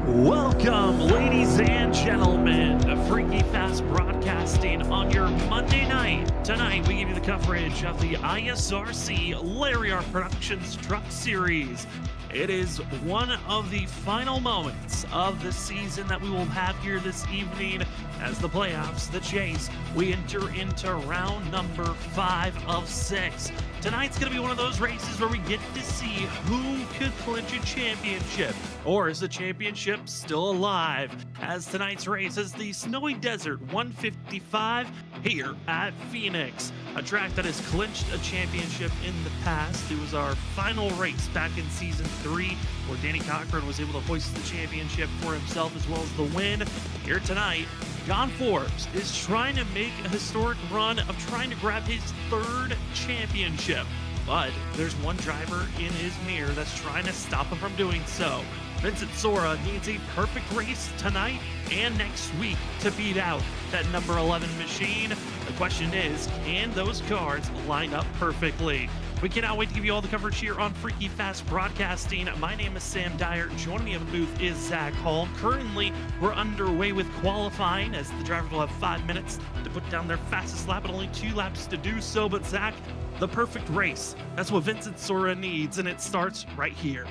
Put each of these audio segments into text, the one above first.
Welcome, ladies and gentlemen, to Freaky Fast Broadcasting on your Monday night. Tonight, we give you the coverage of the ISRC Larry R Productions Truck Series. It is one of the final moments of the season that we will have here this evening as the playoffs, the chase, we enter into round number 5 of 6. Tonight's going to be one of those races where we get to see who could clinch a championship, or is the championship still alive, as tonight's race is the Snowy Desert 155 here at Phoenix, a track that has clinched a championship in the past. It was our final race back in season 3 where Danny Cochran was able to hoist the championship for himself as well as the win. Here tonight, John Forbes is trying to make a historic run of trying to grab his 3rd championship, but there's one driver in his mirror that's trying to stop him from doing so. Vincent Sora needs a perfect race tonight and next week to beat out that number 11 machine. The question is, can those cards line up perfectly? We cannot wait to give you all the coverage here on Freaky Fast Broadcasting. My name is Sam Dyer. Joining me in the booth is Zach Hall. Currently, we're underway with qualifying as the drivers will have 5 minutes to put down their fastest lap and only 2 laps to do so. But Zach, the perfect race, that's what Vincent Sora needs, and it starts right here.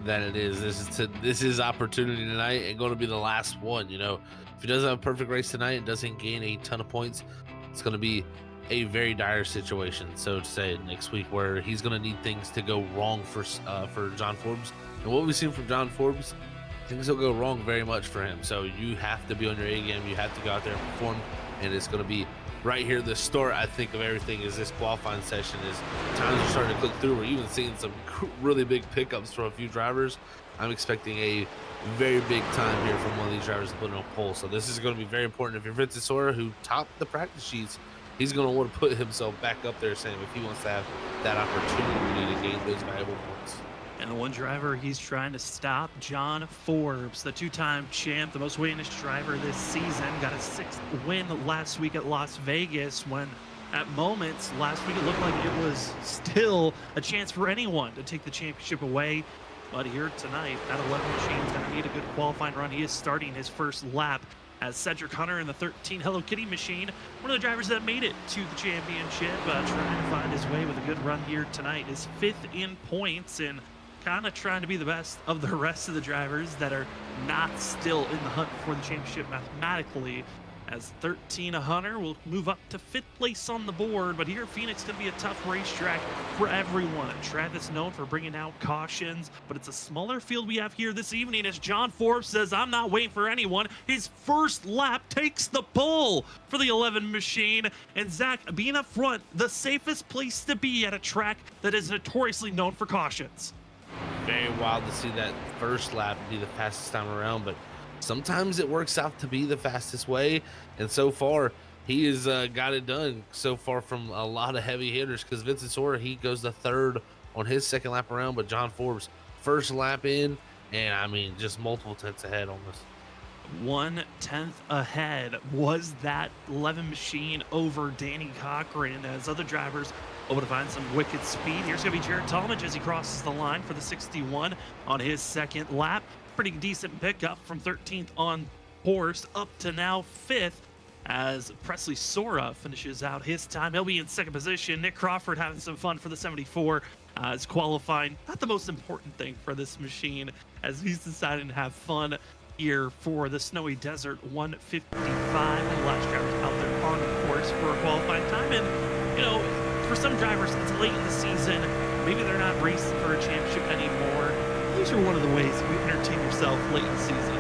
That it is. This is opportunity tonight and going to be the last one. You know, if he doesn't have a perfect race tonight and doesn't gain a ton of points, it's going to be a very dire situation, so to say, next week, where he's going to need things to go wrong for John Forbes. And what we've seen from John Forbes, things will go wrong very much for him. So you have to be on your A game. You have to go out there and perform, and it's going to be right here. The start, I think, of everything is this qualifying session. Is times are starting to click through. We're even seeing some really big pickups from a few drivers. I'm expecting a very big time here from one of these drivers to put in a pole. So this is going to be very important. If you're Vincent Sora, who topped the practice sheets, he's going to want to put himself back up there, saying if he wants to have that opportunity to gain those valuable points. And the one driver he's trying to stop, John Forbes, the 2-time champ, the most winningest driver this season, got a 6th win last week at Las Vegas, when at moments last week it looked like it was still a chance for anyone to take the championship away. But here tonight, that 11 machine's going to need a good qualifying run. He is starting his first lap as Cedric Hunter in the 13 Hello Kitty machine, one of the drivers that made it to the championship, trying to find his way with a good run here tonight, is 5th in points and kind of trying to be the best of the rest of the drivers that are not still in the hunt for the championship mathematically, as 13 Hunter will move up to 5th place on the board. But here at Phoenix, going to be a tough racetrack for everyone. A track that's known for bringing out cautions, but it's a smaller field we have here this evening, as John Forbes says, I'm not waiting for anyone. His first lap takes the pole for the 11 machine. And Zach, being up front, the safest place to be at a track that is notoriously known for cautions. Very wild to see that first lap be the fastest time around, but sometimes it works out to be the fastest way, and so far he has got it done so far from a lot of heavy hitters, because Vincent Sora, he goes to 3rd on his 2nd lap around, but John Forbes first lap in, and I mean just multiple tenths ahead on this. 1/10 ahead was that 11 machine over Danny Cochran, as other drivers able to find some wicked speed. Here's going to be Jared Talmadge as he crosses the line for the 61 on his 2nd lap. Pretty decent pickup from 13th on course up to now 5th, as Presley Sora finishes out his time. He'll be in 2nd position. Nick Crawford having some fun for the 74 as qualifying. Not the most important thing for this machine, as he's deciding to have fun here for the Snowy Desert 155. The last drivers out there on the course for a qualifying time. And, you know, for some drivers, it's late in the season. Maybe they're not racing for a championship anymore. These are one of the ways you entertain yourself late in the season.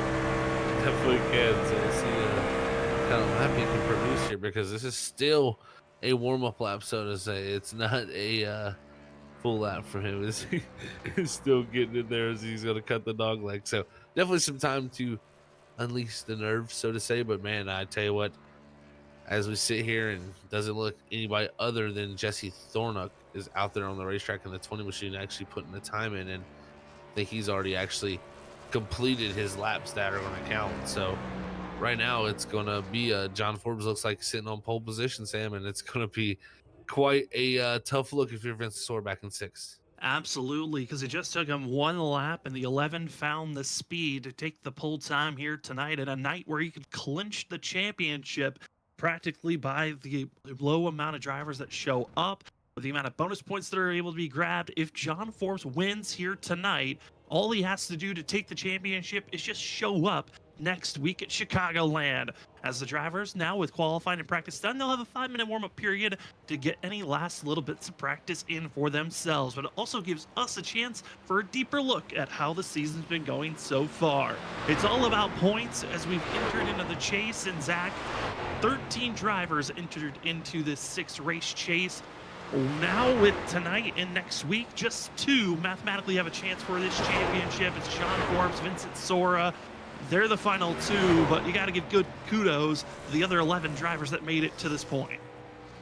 Definitely can. So we'll see kind of lap you can produce here, because this is still a warm-up lap, so to say. It's not a full lap for him is is still getting in there as he's gonna cut the dog leg. So definitely some time to unleash the nerves, so to say. But man, I tell you what, as we sit here and doesn't look anybody other than Jesse Thornock is out there on the racetrack in the 20 machine actually putting the time in, and I think he's already actually completed his laps that are going to count. So right now it's going to be John Forbes looks like sitting on pole position, Sam, and it's going to be quite a tough look if you're Vince Sore back in sixth. Absolutely, because it just took him one lap, and the 11 found the speed to take the pole time here tonight at a night where he could clinch the championship practically by the low amount of drivers that show up, with the amount of bonus points that are able to be grabbed. If John Forbes wins here tonight, all he has to do to take the championship is just show up next week at Chicagoland. As the drivers now with qualifying and practice done, they'll have a 5-minute warm-up period to get any last little bits of practice in for themselves, but it also gives us a chance for a deeper look at how the season's been going so far. It's all about points as we've entered into the chase, and Zach, 13 drivers entered into this 6-race chase. Now with tonight and next week, just 2 mathematically have a chance for this championship. It's John Forbes, Vincent Sora. They're the final 2, but you got to give good kudos to the other 11 drivers that made it to this point.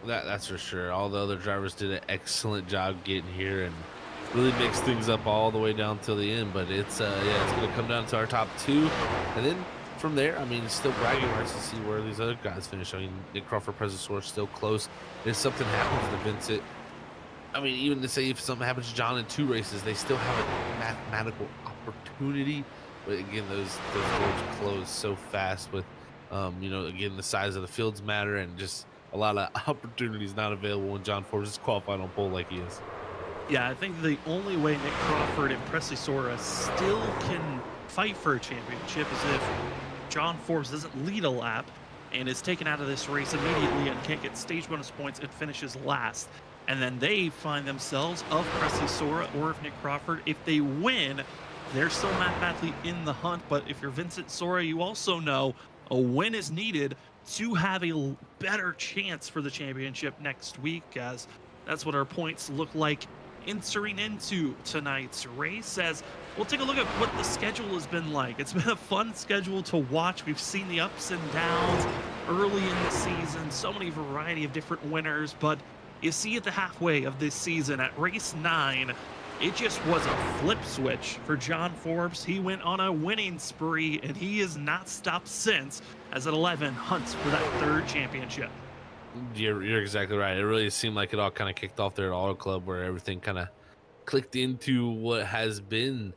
That's for sure. All the other drivers did an excellent job getting here and really mixed things up all the way down till the end. But it's it's going to come down to our top 2, and then from there, I mean, it's still bragging rights to see where these other guys finish. I mean, Nick Crawford, President still close. If something happens to Vincent, I mean, even to say if something happens to John in 2 races, they still have a mathematical opportunity. But again, those doors close so fast with, again, the size of the fields matter, and just a lot of opportunities not available when John Forbes is qualified on pole like he is. Yeah, I think the only way Nick Crawford and Presley Sora still can fight for a championship is if John Forbes doesn't lead a lap and is taken out of this race immediately and can't get stage bonus points and finishes last. And then they find themselves of Presley Sora or of Nick Crawford. If they win, they're still mathematically in the hunt. But if you're Vincent Sora, you also know a win is needed to have a better chance for the championship next week, as that's what our points look like entering into tonight's race. As we'll take a look at what the schedule has been like. It's been a fun schedule to watch. We've seen the ups and downs early in the season, so many variety of different winners, but you see at the halfway of this season at race 9, it just was a flip switch for John Forbes. He went on a winning spree, and he has not stopped since, as at 11 hunts for that 3rd championship. You're exactly right. It really seemed like it all kind of kicked off there at Auto Club, where everything kind of clicked into what has been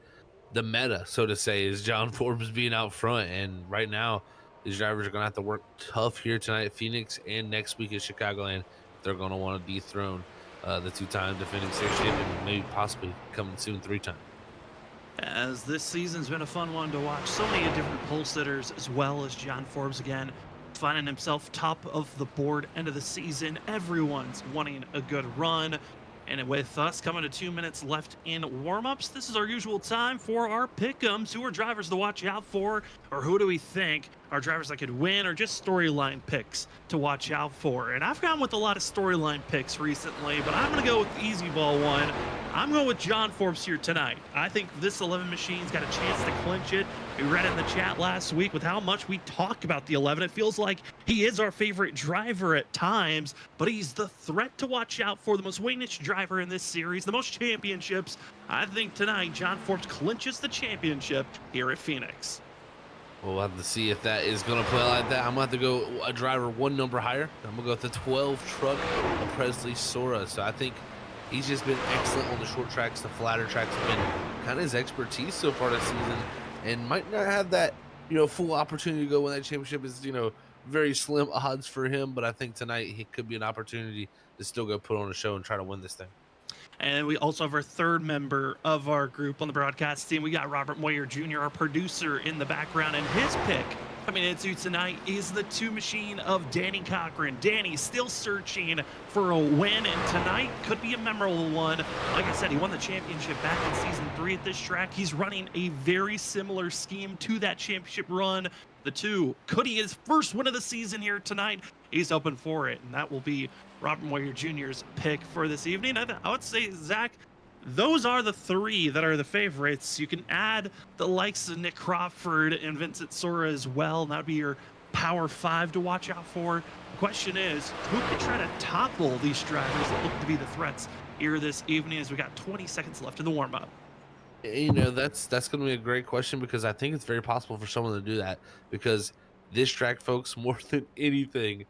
the meta, so to say, is John Forbes being out front. And right now, these drivers are going to have to work tough here tonight at Phoenix and next week at Chicagoland. They're going to want to dethrone the 2-time defending state champion, and maybe possibly coming soon 3-time. As this season's been a fun one to watch, so many different pole sitters, as well as John Forbes again finding himself top of the board end of the season. Everyone's wanting a good run. And with us coming to 2 minutes left in warm-ups, this is our usual time for our pick'ems. Who are drivers to watch out for, or who do we think are drivers that could win, or just storyline picks to watch out for? And I've gone with a lot of storyline picks recently, but I'm going to go with the easy ball one. I'm going with John Forbes here tonight. I think this 11 machine's got a chance to clinch it. We read in the chat last week with how much we talk about the 11. It feels like he is our favorite driver at times, but he's the threat to watch out for, the most winning driver in this series, the most championships. I think tonight John Forbes clinches the championship here at Phoenix. We'll have to see if that is going to play like that. I'm going to have to go a driver 1 number higher. I'm going to go with the 12 truck of Presley Sora. So I think he's just been excellent on the short tracks. The flatter tracks have been kind of his expertise so far this season, and might not have that, full opportunity to go win that championship. Is, very slim odds for him, but I think tonight he could be an opportunity to still go put on a show and try to win this thing. And we also have our 3rd member of our group on the broadcast team. We got Robert Moyer Jr., our producer, in the background, and his pick coming into tonight is the 2 machine of Danny Cochran. Danny still searching for a win, and tonight could be a memorable one. Like I said, he won the championship back in season 3 at this track. He's running a very similar scheme to that championship run. The 2 could he his first win of the season here tonight. He's open for it, and that will be Robert Moyer Jr.'s pick for this evening. I would say, Zach, those are the three that are the favorites. You can add the likes of Nick Crawford and Vincent Sora as well. That would be your Power 5 to watch out for. The question is, who can try to topple these drivers that look to be the threats here this evening as we got 20 seconds left in the warm-up? You know, that's going to be a great question because I think it's very possible for someone to do that because this track, folks, more than anything,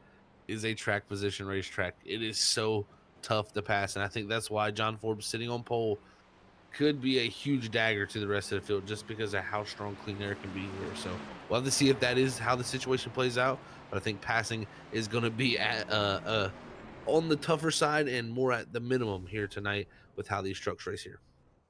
is a track position racetrack. It is so tough to pass, and I think that's why John Forbes sitting on pole could be a huge dagger to the rest of the field just because of how strong clean air can be here. So we'll have to see if that is how the situation plays out. But I think passing is going to be at on the tougher side and more at the minimum here tonight with how these trucks race here.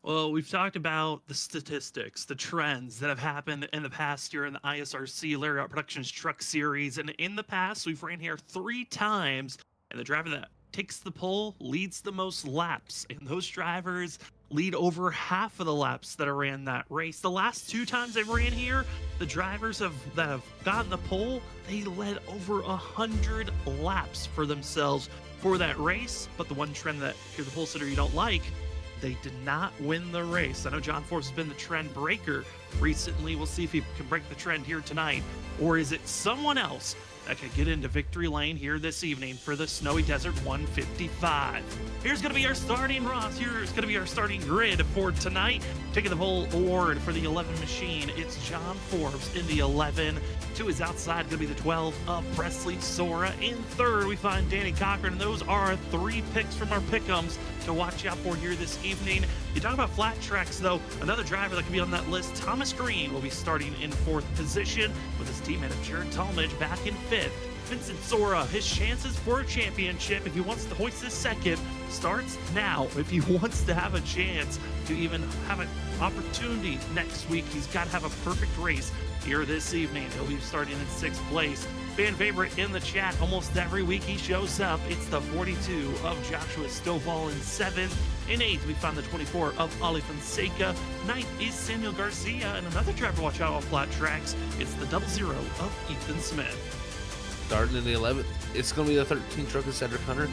Well, we've talked about the statistics, the trends that have happened in the past year in the ISRC Lariat Productions Truck Series. And in the past, we've ran here 3 times, and the driver that takes the pole leads the most laps. And those drivers lead over half of the laps that are in that race. The last 2 times they ran here, the drivers that have gotten the pole, they led over 100 laps for themselves for that race. But the one trend that, if you're the pole sitter, you don't like, they did not win the race. I know John Forbes has been the trend breaker recently. We'll see if he can break the trend here tonight. Or is it someone else that could get into victory lane here this evening for the Snowy Desert 155? Here's going to be our starting roster. Here's going to be our starting grid for tonight. Taking the pole award for the 11 machine, it's John Forbes in the 11. To his outside, going to be the 12 of Presley Sora. In third, we find Danny Cochran. And those are 3 picks from our pick'ems to watch out for here this evening. You talk about flat tracks, though. Another driver that could be on that list, Thomas Green, will be starting in 4th position with his teammate of Jared Talmadge back in 5th. Vincent Sora, his chances for a championship, if he wants to hoist his 2nd, starts now. If he wants to have a chance to even have an opportunity next week, he's got to have a perfect race here this evening. He'll be starting in 6th place. Fan favorite in the chat almost every week he shows up. It's the 42 of Joshua Stovall in 7th. In 8th, we found the 24 of Ali Fonseca. 9th is Samuel Garcia, and another driver to watch out on flat tracks. It's the 00 of Ethan Smith. Starting in the 11th, it's going to be the 13th truck of Cedric Hunter,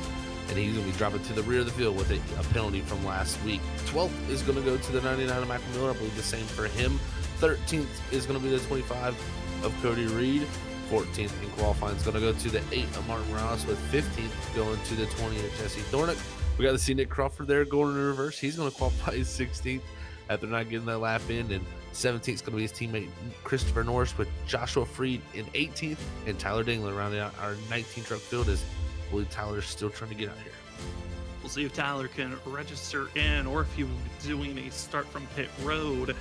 and he's going to be dropping to the rear of the field with a penalty from last week. 12th is going to go to the 99 of Michael Miller. I believe the same for him. 13th is going to be the 25 of Cody Reed. 14th in qualifying is going to go to the 8 of Martin Morales, with 15th going to the 20 of Jesse Thornick. We got to see Nick Crawford there going in reverse. He's going to qualify his 16th after not getting that lap in, and 17th is going to be his teammate Christopher Norris, with Joshua Freed in 18th and Tyler Dingler rounding out our 19 truck field, as I believe Tyler's still trying to get out here. We'll see if Tyler can register in or if he will be doing a start from pit road.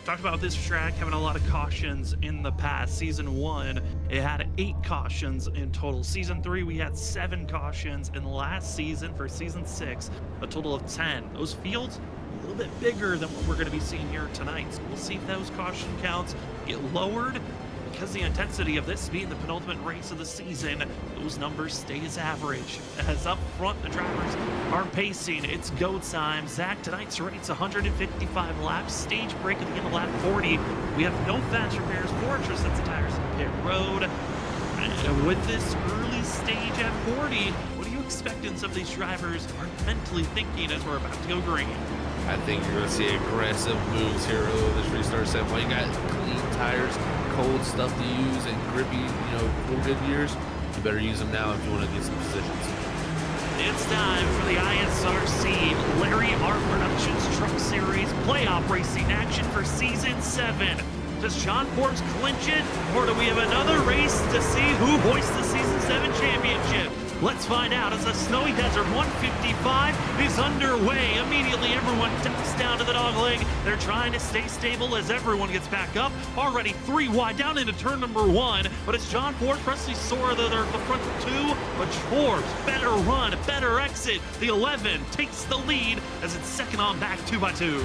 Talked about this track having a lot of cautions in the past. Season 1, it had 8 cautions in total. Season 3, we had 7 cautions. And last season, for Season 6, a total of 10. Those fields, a little bit bigger than what we're going to be seeing here tonight. So we'll see if those caution counts get lowered. Because the intensity of this being the penultimate race of the season, those numbers stay as average. As up front, the drivers are pacing. It's go time. Zach, tonight's race, 155 laps. Stage break at the end of lap 40. We have no fast repairs for Tristan tires in pit road. And with this early stage at 40, what are you expecting some of these drivers are mentally thinking as we're about to go green? I think you're going to see aggressive moves here early in this restart set. While you got clean tires, cold stuff to use, and grippy, full good years, you better use them now if you want to get some positions. It's time for the ISRC Larry R Productions Truck Series playoff racing action for Season 7. Does John Forbes clinch it, or do we have another race to see who hoists the Season 7 championship? Let's find out as the Snowy Desert 155 is underway. Immediately, everyone ducks down to the dog leg. They're trying to stay stable as everyone gets back up. Already 3 wide down into turn number 1. But it's John Forbes, Presley Sora, that are the front 2. But Forbes, better run, better exit. The 11 takes the lead as it's second on back 2x2.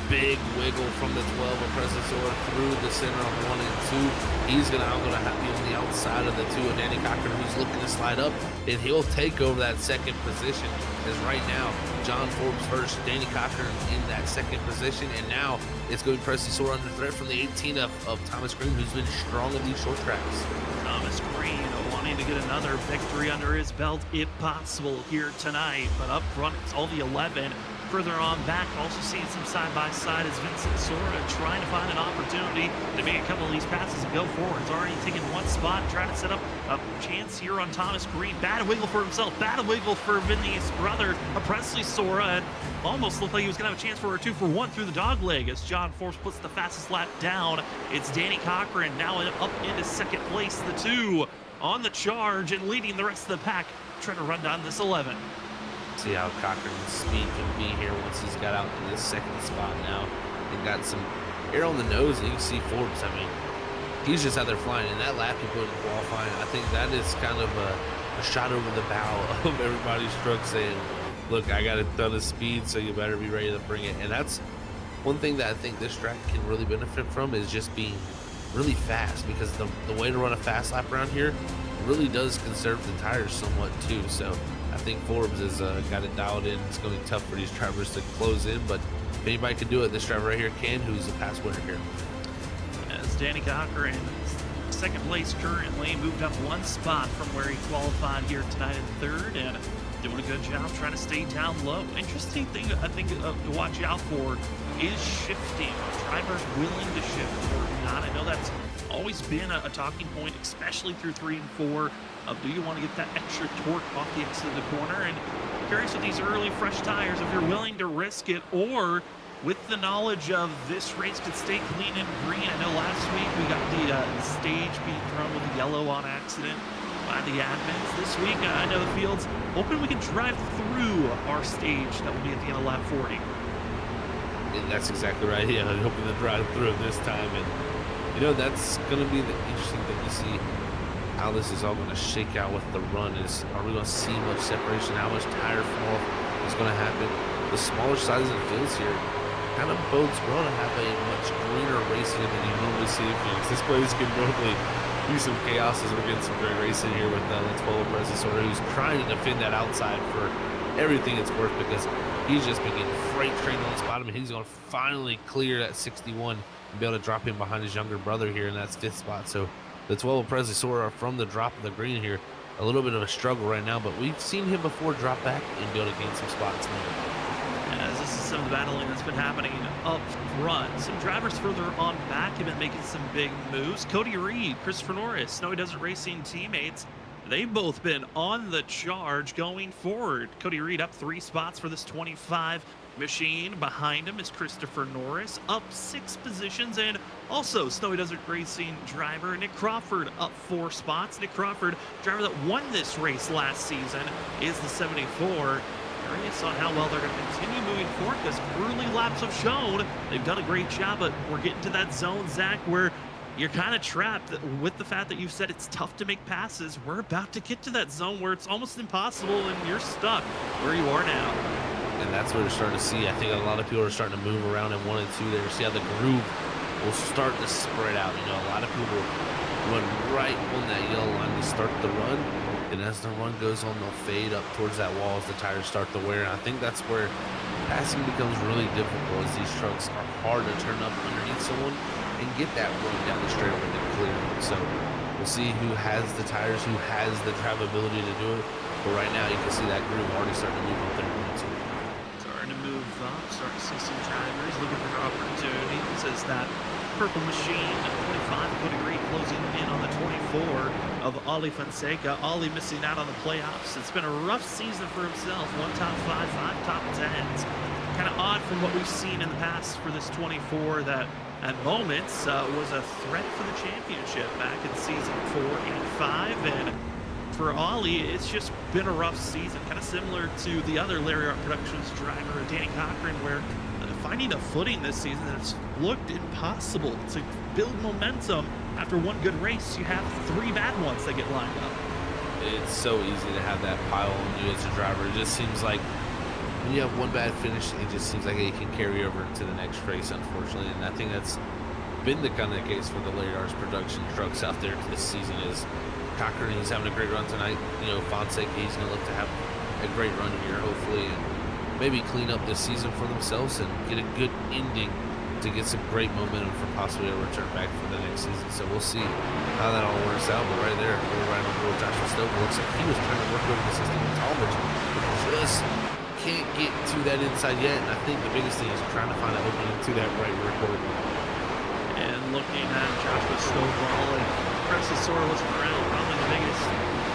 Big wiggle from the 12 of Presley Sora through the center on 1 and 2. He's going to be on the outside of the 2 of Danny Cochran, who's looking to slide up, and he'll take over that 2nd position. As right now, John Forbes first, Danny Cochran in that 2nd position, and now it's going to be Presley Sora under threat from the 18 of Thomas Green, who's been strong in these short tracks. Thomas Green wanting to get another victory under his belt if possible here tonight, but up front it's all the 11. Further on back, also seeing some side-by-side as Vincent Sora trying to find an opportunity to make a couple of these passes and go forward. He's already taken one spot, trying to set up a chance here on Thomas Green. Bad wiggle for himself, bad wiggle for Vinny's brother, Presley Sora, and almost looked like he was going to have a chance for a 2-for-1 through the dog leg as John Forbes puts the fastest lap down. It's Danny Cochran now up into second place, the two on the charge and leading the rest of the pack, trying to run down this 11. See how Cochran's speed can be here once he's got out to this second spot now and got some air on the nose. And you can see Forbes, I mean, he's just out there flying. And that lap he put in qualifying, I think that is kind of a shot over the bow of everybody's truck saying, look, I got a ton of speed, so you better be ready to bring it. And that's one thing that I think this track can really benefit from, is just being really fast, because the way to run a fast lap around here really does conserve the tires somewhat too. So I think Forbes has got it dialed in. It's going to be tough for these drivers to close in, but if anybody can do it, this driver right here can, who's a past winner here. As Danny Cochran, second place currently, moved up one spot from where he qualified here tonight in third, and doing a good job trying to stay down low. Interesting thing I think to watch out for is shifting. Drivers willing to shift or not. I know that's always been a talking point, especially through 3 and 4. Do you want to get that extra torque off the exit of the corner? And I'm curious with these early fresh tires, if you're willing to risk it, or with the knowledge of this race could stay clean and green. I know last week we got the stage being thrown with yellow on accident by the admins. This week, I know the field's hoping we can drive through our stage that will be at the end of lap 40. And that's exactly right. Yeah, I'm hoping to drive through it this time. And, you know, that's going to be the interesting thing to see how this is all going to shake out with the run. Is, are we going to see much separation? How much tire fall is going to happen? The smaller sizes of fields here kind of bodes well to have a much greener race here than you normally see in Phoenix. This place can normally do some chaos as we're getting some great racing here with the 12 President, who's trying to defend that outside for everything it's worth, because he's just been getting freight trained on this bottom, and he's going to finally clear that 61 and be able to drop in behind his younger brother here in that 5th spot. So the 12 Presley Sora from the drop of the green here, a little bit of a struggle right now, but we've seen him before drop back and be able to gain some spots now. As this is some of the battling that's been happening up front. Some drivers further on back have been making some big moves. Cody Reed, Christopher Norris, Snowy Desert Racing teammates, they've both been on the charge going forward. Cody Reed up 3 spots for this 25 machine. Behind him is Christopher Norris, up 6 positions, and also Snowy Desert Racing driver Nick Crawford up 4 spots. Nick Crawford, driver that won this race last season, is the 74. Curious on how well they're going to continue moving forward, because early laps have shown they've done a great job, but we're getting to that zone, Zach, where you're kind of trapped with the fact that you've said it's tough to make passes. We're about to get to that zone where it's almost impossible and you're stuck where you are now. And that's what we're starting to see. I think a lot of people are starting to move around in 1 and 2 there. See how the groove will start to spread out. You know, a lot of people run right on that yellow line to start the run, and as the run goes on, they'll fade up towards that wall as the tires start to wear. And I think that's where passing becomes really difficult, as these trucks are hard to turn up underneath someone and get that run down the straightaway and clear it. So we'll see who has the tires, who has the drivability to do it. But right now, you can see that groove already starting to move up there. Starting to move up, starting to see some drivers looking for opportunity. It says that purple machine, 25, Cody Reed closing in on the 24 of Ollie Fonseca. Ollie missing out on the playoffs. It's been a rough season for himself. 1 top 5, 5 top 10s. Kind of odd from what we've seen in the past for this 24 that at moments was a threat for the championship back in season 4 and 5. And for Ollie, it's just been a rough season, kind of similar to the other Larry Art Productions driver, Danny Cochran, where finding a footing this season, it's looked impossible to build momentum. After one good race, you have 3 bad ones that get lined up. It's so easy to have that pile on you as a driver. It just seems like when you have one bad finish, it just seems like it can carry over to the next race, unfortunately. And I think that's been the kind of case for the Larry Arts production trucks out there this season. Is Cochran, he's having a great run tonight. You know, Fonseca, he's going to look to have a great run here, hopefully, and maybe clean up this season for themselves and get a good ending to get some great momentum for possibly a return back for the next season. So we'll see how that all works out. But right there, we're right on board. Joshua Stoker looks like he was trying to work over the system with Talmadge, just can't get to that inside yet, and I think the biggest thing is trying to find an opening to that right rear quarter. And looking at Joshua Stovall, and Preston Sora wasn't around, probably the biggest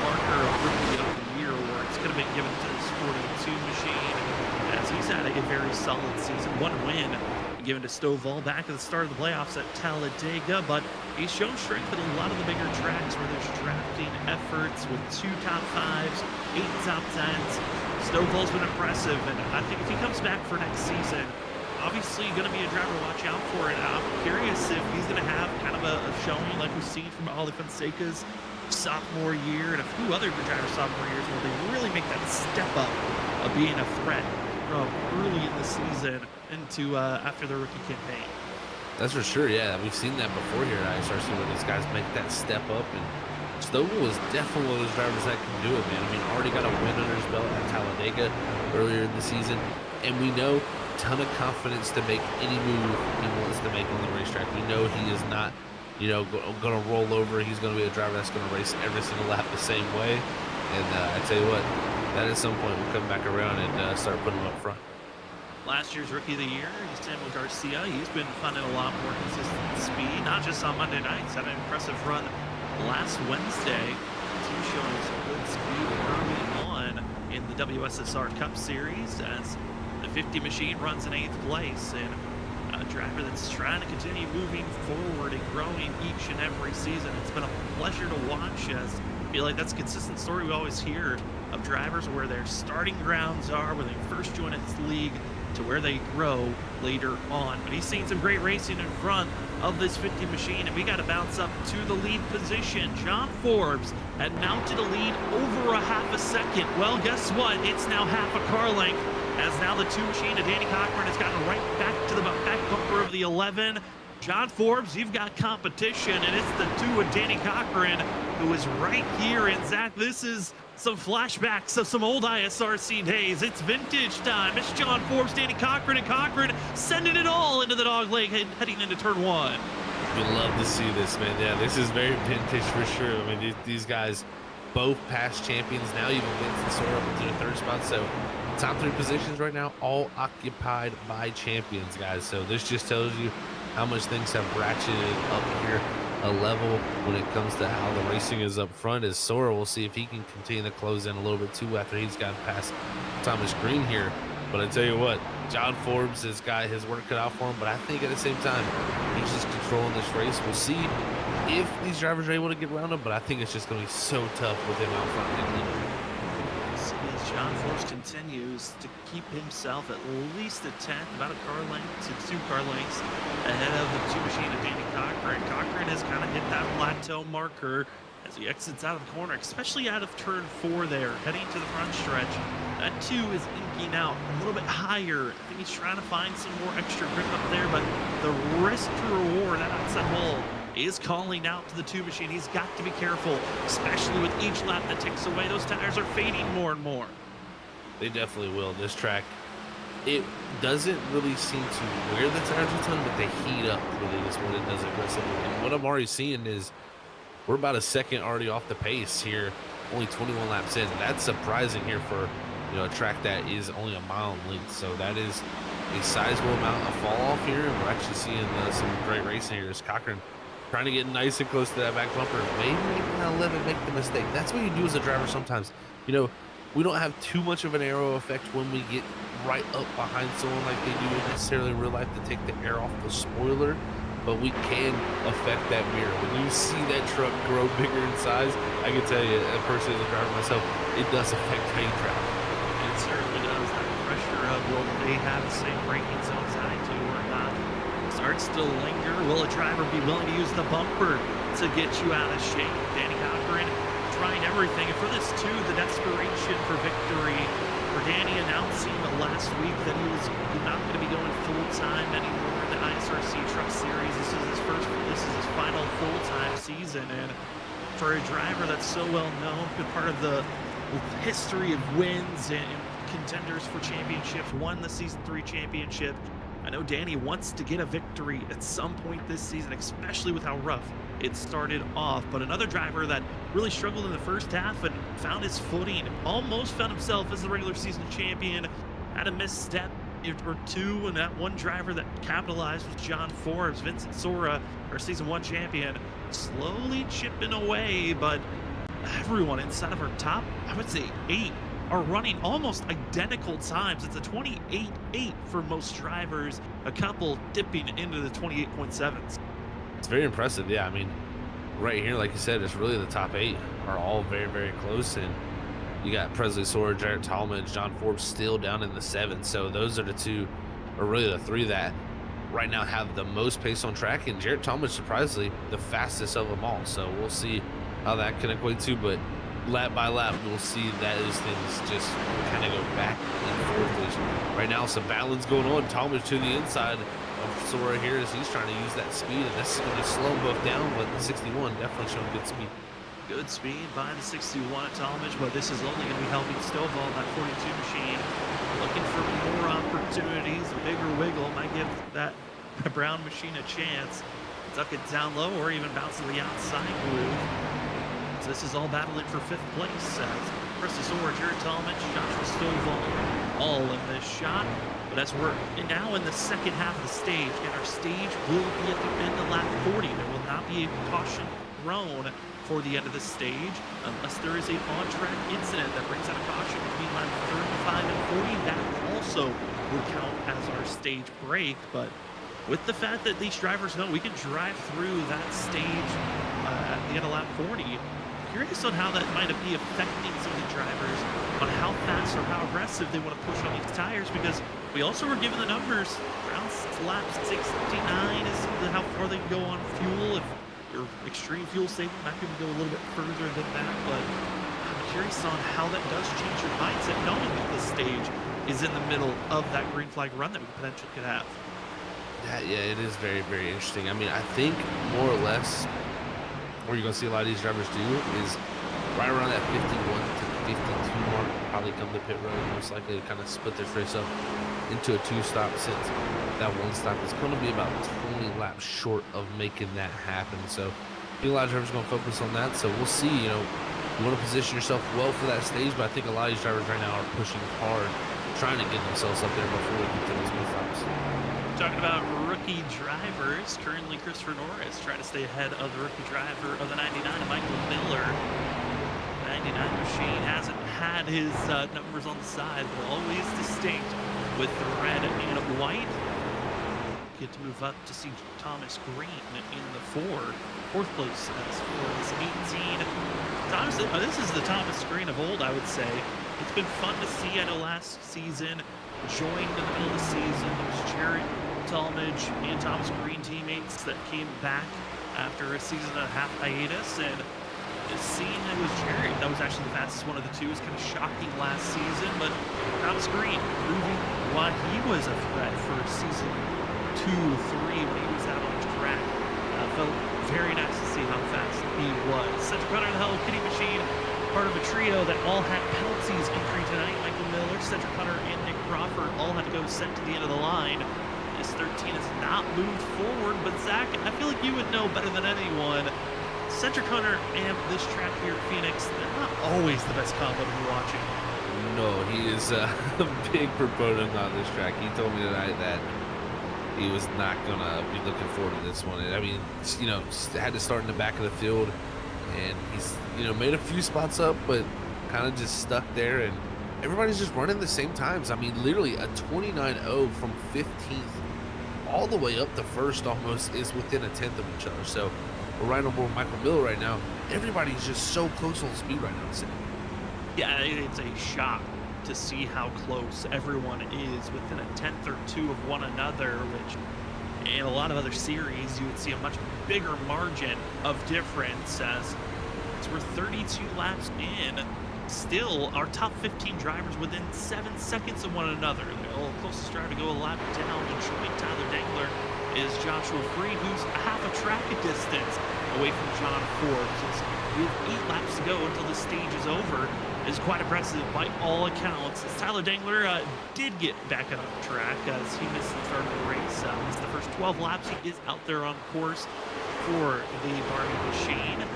marker of rookie of the year, where it's going to be given to this 42 machine, as he's had a very solid season. One win given to Stovall back at the start of the playoffs at Talladega, but he's shown strength at a lot of the bigger tracks where there's drafting efforts with 2 top 5s, 8 top 10s. Stovall's been impressive, and I think if he comes back for next season, obviously going to be a driver to watch out for, and I'm curious if he's going to have kind of a showing like we've seen from Ali Fonseca's sophomore year and a few other drivers' sophomore years where they really make that step up of being a threat from early in the season into after the rookie campaign. That's for sure, yeah. We've seen that before here at ISRC where these guys make that step up, and Stovall is definitely one of those drivers that can do it, man. I mean, already got a win under his belt at Talladega earlier in the season, and we know a ton of confidence to make any move he wants to make on the racetrack. We know he is not, you know, going to roll over. He's going to be a driver that's going to race every single lap the same way, and I tell you what, that at some point will come back around and start putting him up front. Last year's Rookie of the Year, Samuel Garcia. He's been finding a lot more consistent speed, not just on Monday nights. Had an impressive run last Wednesday. He's showing some good speed early on in the WSSR Cup Series as the 50 machine runs in 8th place, and a driver that's trying to continue moving forward and growing each and every season. It's been a pleasure to watch, as I feel like that's a consistent story we always hear of drivers where their starting grounds are when they first join its league to where they grow later on. But he's seen some great racing in front of this 50 machine, and we got to bounce up to the lead position. John Forbes had mounted a lead over a half a second. Well, guess what? It's now half a car length, as now the 2 machine of Danny Cochran has gotten right back to the back bumper of the 11. John Forbes, you've got competition, and it's the 2 of Danny Cochran who is right here. And Zach, this is some flashbacks of some old ISRC days. It's vintage time. It's John Forbes, Danny Cochran, and Cochran sending it all into the dog leg heading into turn 1. We love to see this, man. Yeah, this is very vintage for sure. I mean, these guys, both past champions, now even Vincent Sora up into the 3rd spot. So top 3 positions right now, all occupied by champions, guys. So this just tells you how much things have ratcheted up here a level when it comes to how the racing is up front. As Sora, we'll see if he can continue to close in a little bit too after he's gotten past Thomas Green here. But I tell you what, John Forbes has got his work cut out for him, but I think at the same time, he's just controlling this race. We'll see if these drivers are able to get around him, but I think it's just going to be so tough with him out front. As John Forbes continues to keep himself at least a 10th, about a car length to 2 car lengths ahead of the 2 machine of Danny Cochran. Cochran has kind of hit that plateau marker as he exits out of the corner, especially out of turn 4 there, heading to the front stretch. That 2 is inking out a little bit higher. I think he's trying to find some more extra grip up there, but the risk to reward, that outside wall, is calling out to the 2 machine. He's got to be careful, especially with each lap that ticks away. Those tires are fading more and more. They definitely will. This track, it doesn't really seem to wear the tires a ton, but they heat up really is what it does aggressively. And what I'm already seeing is we're about a second already off the pace here, only 21 laps in. That's surprising here for, you know, a track that is only a mile in length. So that is a sizable amount of fall off here, and we're actually seeing some great racing here. As Cochran trying to get nice and close to that back bumper, maybe not let him make the mistake. That's what you do as a driver sometimes. You know, we don't have too much of an aero effect when we get right up behind someone like they do necessarily in real life to take the air off the spoiler, but we can affect that mirror. When you see that truck grow bigger in size, I can tell you, a person as a driver myself, it does affect how you travel. It certainly does. That pressure of, will they have the same braking zones I do or not? Starts to linger. Will a driver be willing to use the bumper to get you out of shape? Danny Cochran trying everything, and for this too, the desperation for victory, for Danny announcing last week that he was not going to be going full-time anymore in the ISRC Truck Series. This is his final full-time season, and for a driver that's so well known, been part of the history of wins and contenders for championships, won the Season 3 championship. I know Danny wants to get a victory at some point this season, especially with how rough it started off. But another driver that really struggled in the first half and found his footing, almost found himself as the regular season champion had a misstep or two, and that one driver that capitalized was John Forbes. Vincent Sora, our season 1 champion, slowly chipping away, but everyone inside of our top, I would say 8, are running almost identical times. It's a 28.8 for most drivers, a couple dipping into the 28.7s. It's very impressive. Yeah, I mean, right here, like you said, it's really the top 8 are all very, very close, and you got Presley Sora, Jarrett Talmadge, John Forbes still down in the 7. So those are the 2, or really the 3 that right now have the most pace on track, and Jarrett Talmadge, surprisingly, the fastest of them all. So we'll see how that can equate to, but lap by lap, we'll see that those things just kind of go back and forth. There's right now some balance going on. Talmadge to the inside of Sora here as he's trying to use that speed, and this is going to slow them both down, but the 61 definitely showing good speed. Good speed by the 61 at Talmadge, but this is only going to be helping Stovall, that 42 machine, looking for more opportunities. A bigger wiggle might give that Brown machine a chance. Tuck it down low or even bounce to the outside groove. So this is all battling for 5th place. Presley Sora, Jared Talmadge, Joshua Stovall, all in this shot. But as we're now in the second half of the stage, and our stage will be at the end of lap 40. There will not be a caution thrown for the end of the stage, unless there is a on-track incident that brings out a caution between lap 35 and 40. That also would count as our stage break. But with the fact that these drivers know we can drive through that stage at the end of lap 40, curious on how that might be affecting some of the drivers on how fast or how aggressive they want to push on these tires, because we also were given the numbers around lap 69 is how far they can go on fuel. If your extreme fuel saving might even go a little bit further than that, but I'm curious on how that does change your mindset, knowing that this stage is in the middle of that green flag run that we potentially could have. Yeah, it is very, very interesting. I mean, I think more or less what you're going to see a lot of these drivers do is right around that 51 to 52 mark, probably come to pit road, most likely to kind of split this race up into a 2-stop, since that 1-stop is going to be about 20 laps short of making that happen. So I think a lot of drivers are going to focus on that. So we'll see. You want to position yourself well for that stage, but I think a lot of these drivers right now are pushing hard, trying to get themselves up there before we get to those mid stops. Talking about rookie drivers, currently Christopher Norris trying to stay ahead of the rookie driver of the 99, Michael Miller. 99 machine hasn't had his numbers on the side, but always distinct with the red and white. Get to move up to see Thomas Green in the 4th place as for his 18. Thomas, this is the Thomas Green of old, I would say. It's been fun to see. I know last season, joined in the middle of the season, it was Jared Talmadge and Thomas Green teammates that came back after a season and a half hiatus, and seeing it was Jared that was actually the fastest one of the 2 is kind of shocking last season, but Thomas Green proving why he was a threat for season 2, 3 when he was out on the track. Felt very nice to see how fast he was. Cedric Hunter and the Hello Kitty machine, part of a trio that all had penalties entry tonight. Michael Miller, Cedric Hunter, and Nick Crawford all had to go sent to the end of the line. This 13 has not moved forward, but Zach, I feel like you would know better than anyone. Cedric Hunter and this track here at Phoenix, they're not always the best combo to be watching. No, he is a big proponent on this track. He told me tonight that he was not going to be looking forward to this one. I mean, had to start in the back of the field, and he's, made a few spots up, but kind of just stuck there, and everybody's just running the same times. I mean, literally a 29.0 from 15th all the way up to 1st almost is within a 10th of each other. So we're right on board with Michael Miller right now. Everybody's just so close on speed right now. Yeah, it's a shock to see how close everyone is within a 10th or 2 of one another, which in a lot of other series you would see a much bigger margin of difference. As we're 32 laps in, still our top 15 drivers within 7 seconds of one another. The closest driver to go a lap down to join Tyler Dangler is Joshua Freed, who's half a track distance away from John Forbes. With 8 laps to go until the stage is over, is quite impressive by all accounts. Tyler Dangler did get back on track as he missed the start of the race. It's the first 12 laps he is out there on course for the Barbie machine.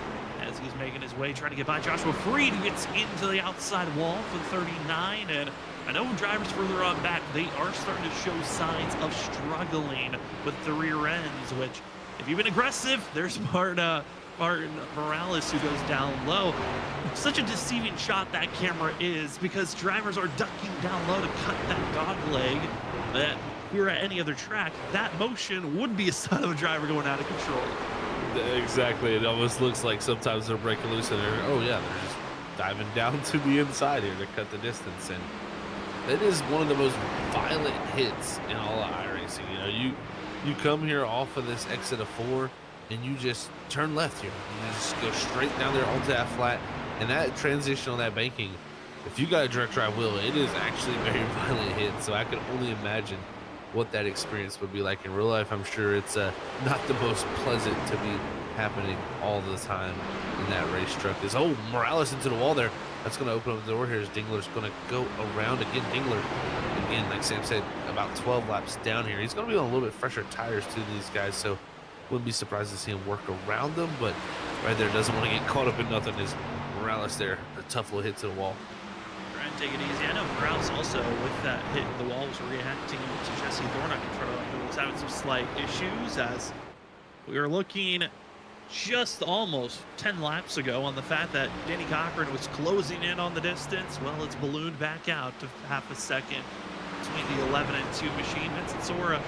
As as he's making his way, trying to get by Joshua Freed, who gets into the outside wall for the 39. And I know drivers further on back, they are starting to show signs of struggling with the rear ends, which, if you've been aggressive, there's Martin Morales who goes down low. Such a deceiving shot that camera is, because drivers are ducking down low to cut that dog leg. That if we were at any other track, that motion would be a sign of a driver going out of control. Exactly. It almost looks like sometimes they're breaking loose and they're, oh yeah, they're just diving down to the inside here to cut the distance. And it is one of the most violent hits in all of iRacing. You know, you come here off of this exit of 4 and you just turn left here. You just go straight down there onto that flat, and that transition on that banking, if you got a direct drive wheel, it is actually a very violent hit. So I can only imagine what that experience would be like in real life. I'm sure it's not the most pleasant to be happening all the time in that race truck. Oh, Morales into the wall there. That's going to open up the door here as Dingler's going to go around again. Dingler, again, like Sam said, about 12 laps down here. He's going to be on a little bit fresher tires to these guys, so wouldn't be surprised to see him work around them, but right there, doesn't want to get caught up in nothing, is Morales there. A tough little hit to the wall. Trying to take it easy. I know Morales also, with that hit in the wall, was reacting to Jesse Thornock in front of him, who was having some slight issues, as we were looking just almost 10 laps ago on the fact that Danny Cochran was closing in on the distance. Well, it's ballooned back out to half a second between the 11 and 2 machine. Vincent Sora,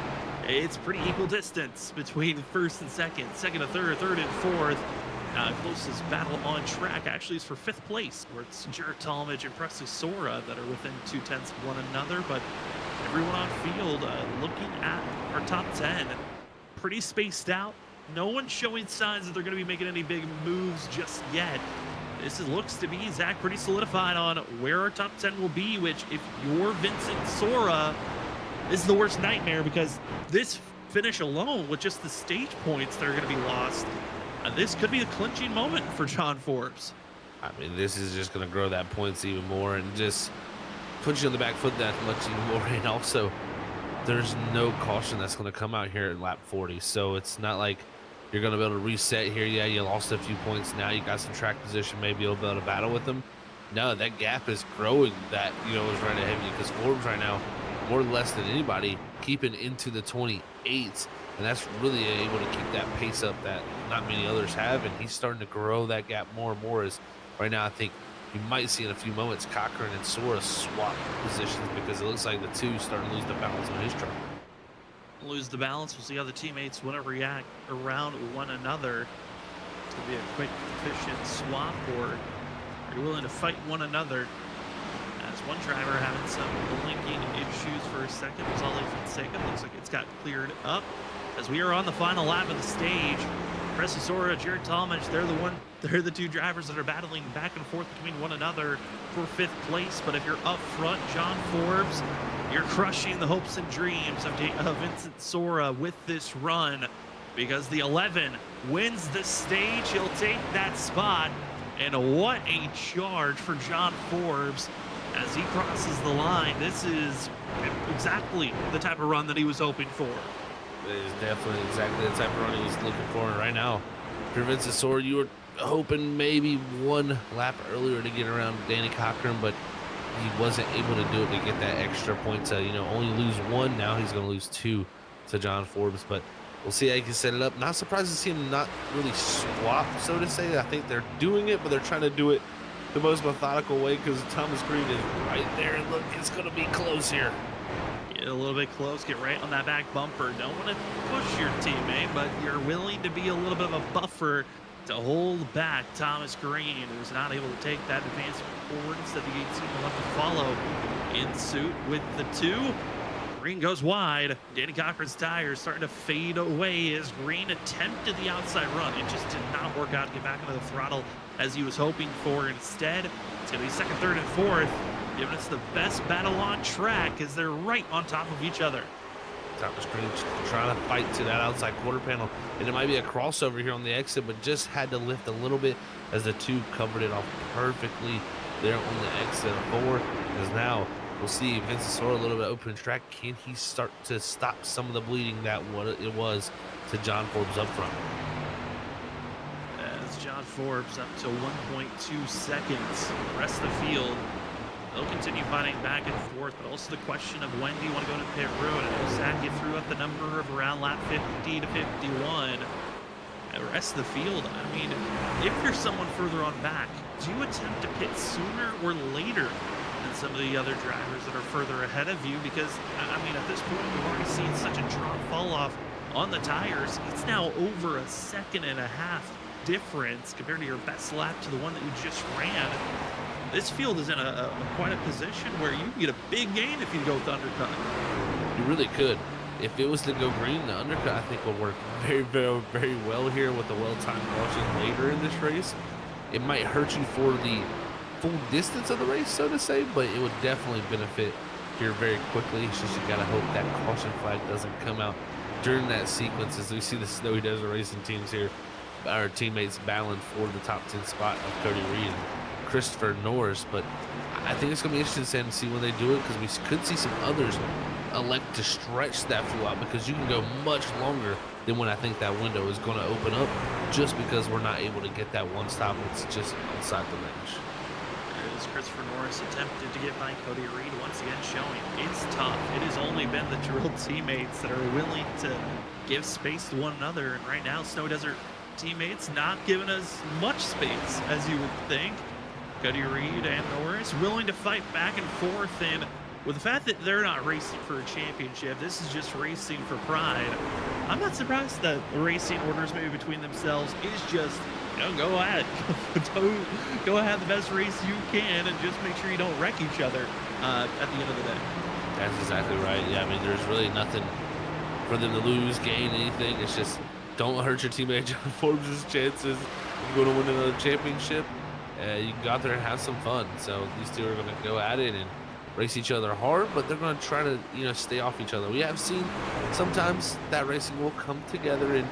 it's pretty equal distance between first and second to third, third and fourth. Closest battle on track actually is for 5th place, where it's Jared Talmadge and Presley Sora that are within 0.2 of one another. But everyone on field looking at our top 10, pretty spaced out. No one's showing signs that they're going to be making any big moves just yet. Looks to be, Zach, pretty solidified on where our top 10 will be, which, if you're Vincent Sora, this is the worst nightmare, because this finish alone, with just the stage points that are going to be lost, this could be a clinching moment for John Forbes. I mean, this is just going to grow that points even more and just put you on the back foot that much even more. And also, there's no caution that's going to come out here at lap 40, so it's not like you're going to be able to reset here. Yeah, you lost a few points. Now you got some track position. Maybe you'll be able to battle with them. No, that gap is growing. That, you know, is right ahead of you, because Forbes right now, more or less than anybody, keeping into the 28s. And that's really able to keep that pace up that not many others have. And he's starting to grow that gap more and more. As right now, I think you might see in a few moments Cochran and Sora swap positions, because it looks like the two starting to lose the balance on his truck. Lose the balance. We'll see how the teammates want to react around one another. It's going to be a quick, efficient swap, or are you willing to fight one another? As one driver having some blinking issues for a second, was all Fonseca. Looks like it's got cleared up. As we are on the final lap of the stage, Presley Sora, Jared Talmadge, they're the two drivers that are battling back and forth between one another for 5th place. But if you're up front, John Forbes, you're crushing the hopes and dreams of Vincent Sora with this run, because the 11 wins the stage. He'll take that spot, and what a charge for John Forbes as he crosses the line. This is exactly the type of run that he was hoping for. It is definitely exactly the type of run he was looking for. And right now, for Vincent Sora, you were hoping maybe one lap earlier to get around Danny Cochran, but he wasn't able to do it to get that extra point to, you know, only lose 1. Now he's going to lose 2 to John Forbes, but we'll see how he can set it up. Not surprised to see him not really swap, so to say. I think they're doing it, but they're trying to do it the most methodical way, because Thomas Green is right there, and look, it's going to be close here. Get a little bit close, get right on that back bumper. Don't want to push your teammate, but you're willing to be a little bit of a buffer to hold back Thomas Green, who's not able to take that advanced forward. Instead, the 18 will have to follow in suit with the 2. Green goes wide. Danny Cochran's tires starting to fade away as Green attempted the outside run. It just did not work out to get back into the throttle as he was hoping for. Instead, it's going to be 2nd, 3rd, and 4th, giving us the best battle on track as they're right on top of each other. Thomas Green trying to fight to that outside quarter panel, and it might be a crossover here on the exit, but just had to lift a little bit as the 2 covered it off perfectly there on the exit of 4. Because now we'll see Vincent Sora a little bit open track. Can he start to stop some of the bleeding that what it was to John Forbes up front? As John Forbes up to 1.2 seconds. The rest of the field, they'll continue fighting back and forth, but also the question of when do you want to go to pit road? And Zach, you threw out the number of around lap 50 to 51. The rest of the field, I mean, if you're someone further on back, do you attempt to pit sooner or later than some of the other drivers that are further ahead of you? Because, I mean, at this point, we've already seen such a drop fall off on the tires. It's now over a 1.5 seconds difference compared to your best lap to the one that you just ran. This field is in quite a position where you can get a big gain if you go with the undercut. You really could. If it was to go green, the undercut I think will work very, very, very well here with the well-timed caution later in this race. It might hurt you for the full distance of the race, so to say, but it would definitely benefit here very quickly. It's just you gotta hope that caution flag doesn't come out during that sequence, as we see the Snowy Desert Racing teams here, our teammates battling for the top 10 spot of Cody Reed and Christopher Norris. But I think it's gonna be interesting to see when they do it, because we could see some others elect to stretch that fuel out, because you can go much longer than when I think that window is going to open up, just because we're not able to get that one stop. It's just outside the range. As Christopher Norris attempted to get by Cody Reed, once again showing it's tough. It has only been the drilled teammates that are willing to give space to one another, and right now Snow Desert teammates not giving us much space as you would think. Cody Reed and Norris willing to fight back and forth, and with the fact that they're not racing for a championship, this is just racing for pride. I'm not surprised that the racing orders maybe between themselves is just, you know, go at it. Go have the best race you can and just make sure you don't wreck each other at the end of the day. That's exactly right. Yeah, I mean, there's really nothing for them to lose, gain, anything. It's just don't hurt your teammate John Forbes' chances of going to win another championship. You can go out there and have some fun. So these two are going to go at it and race each other hard, but they're going to try to, you know, stay off each other. We have seen sometimes that racing will come together and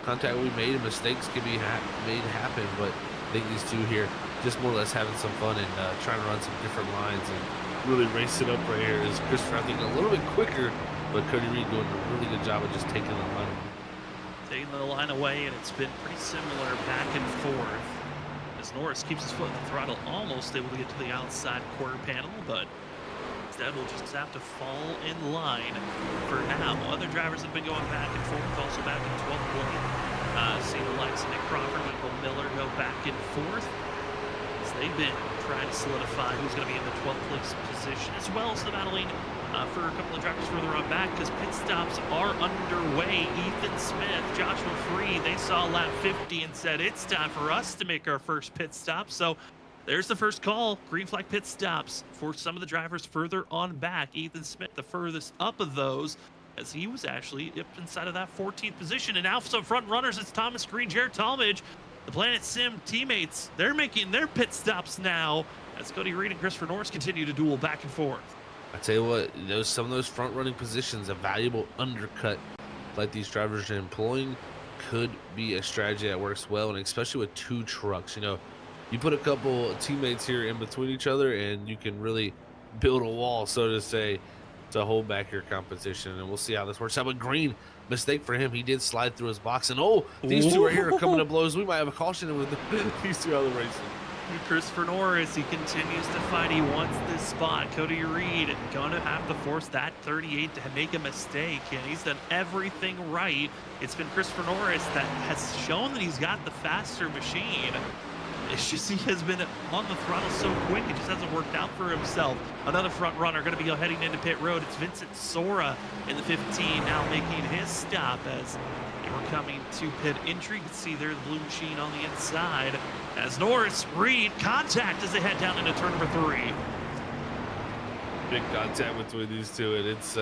contact will be made and mistakes can be made happen, but I think these two here just more or less having some fun and trying to run some different lines and really race it up right here. Is Christopher, I think, a little bit quicker, but Cody Reed doing a really good job of just taking the line. Taking the line away, and it's been pretty similar back and forth as Norris keeps his foot in the throttle, almost able to get to the outside quarter panel, but instead will just have to fall in line for now. Other drivers have been going back and forth, also back in 12th place. Seeing the likes of Nick Crawford, Michael Miller go back and forth as they've been trying to solidify who's going to be in the 12th place position, as well as the battling for a couple of drivers further on back, because pit stops are underway. Ethan Smith, Joshua Free, they saw lap 50 and said it's time for us to make our first pit stop. So there's the first call, green flag pit stops for some of the drivers further on back. Ethan Smith, the furthest up of those, as he was actually up inside of that 14th position. And now for some front runners, it's Thomas Green, Jared Talmadge, the Planet Sim teammates. They're making their pit stops now as Cody Reed and Christopher Norris continue to duel back and forth. I tell you what, some of those front running positions, a valuable undercut like these drivers are employing, could be a strategy that works well, and especially with two trucks. You know, you put a couple teammates here in between each other and you can really build a wall, so to say, to hold back your competition. And we'll see how this works out. But Green, mistake for him. He did slide through his box. And oh, these two right here are coming to blows. We might have a caution with these two other racing. Christopher Norris, he continues to fight. He wants this spot. Cody Reed gonna have to force that 38 to make a mistake, and he's done everything right. It's been Christopher Norris that has shown that he's got the faster machine. It's just he has been on the throttle so quick, it just hasn't worked out for himself. Another front runner going to be heading into pit road. It's Vincent Sora in the 15, now making his stop as they were coming to pit entry. You can see there the blue machine on the inside as Norris, Reed, contact as they head down into turn number 3. Big contact between these two, and it's,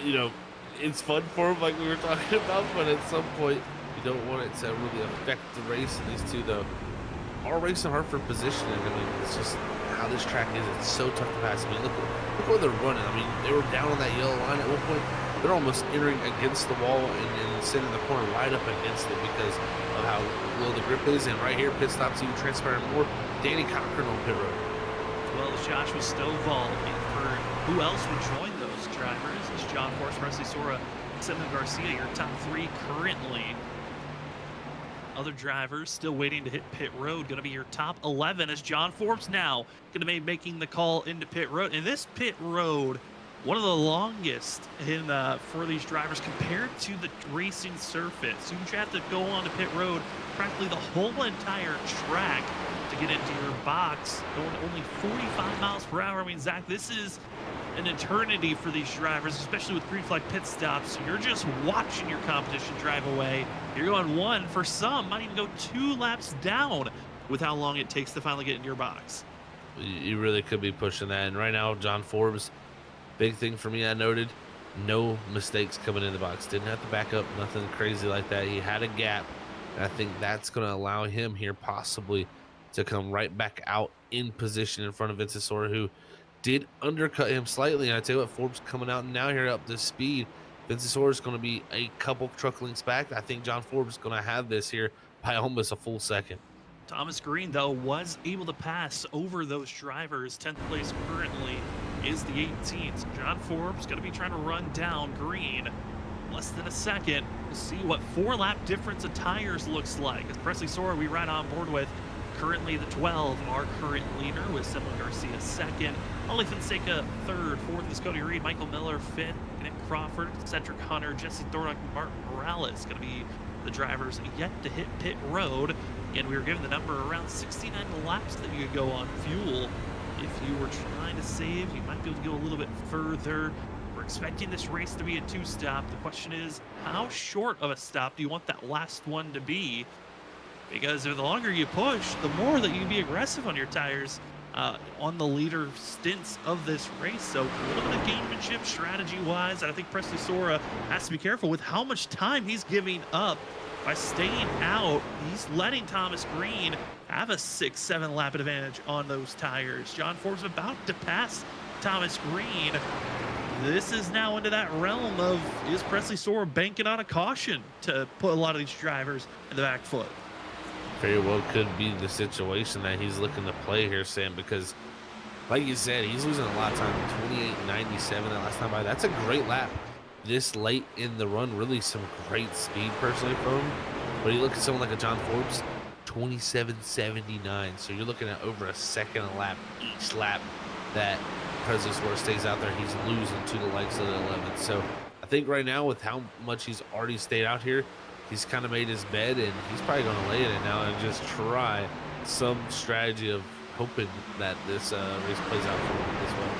you know, it's fun for them like we were talking about, but at some point, you don't want it to really affect the race. And these two, though, are racing hard for positioning. I mean, it's just how this track is. It's so tough to pass. I mean, look where they're running. I mean, they were down on that yellow line at one point. They're almost entering against the wall and sitting in the corner right up against it because of how low the grip is. And right here, pit stops even transpiring more. Danny Cochran on pit road. As well as Joshua Stovall. For who else would join those drivers? It's John Force, Wesley Sora, Simon Garcia, your top 3 currently other drivers still waiting to hit pit road. Going to be your top 11 as John Forbes now going to be making the call into pit road. And this pit road, one of the longest in for these drivers compared to the racing surface. You have to go on to pit road practically the whole entire track to get into your box, going only 45 miles per hour. I mean, Zach, this is an eternity for these drivers, especially with green flag pit stops. You're just watching your competition drive away. You're going one, for some, might even go 2 laps down with how long it takes to finally get in your box. You really could be pushing that. And right now, John Forbes, big thing for me, I noted, no mistakes coming in the box. Didn't have to back up, nothing crazy like that. He had a gap, and I think that's going to allow him here possibly to come right back out in position in front of Vincesora, who did undercut him slightly. And I tell you what, Forbes coming out now here up to speed. Vincesora is going to be a couple truck links back. I think John Forbes is going to have this here by almost a full second. Thomas Green, though, was able to pass over those drivers. 10th place currently is the 18th. John Forbes going to be trying to run down Green. Less than a second to see what 4-lap difference of tires looks like. As Presley Sora, we right on board with. Currently the 12, our current leader, with Samuel Garcia second. Oli Fonseca third. Fourth is Cody Reed. Michael Miller fifth. Nick Crawford, Cedric Hunter, Jesse Thornock, Martin Morales going to be the drivers yet to hit pit road. Again, we were given the number around 69 laps that you could go on fuel. If you were trying to save, you might be able to go a little bit further. We're expecting this race to be a 2-stop. The question is, how short of a stop do you want that last one to be? Because the longer you push, the more that you can be aggressive on your tires on the leader stints of this race. So a little bit of gamemanship strategy-wise. I think Presley Sora has to be careful with how much time he's giving up by staying out. He's letting Thomas Green have a 6-7 lap advantage on those tires. John Forbes about to pass Thomas Green. This is now into that realm of, is Presley Sora banking on a caution to put a lot of these drivers in the back foot? Very well could be the situation that he's looking to play here, Sam, because like you said, he's losing a lot of time. 28.97 that last time by. That's a great lap this late in the run. Really some great speed personally from him. But you look at someone like a John Forbes, 27.79. So you're looking at over a second a lap each lap that Presley Sora stays out there. He's losing to the likes of the 11th. So I think right now, with how much he's already stayed out here, he's kind of made his bed, and he's probably going to lay in it now and just try some strategy of hoping that this race plays out for him as well.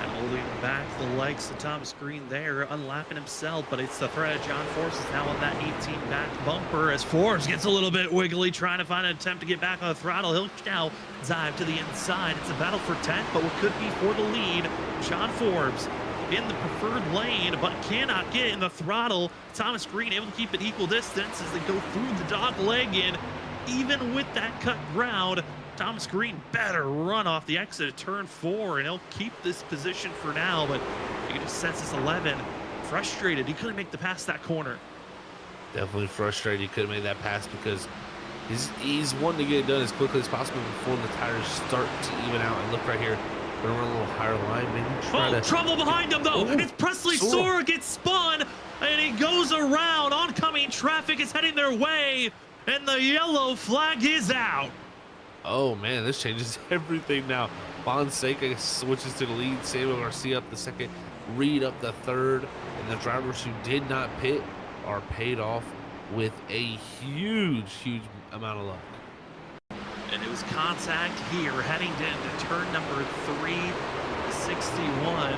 And holding back the likes of Thomas Green there, unlapping himself, but it's the threat of John Forbes is now on that 18 back bumper as Forbes gets a little bit wiggly, trying to find an attempt to get back on the throttle. He'll now dive to the inside. It's a battle for 10th, but what could be for the lead. John Forbes in the preferred lane, but cannot get in the throttle. Thomas Green able to keep it equal distance as they go through the dog leg in. Even with that cut ground, Thomas Green better run off the exit at turn 4, and he'll keep this position for now, but you can just sense this 11 frustrated. He couldn't make the pass that corner. Definitely frustrated he couldn't make that pass because he's wanting to get it done as quickly as possible before the tires start to even out. And look right here, gonna run a little higher line, maybe try to... trouble behind him though. It's Presley Sora gets spun, and he goes around. Oncoming traffic is heading their way, and the yellow flag is out. Oh man, this changes everything now. Fonseca switches to the lead, Samuel Garcia up the second, Reed up the third, and the drivers who did not pit are paid off with a huge amount of luck. And it was contact here heading into turn number 361.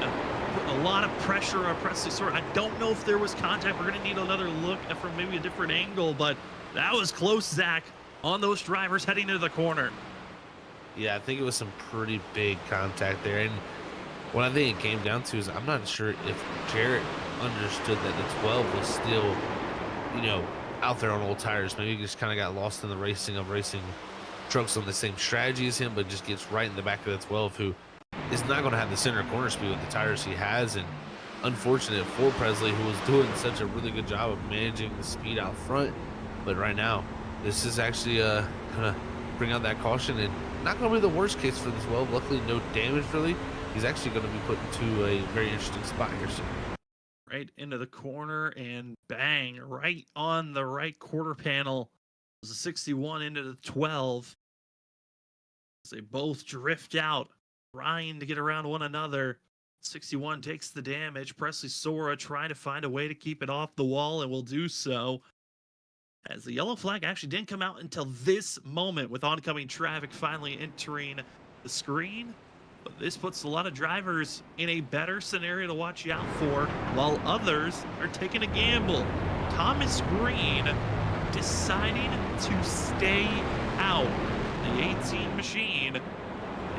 Putting a lot of pressure on Presley Sora. I don't know if there was contact. We're going to need another look from maybe a different angle, but that was close, Zach, on those drivers heading into the corner. Yeah, I think it was some pretty big contact there. And what I think it came down to is I'm not sure if Jarrett understood that the 12 was still, out there on old tires. Maybe he just kind of got lost in the racing trucks on the same strategy as him, but just gets right in the back of the 12, who is not going to have the center corner speed with the tires he has. And unfortunate for Presley, who was doing such a really good job of managing the speed out front. But right now, this is actually going to bring out that caution, and not going to be the worst case for the 12. Luckily, no damage really. He's actually going to be put into a very interesting spot here soon. Right into the corner, and bang, right on the right quarter panel. was a 61 into the 12. They both drift out, trying to get around one another. 61 takes the damage. Presley Sora trying to find a way to keep it off the wall and will do so. As the yellow flag actually didn't come out until this moment, with oncoming traffic finally entering the screen. But this puts a lot of drivers in a better scenario to watch out for, while others are taking a gamble. Thomas Green deciding to stay out. The 18 machine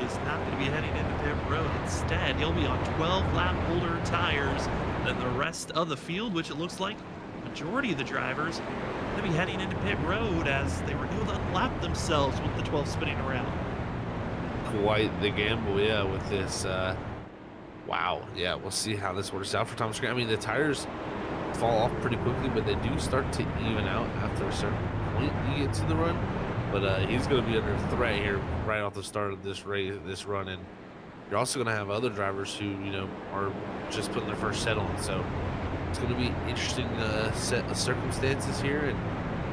is not going to be heading into pit road. Instead, he'll be on 12 lap older tires than the rest of the field, which it looks like the majority of the drivers are going to be heading into pit road as they were able to unlap themselves with the 12 spinning around. Quite the gamble, yeah, with this. Wow, yeah, we'll see how this works out for Thomas Green. I mean, the tires fall off pretty quickly, but they do start to even out after a certain point you get to the run. But he's going to be under threat here right off the start of this race, this run, and you're also going to have other drivers who, you know, are just putting their first set on. So it's going to be interesting set of circumstances here, and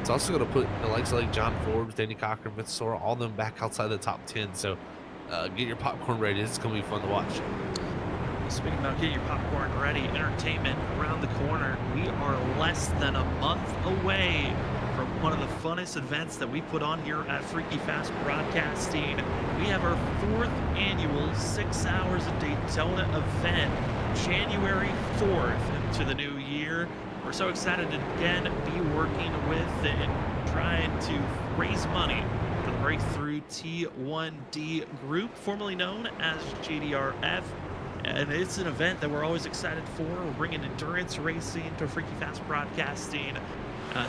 it's also going to put the likes of like John Forbes, Danny Cochran, Vince Sora, all of them back outside the top 10. So get your popcorn ready. This is going to be fun to watch. Speaking about getting your popcorn ready, entertainment around the corner. We are less than a month away from one of the funnest events that we put on here at Freaky Fast Broadcasting. We have our 4th annual 6 Hours of Daytona event, January 4th into the new year. We're so excited to again be working with and trying to raise money for the Breakthrough T1D group, formerly known as JDRF. And it's an event that we're always excited for. We're bringing endurance racing to Freaky Fast Broadcasting.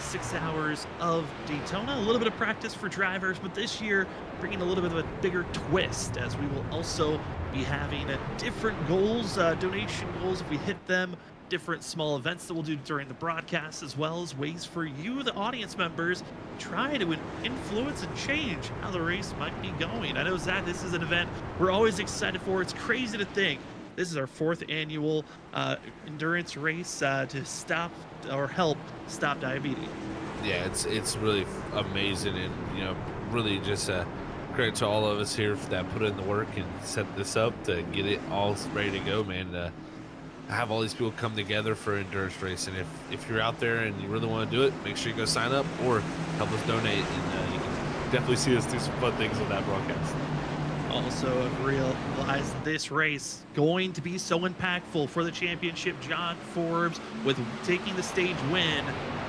6 hours of Daytona, a little bit of practice for drivers, but this year bringing a little bit of a bigger twist, as we will also be having different goals, donation goals if we hit them, different small events that we'll do during the broadcast, as well as ways for you, the audience members, try to influence and change how the race might be going. I know, Zach, this is an event we're always excited for. It's crazy to think this is our 4th annual endurance race to stop or help stop diabetes. Yeah, it's really amazing, and you know, really just credit to all of us here that put in the work and set this up to get it all ready to go, man. Have all these people come together for endurance racing. If you're out there and you really want to do it, make sure you go sign up or help us donate, and you can definitely see us do some fun things on that broadcast. Also have realized this race going to be so impactful for the championship. John Forbes with taking the stage win.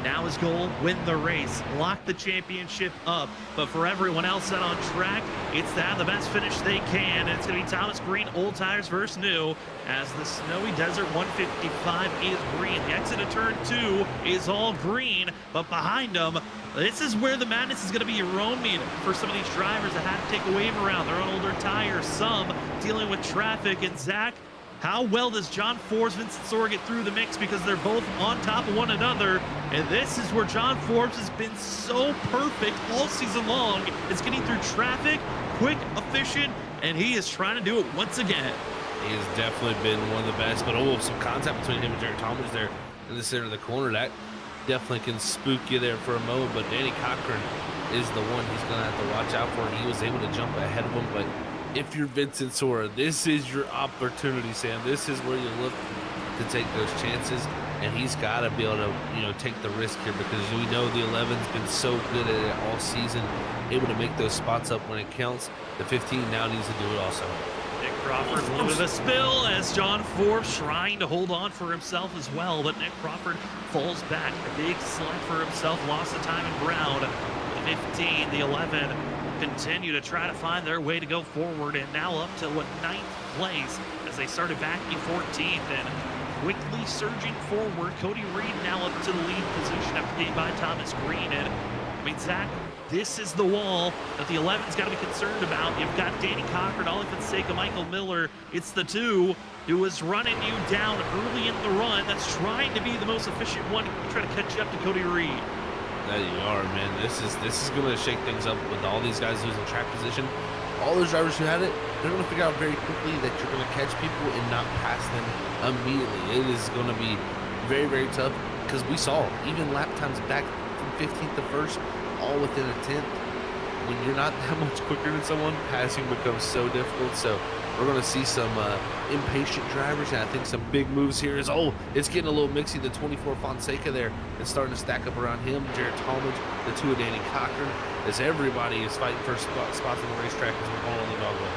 Now his goal, win the race, lock the championship up. But for everyone else out on track, it's to have the best finish they can. And it's going to be Thomas Green, old tires versus new, as the Snowy Desert 155 is green. The exit of turn 2 is all green, but behind them, this is where the madness is going to be roaming for some of these drivers that have to take a wave around. They're on older tires, some dealing with traffic. And Zach, how well does John Forbes, Vincent Sora get through the mix, because they're both on top of one another? And this is where John Forbes has been so perfect all season long. It's getting through traffic, quick, efficient, and he is trying to do it once again. He has definitely been one of the best, but some contact between him and Jared Thomas there in the center of the corner. That definitely can spook you there for a moment, but Danny Cochran is the one he's going to have to watch out for. He was able to jump ahead of him, but if you're Vincent Sora, this is your opportunity, Sam. This is where you look to take those chances, and he's got to be able to, you know, take the risk here, because we know the 11's been so good at it all season, able to make those spots up when it counts. The 15 now needs to do it also. Nick Crawford, a little bit of a spill as John Forbes trying to hold on for himself as well, but Nick Crawford falls back. A big slide for himself, lost the time in ground. The 15, the 11 continue to try to find their way to go forward, and now up to 9th place as they started back in 14th and quickly surging forward. Cody Reed now up to the lead position after being by Thomas Green. And I mean, Zach, this is the wall that the 11's got to be concerned about. You've got Danny Cochran, Ollie Fonseca, Michael Miller. It's the 2 who is running you down early in the run, that's trying to be the most efficient one to try to catch up to Cody Reed. There you are, man. This is going to shake things up with all these guys losing track position. All those drivers who had it, they're going to figure out very quickly that you're going to catch people and not pass them immediately. It is going to be very, very tough, because we saw even lap times back from 15th to 1st, all within a tenth. When you're not that much quicker than someone, passing becomes so difficult. So we're going to see some impatient drivers, and I think some big moves here is, it's getting a little mixy. The 24 Fonseca there is starting to stack up around him. Jared Talmadge, the 2 of Danny Cochran, as everybody is fighting for spots on the racetrack as we're all in the dogwood.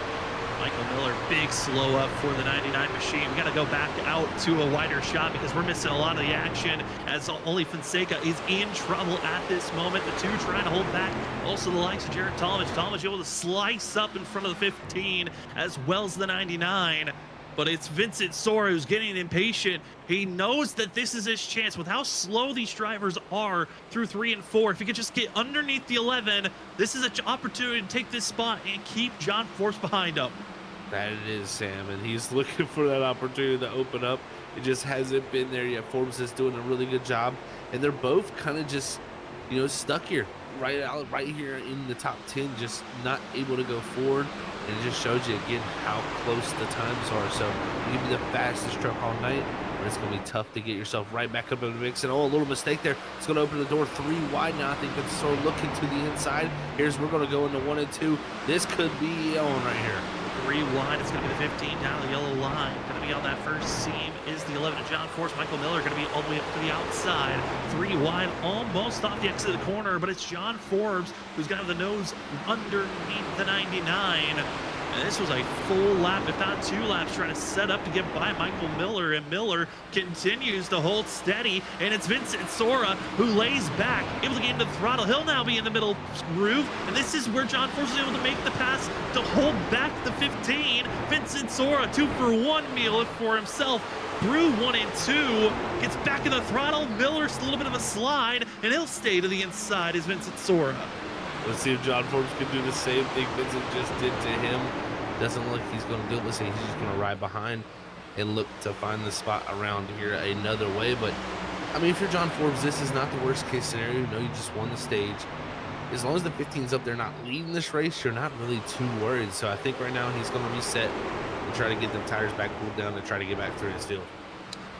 Michael Miller, big slow up for the 99 machine. We got to go back out to a wider shot because we're missing a lot of the action as Oli Fonseca is in trouble at this moment. The 2 trying to hold back. Also the likes of Jared Talmadge. Talmadge able to slice up in front of the 15 as well as the 99. But it's Vincent Sora who's getting impatient. He knows that this is his chance with how slow these drivers are through 3 and 4. If he could just get underneath the 11, this is an opportunity to take this spot and keep John Forbes behind him. That it is, Sam, and he's looking for that opportunity to open up. It just hasn't been there yet. Forbes is doing a really good job, and they're both kind of just, stuck here, right here in the top 10, just not able to go forward. And it just shows you again how close the times are. So you can be the fastest truck all night, but it's going to be tough to get yourself right back up in the mix. And a little mistake there. It's going to open the door 3 wide now. I think it's sort of looking to the inside. We're going to go into 1 and 2. This could be on right here. 3 wide. It's going to be the 15 down the yellow line. Going to be on that first seam is the 11 of John Forbes. Michael Miller going to be all the way up to the outside. 3 wide, almost off the exit of the corner, but it's John Forbes who's got the nose underneath the 99. And this was a full lap, if not 2 laps, trying to set up to get by Michael Miller. And Miller continues to hold steady. And it's Vincent Sora who lays back, able to get into the throttle. He'll now be in the middle groove. And this is where John Forbes is able to make the pass to hold back the 15. Vincent Sora, 2 for 1 meal for himself. Through 1 and 2, gets back in the throttle. Miller's a little bit of a slide, and he'll stay to the inside as Vincent Sora. Let's see if John Forbes can do the same thing Vincent just did to him. Doesn't look like he's going to do it. Let's see, he's just going to ride behind and look to find the spot around here another way. But, I mean, if you're John Forbes, this is not the worst case scenario. You just won the stage. As long as the 15's up there not leading this race, you're not really too worried. So I think right now he's going to reset and try to get them tires back cooled down and try to get back through his field.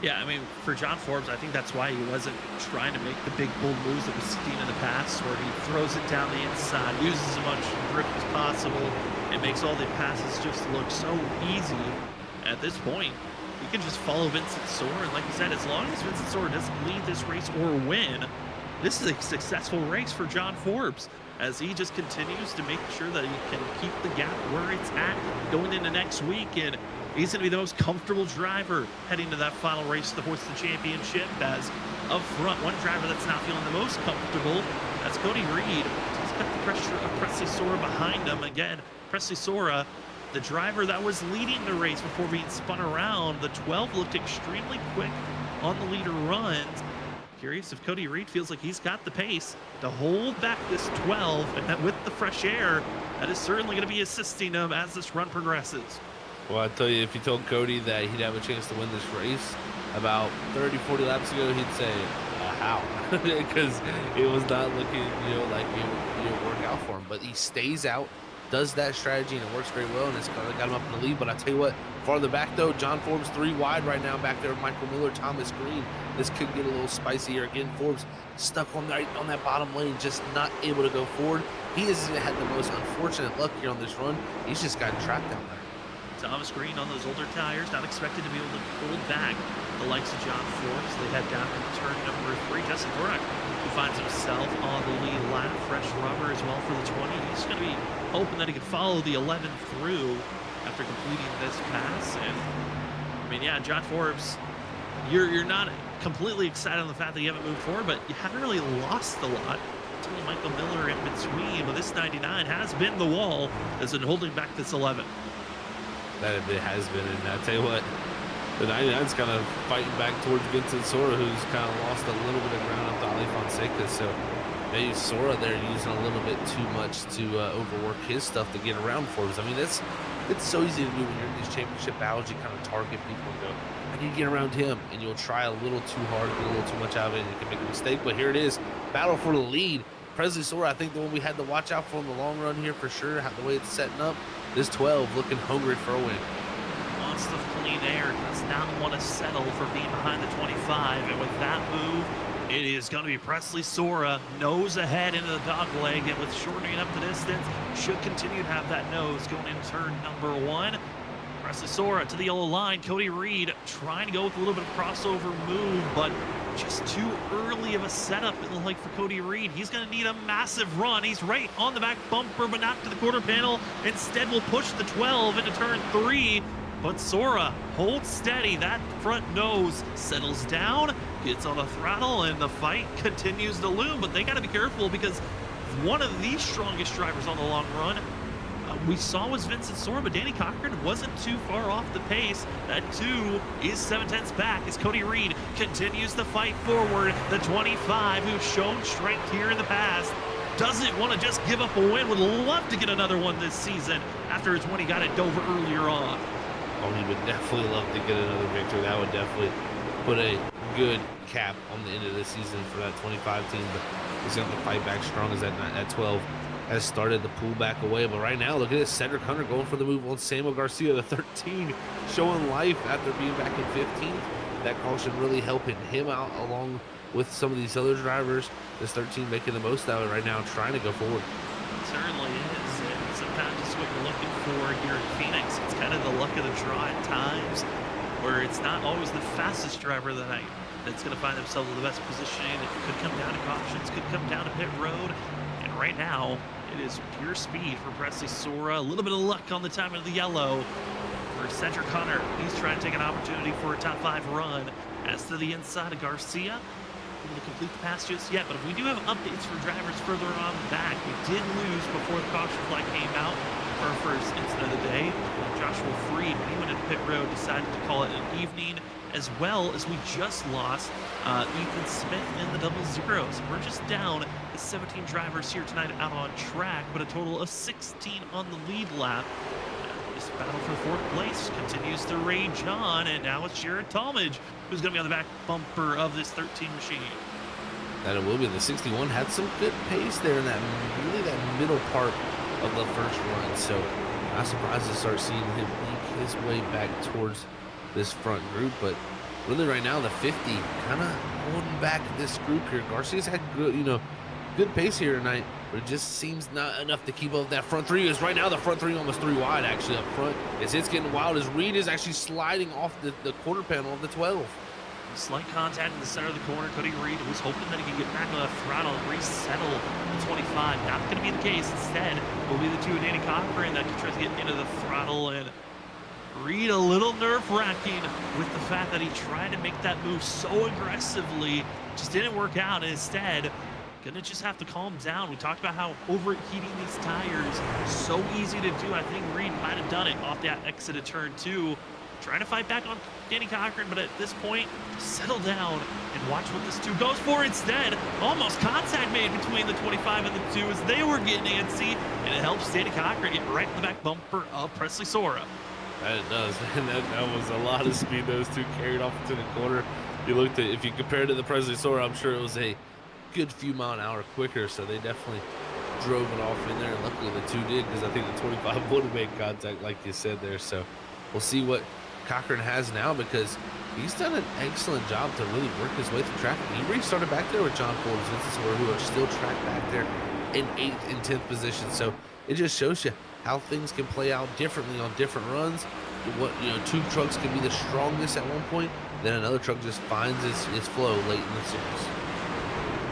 Yeah, I mean, for John Forbes, I think that's why he wasn't trying to make the big, bold moves that we've seen in the past, where he throws it down the inside, uses as much grip as possible, and makes all the passes just look so easy. At this point, you can just follow Vincent Sora, and like you said, as long as Vincent Sora doesn't lead this race or win, this is a successful race for John Forbes, as he just continues to make sure that he can keep the gap where it's at going into next week. And he's going to be the most comfortable driver heading to that final race of the Hoisted Championship, as up front, one driver that's not feeling the most comfortable, that's Cody Reed. He's got the pressure of Presley Sora behind him. Again, Presley Sora, the driver that was leading the race before being spun around. The 12 looked extremely quick on the leader runs. Curious if Cody Reed feels like he's got the pace to hold back this 12, and that with the fresh air, that is certainly going to be assisting him as this run progresses. Well, I tell you, if you told Cody that he'd have a chance to win this race about 30, 40 laps ago, he'd say, how? Because it was not looking, like it would work out for him. But he stays out, does that strategy, and it works very well, and it's kind of got him up in the lead. But I tell you what, farther back, though, John Forbes 3 wide right now back there with Michael Miller, Thomas Green. This could get a little spicy here. Again, Forbes stuck on that bottom lane, just not able to go forward. He has had the most unfortunate luck here on this run. He's just gotten trapped down there. Thomas Green on those older tires, not expected to be able to hold back the likes of John Forbes. They head down to turn number 3. Justin Dvorak, who finds himself on the lead lap, fresh rubber as well for the 20. He's going to be hoping that he can follow the 11 through after completing this pass. And I mean, yeah, John Forbes, you're not completely excited on the fact that you haven't moved forward, but you haven't really lost a lot. Until Michael Miller in between, but this 99 has been the wall, has been holding back this 11. That it has been, and I tell you what, the 99's kind of fighting back towards Vincent Sora, who's kind of lost a little bit of ground up to Ali Fonseca. So maybe Sora there using a little bit too much to overwork his stuff to get around Forbes. I mean, it's so easy to do when you're in these championship battles. You kind of target people and go, I need to get around him, and you'll try a little too hard, get a little too much out of it, and you can make a mistake. But here it is, battle for the lead. Presley Sora, I think the one we had to watch out for in the long run here for sure, how the way it's setting up. This 12 looking hungry for a win. Wants the clean air, does not want to settle for being behind the 25. And with that move, It is going to be Presley Sora, nose ahead into the dog leg, and with shortening up the distance, should continue to have that nose going into turn number 1. Presley Sora to the yellow line. Cody Reed trying to go with a little bit of crossover move, but just too early of a setup, it looked like, for Cody Reed. He's going to need a massive run. He's right on the back bumper, but not to the quarter panel. Instead, will push the 12 into turn 3. But Sora holds steady. That front nose settles down, gets on the throttle, and the fight continues to loom. But they got to be careful because one of the strongest drivers on the long run we saw was Vincent Sora, but Danny Cochran wasn't too far off the pace. That 2 is 7/10 back as Cody Reed continues to fight forward. The 25, who's shown strength here in the past, doesn't want to just give up a win. Would love to get another one this season after his win he got at Dover earlier on. Oh, he would definitely love to get another victory. That would definitely put a good cap on the end of the season for that 25 team. But he's going to fight back strong as that 12 has started to pull back away. But right now, look at this. Cedric Hunter going for the move on Samuel Garcia, the 13, showing life after being back in 15th. That caution really helping him out along with some of these other drivers. This 13 making the most out of it right now, trying to go forward. It certainly is. And sometimes it's what you're looking for here in Phoenix. It's kind of the luck of the draw at times, where it's not always the fastest driver of the night that's going to find themselves in the best positioning. It could come down to cautions, could come down to pit road. And right now, it is pure speed for Presley Sora. A little bit of luck on the time of the yellow for Cedric Hunter. He's trying to take an opportunity for a top 5 run. As to the inside of Garcia, able to complete the pass just yet, but if we do have updates for drivers further on back, we did lose before the caution flag came out for our first incident of the day. Joshua Freed, when he went into pit road, decided to call it an evening, as well as we just lost Ethan Smith in the double zeros. We're just down 17 drivers here tonight out on track, but a total of 16 on the lead lap. This battle for 4th place continues to rage on, and now it's Jared Talmadge who's going to be on the back bumper of this 13 machine. That it will be. The 61 had some good pace there in that middle part of the first run, so not surprised to start seeing him make his way back towards this front group. But really right now, the 50 kind of holding back this group here. Garcia's had good pace here tonight, but it just seems not enough to keep up that front 3. Is right now the front 3 almost 3 wide actually up front. As it's getting wild as Reed is actually sliding off the quarter panel of the 12. Slight contact in the center of the corner. Cody Reed was hoping that he could get back on the throttle and resettle the 25. Not going to be the case. Instead, will be the 2 of Danny Cochran that tries to get into the throttle, and Reed a little nerve-wracking with the fact that he tried to make that move so aggressively. Just didn't work out, and instead gonna just have to calm down. We talked about how overheating these tires so easy to do. I think Reed might have done it off that exit of turn 2, trying to fight back on Danny Cochran, but at this point, settle down and watch what this 2 goes for instead. Almost contact made between the 25 and the 2 as they were getting antsy, and it helps Danny Cochran get right in the back bumper of Presley Sora. That it does, man. That was a lot of speed those 2 carried off into the corner. You looked at, if you compare it to the Presley Sora, I'm sure it was a good few mile an hour quicker, so they definitely drove it off in there. Luckily the 2 did, because I think the 25 would have made contact like you said there. So we'll see what Cochran has now, because he's done an excellent job to really work his way through traffic. He restarted back there with John Ford and Vincent Sora, who are still tracked back there in 8th and 10th position. So it just shows you how things can play out differently on different runs. What 2 trucks can be the strongest at one point, then another truck just finds its flow late in the series.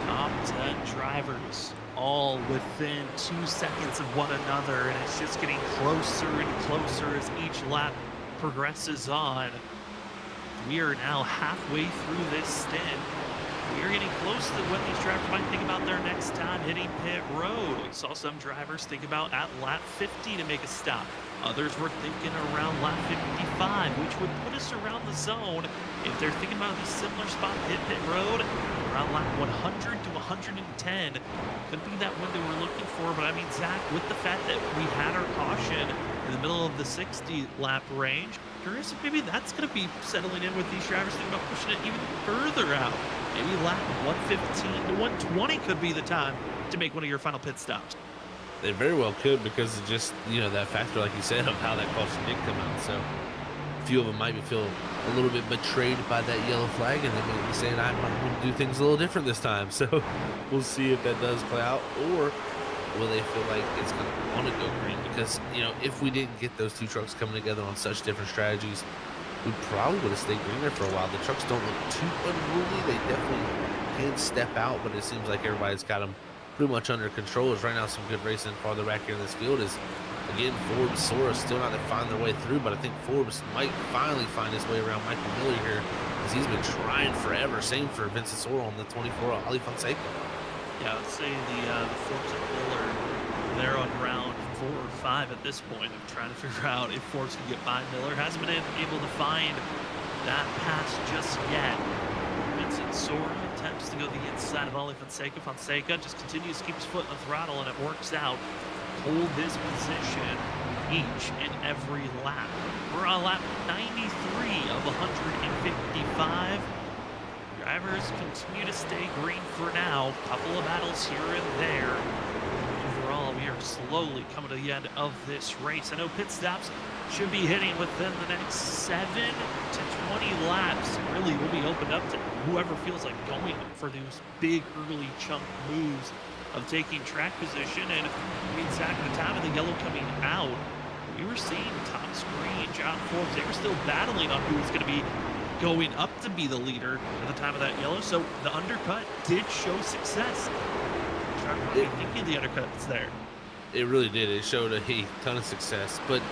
Top 10 drivers all within 2 seconds of one another, and it's just getting closer and closer as each lap progresses on. We are now halfway through this stint. We are getting close to when these drivers might think about their next time hitting pit road. We saw some drivers think about at lap 50 to make a stop. Others were thinking around lap 55, which would put us around the zone. If they're thinking about a similar spot to hit pit road, around lap 100 to 110 could be that window we're looking for. But I mean, Zach, with the fact that we had our caution in the middle of the 60 lap range, curious if maybe that's going to be settling in with these drivers thinking about pushing it even further out. Maybe lap 115 to 120 could be the time to make one of your final pit stops. They very well could, because of just that factor, like you said, of how that caution did come out. So few of them might feel a little bit betrayed by that yellow flag, and they may be saying, I'm going to do things a little different this time. So we'll see if that does play out, or will they feel like it's going to want to go green? Because, you know, if we didn't get those two trucks coming together on such different strategies, we probably would have stayed green there for a while. The trucks don't look too unruly. They definitely can step out, but it seems like everybody's got them pretty much under control. As right now, some good racing farther back here in this field is, again, Forbes, Sora still not to find their way through, but I think Forbes might finally find his way around Michael Miller here, because he's been trying forever. Same for Vincent Sora on the 24, Ali Fonseca. Yeah, I would say the Forbes and Miller, they're on round 4 or 5 at this point of trying to figure out if Forbes can get by Miller. Hasn't been able to find that pass just yet. Vincent Sora attempts to go the inside of Ali Fonseca. Fonseca just continues to keep his foot on the throttle, and it works out. Hold this position each and every lap. We're on lap 93 of 155. Drivers continue to stay green for now. Couple of battles here and there. Overall, we are slowly coming to the end of this race. I know pit stops should be hitting within the next 7 to 20 laps. Really will be opened up to whoever feels like going for those big early chunk moves of taking track position. And I mean, Zach, at the time of the yellow coming out, we were seeing Thomas Green, John Forbes, they were still battling on who was going to be going up to be the leader at the time of that yellow. So the undercut did show success. I'm thinking the undercut's there. It really did. It showed a ton of success. But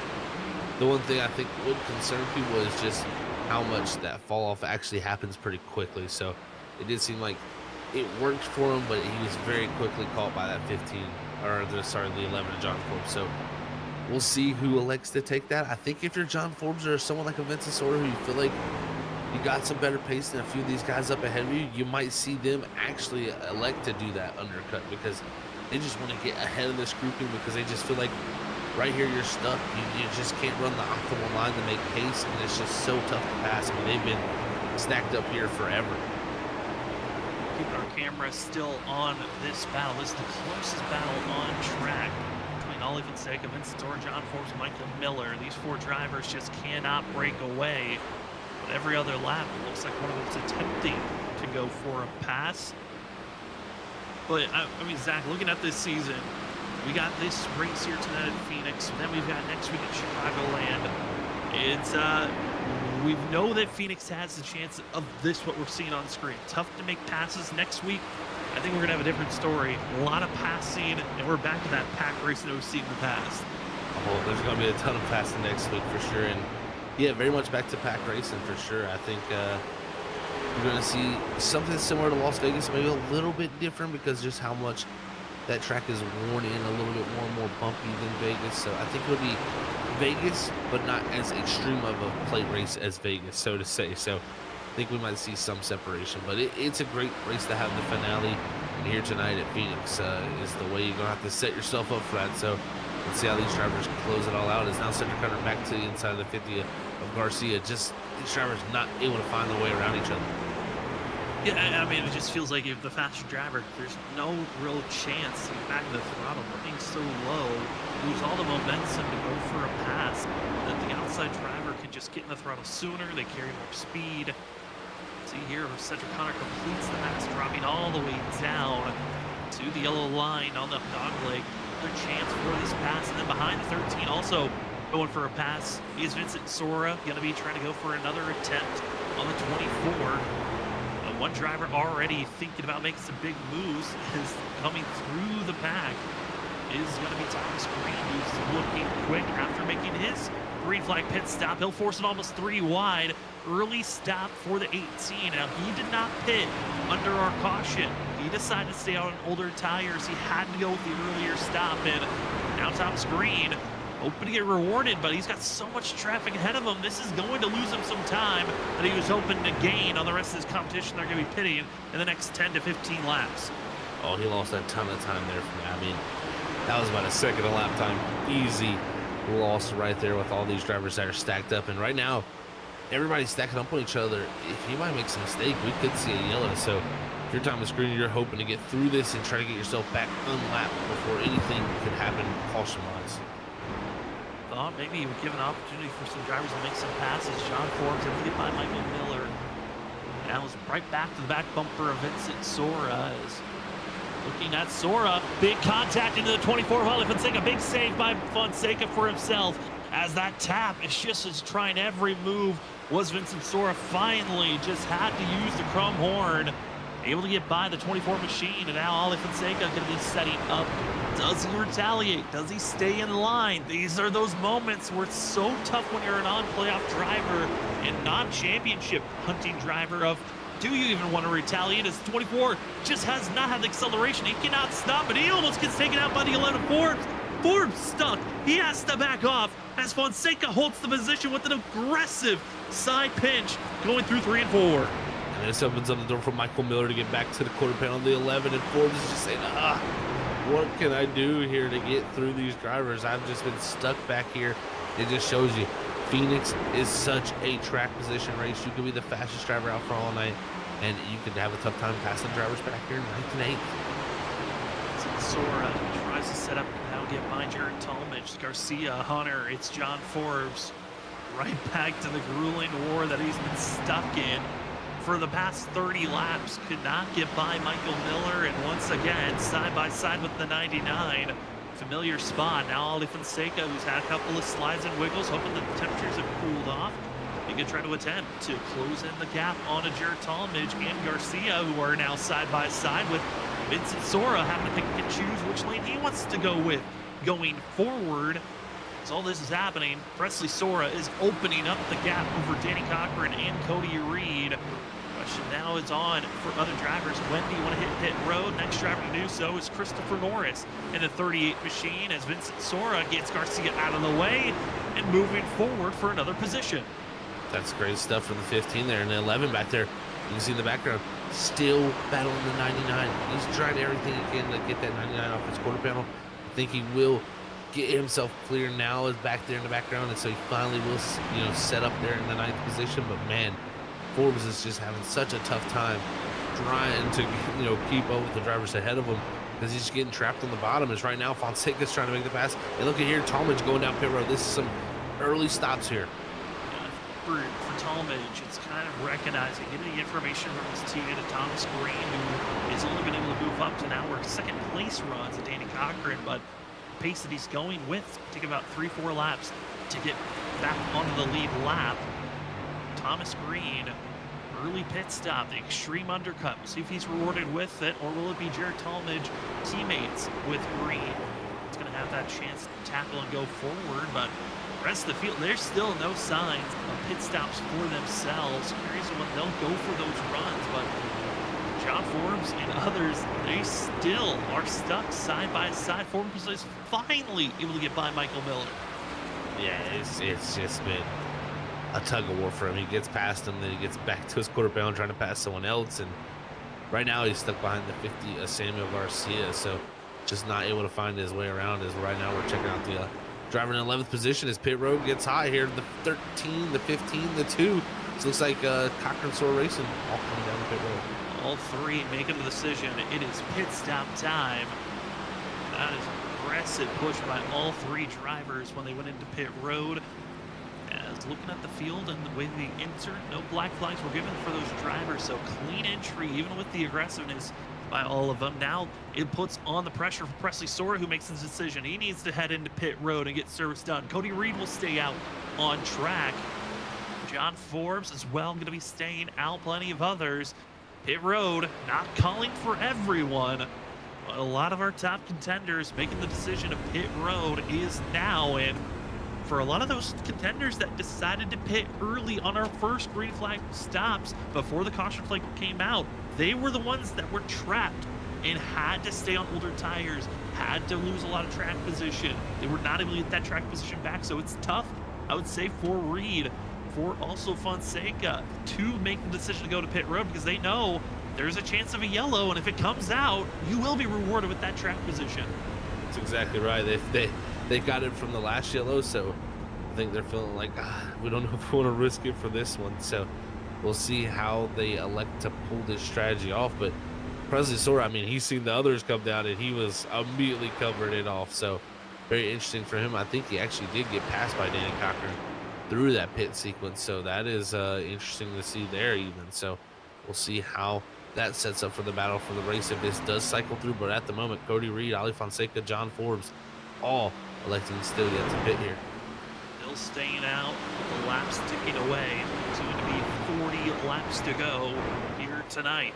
the one thing I think would concern people is just how much that fall off actually happens pretty quickly. So it did seem like it worked for him, but he was very quickly caught by that 15, or the 11 of John Forbes. So we'll see who elects to take that. I think if you're John Forbes or someone like a Vincent Sora, who you feel like you got some better pace than a few of these guys up ahead of you, you might see them actually elect to do that undercut, because they just want to get ahead of this grouping, because they just feel like right here you're stuck. You just can't run the optimal line to make pace, and it's just so tough to pass. I mean, they've been stacked up here forever. Keeping our camera still on this battle. This is the closest battle on track between Ali Fonseca, Vincent Sora, John Forbes, Michael Miller. These 4 drivers just cannot break away. But every other lap, it looks like one of them's attempting to go for a pass. But, I mean, Zach, looking at this season, we got this race here tonight at Phoenix. Then we've got next week at Chicagoland. It's, we know that Phoenix has the chance of this, what we're seeing on screen. Tough to make passes next week. I think we're going to have a different story. A lot of passing, and we're back to that pack race that we've seen in the past. Oh, there's going to be a ton of passing next week for sure. And yeah, very much back to pack racing for sure. I think you're going to see something similar to Las Vegas, maybe a little bit different, because just how much that track is worn in, a little bit more bumpy than Vegas. So I think it'll be Vegas, but not as extreme of a plate race as Vegas, so to say. So I think we might see some separation, but it's a great race to have the finale. And here tonight at Phoenix is the way you're going to have to set yourself up for that. So let's see how these drivers close it all out. As now Center Cutter back to the inside of the 50 of Garcia. Just these drivers not able to find their way around each other. Yeah, I mean, it just feels like if the faster driver, there's no real chance to get back to the throttle. Running so low, lose all the momentum to go for a pass, that the outside driver can just get in the throttle sooner. They carry more speed. See here, Cedric Connor completes the pass, dropping all the way down to the yellow line on the dog leg. Another chance for this pass, and then behind the 13, also going for a pass is Vincent Sora. Going to be trying to go for another attempt on the 24. One driver already thinking about making some big moves is coming through the pack is going to be Thomas Green, who's looking quick after making his green flag pit stop. He'll force it almost 3 wide. Early stop for the 18. Now, he did not pit under our caution. He decided to stay on older tires. He had to go with the earlier stop, and now Thomas Green hoping to get rewarded, but he's got so much traffic ahead of him. This is going to lose him some time that he was hoping to gain on the rest of his competition. They're going to be pitting in the next 10 to 15 laps. Oh, he lost a ton of time there for me. I mean, that was about a second of lap time. Easy loss right there with all these drivers that are stacked up. And right now, everybody's stacking up on each other. If anybody makes a mistake, we could see a yellow. So if you're Thomas Green, you're hoping to get through this and try to get yourself back unlapped before anything could happen caution-wise. thought maybe he would give an opportunity for some drivers to make some passes. John Forbes able to get by Michael Miller. Now is right back to the back bumper of Vincent Sora. Looking at Sora, big contact into the 24 of Ali Fonseca. Big save by Fonseca for himself. As that tap is just as trying every move was Vincent Sora. Finally just had to use the chrome horn. Able to get by the 24 machine, and now Ali Fonseca going to be setting up. Does he retaliate? Does he stay in line? These are those moments where it's so tough when you're a non-playoff driver and non-championship hunting driver of, do you even want to retaliate? As 24 just has not had the acceleration. He cannot stop, but he almost gets taken out by the 11 Forbes. Forbes stuck. He has to back off as Fonseca holds the position with an aggressive side pinch going through 3 and 4. And this opens up the door for Michael Miller to get back to the quarter panel. The 11 and Forbes is just saying, what can I do here to get through these drivers? I've just been stuck back here. It just shows you Phoenix is such a track position race. You could be the fastest driver out for all night, and you could have a tough time passing drivers back here 9th and 8th. Sora tries to set up now, get by Jared Talmadge, Garcia, Hunter. It's John Forbes. Right back to the grueling war that he's been stuck in for the past 30 laps. Could not get by Michael Miller, and once again side by side with the 99. Familiar spot now. Ali Fonseca, who's had a couple of slides and wiggles, hoping that the temperatures have cooled off. He could try to attempt to close in the gap onto Jared Talmadge and Garcia, who are now side by side with Vincent Sora, having to pick and choose which lane he wants to go with going forward. As all this is happening, Presley Sora is opening up the gap over Danny Cochran and Cody Reed. Question now is on for other drivers. When do you want to hit pit road? Next driver to do so is Christopher Norris in the 38 machine, as Vincent Sora gets Garcia out of the way and moving forward for another position. That's great stuff from the 15 there, and the 11 back there. You can see in the background, still battling the 99. He's trying everything he can to get that 99 off his quarter panel. I think he will get himself clear now, is back there in the background, and so he finally will, set up there in the 9th position. But man, Forbes is just having such a tough time trying to, keep up with the drivers ahead of him, because he's just getting trapped on the bottom. As right now, Fonseca's trying to make the pass. And look at here, Talmadge going down pit road. This is some early stops here. For Talmadge, it's kind of recognizing, getting the information from his teammate Thomas Green, who has only been able to move up to now where second place runs at Danny Cochran, but the pace that he's going with take about 3-4 laps to get back onto the lead lap. Thomas Green, early pit stop, the extreme undercut. We'll see if he's rewarded with it, or will it be Jared Talmadge teammates with Green? It's going to have that chance to tackle and go forward, but rest of the field, there's still no signs of pit stops for themselves. Curious when they'll go for those runs, but John Forbes and others, they still are stuck side by side. Forbes is finally able to get by Michael Miller. Yeah, it's just been a tug of war for him. He gets past him, then he gets back to his quarter panel trying to pass someone else, and right now he's stuck behind the 50 Samuel Garcia, so just not able to find his way around. As right now we're checking out the driver in 11th position as pit road gets high here. The 13, the 15, the 2. So it looks like Cochran Sora Racing all coming down the pit road. All three making the decision. It is pit stop time. That is an aggressive push by all three drivers when they went into pit road. As looking at the field and the way they insert, no black flags were given for those drivers. So clean entry, even with the aggressiveness by all of them. Now it puts on the pressure for Presley Sora, who makes his decision. He needs to head into pit road and get service done. Cody Reed will stay out on track. John Forbes as well going to be staying out. Plenty of others. Pit road not calling for everyone, but a lot of our top contenders making the decision of pit road is now in. For a lot of those contenders that decided to pit early on our first green flag stops before the caution flag came out, they were the ones that were trapped and had to stay on older tires, had to lose a lot of track position. They were not able to get that track position back, so it's tough, I would say, for Reed, for also Fonseca, to make the decision to go to pit road, because they know there's a chance of a yellow, and if it comes out, you will be rewarded with that track position. That's exactly right. They got it from the last yellow, so I think they're feeling like, we don't know if we want to risk it for this one. So we'll see how they elect to pull this strategy off. But Presley Sora, I mean, he's seen the others come down, and he was immediately covering it off. So very interesting for him. I think he actually did get passed by Danny Cochran through that pit sequence. So that is interesting to see there even. So we'll see how that sets up for the battle for the race if this does cycle through. But at the moment, Cody Reed, Ali Fonseca, John Forbes, all electing still yet to pit here. Still staying out with the laps ticking away. Soon to be 40 laps to go here tonight.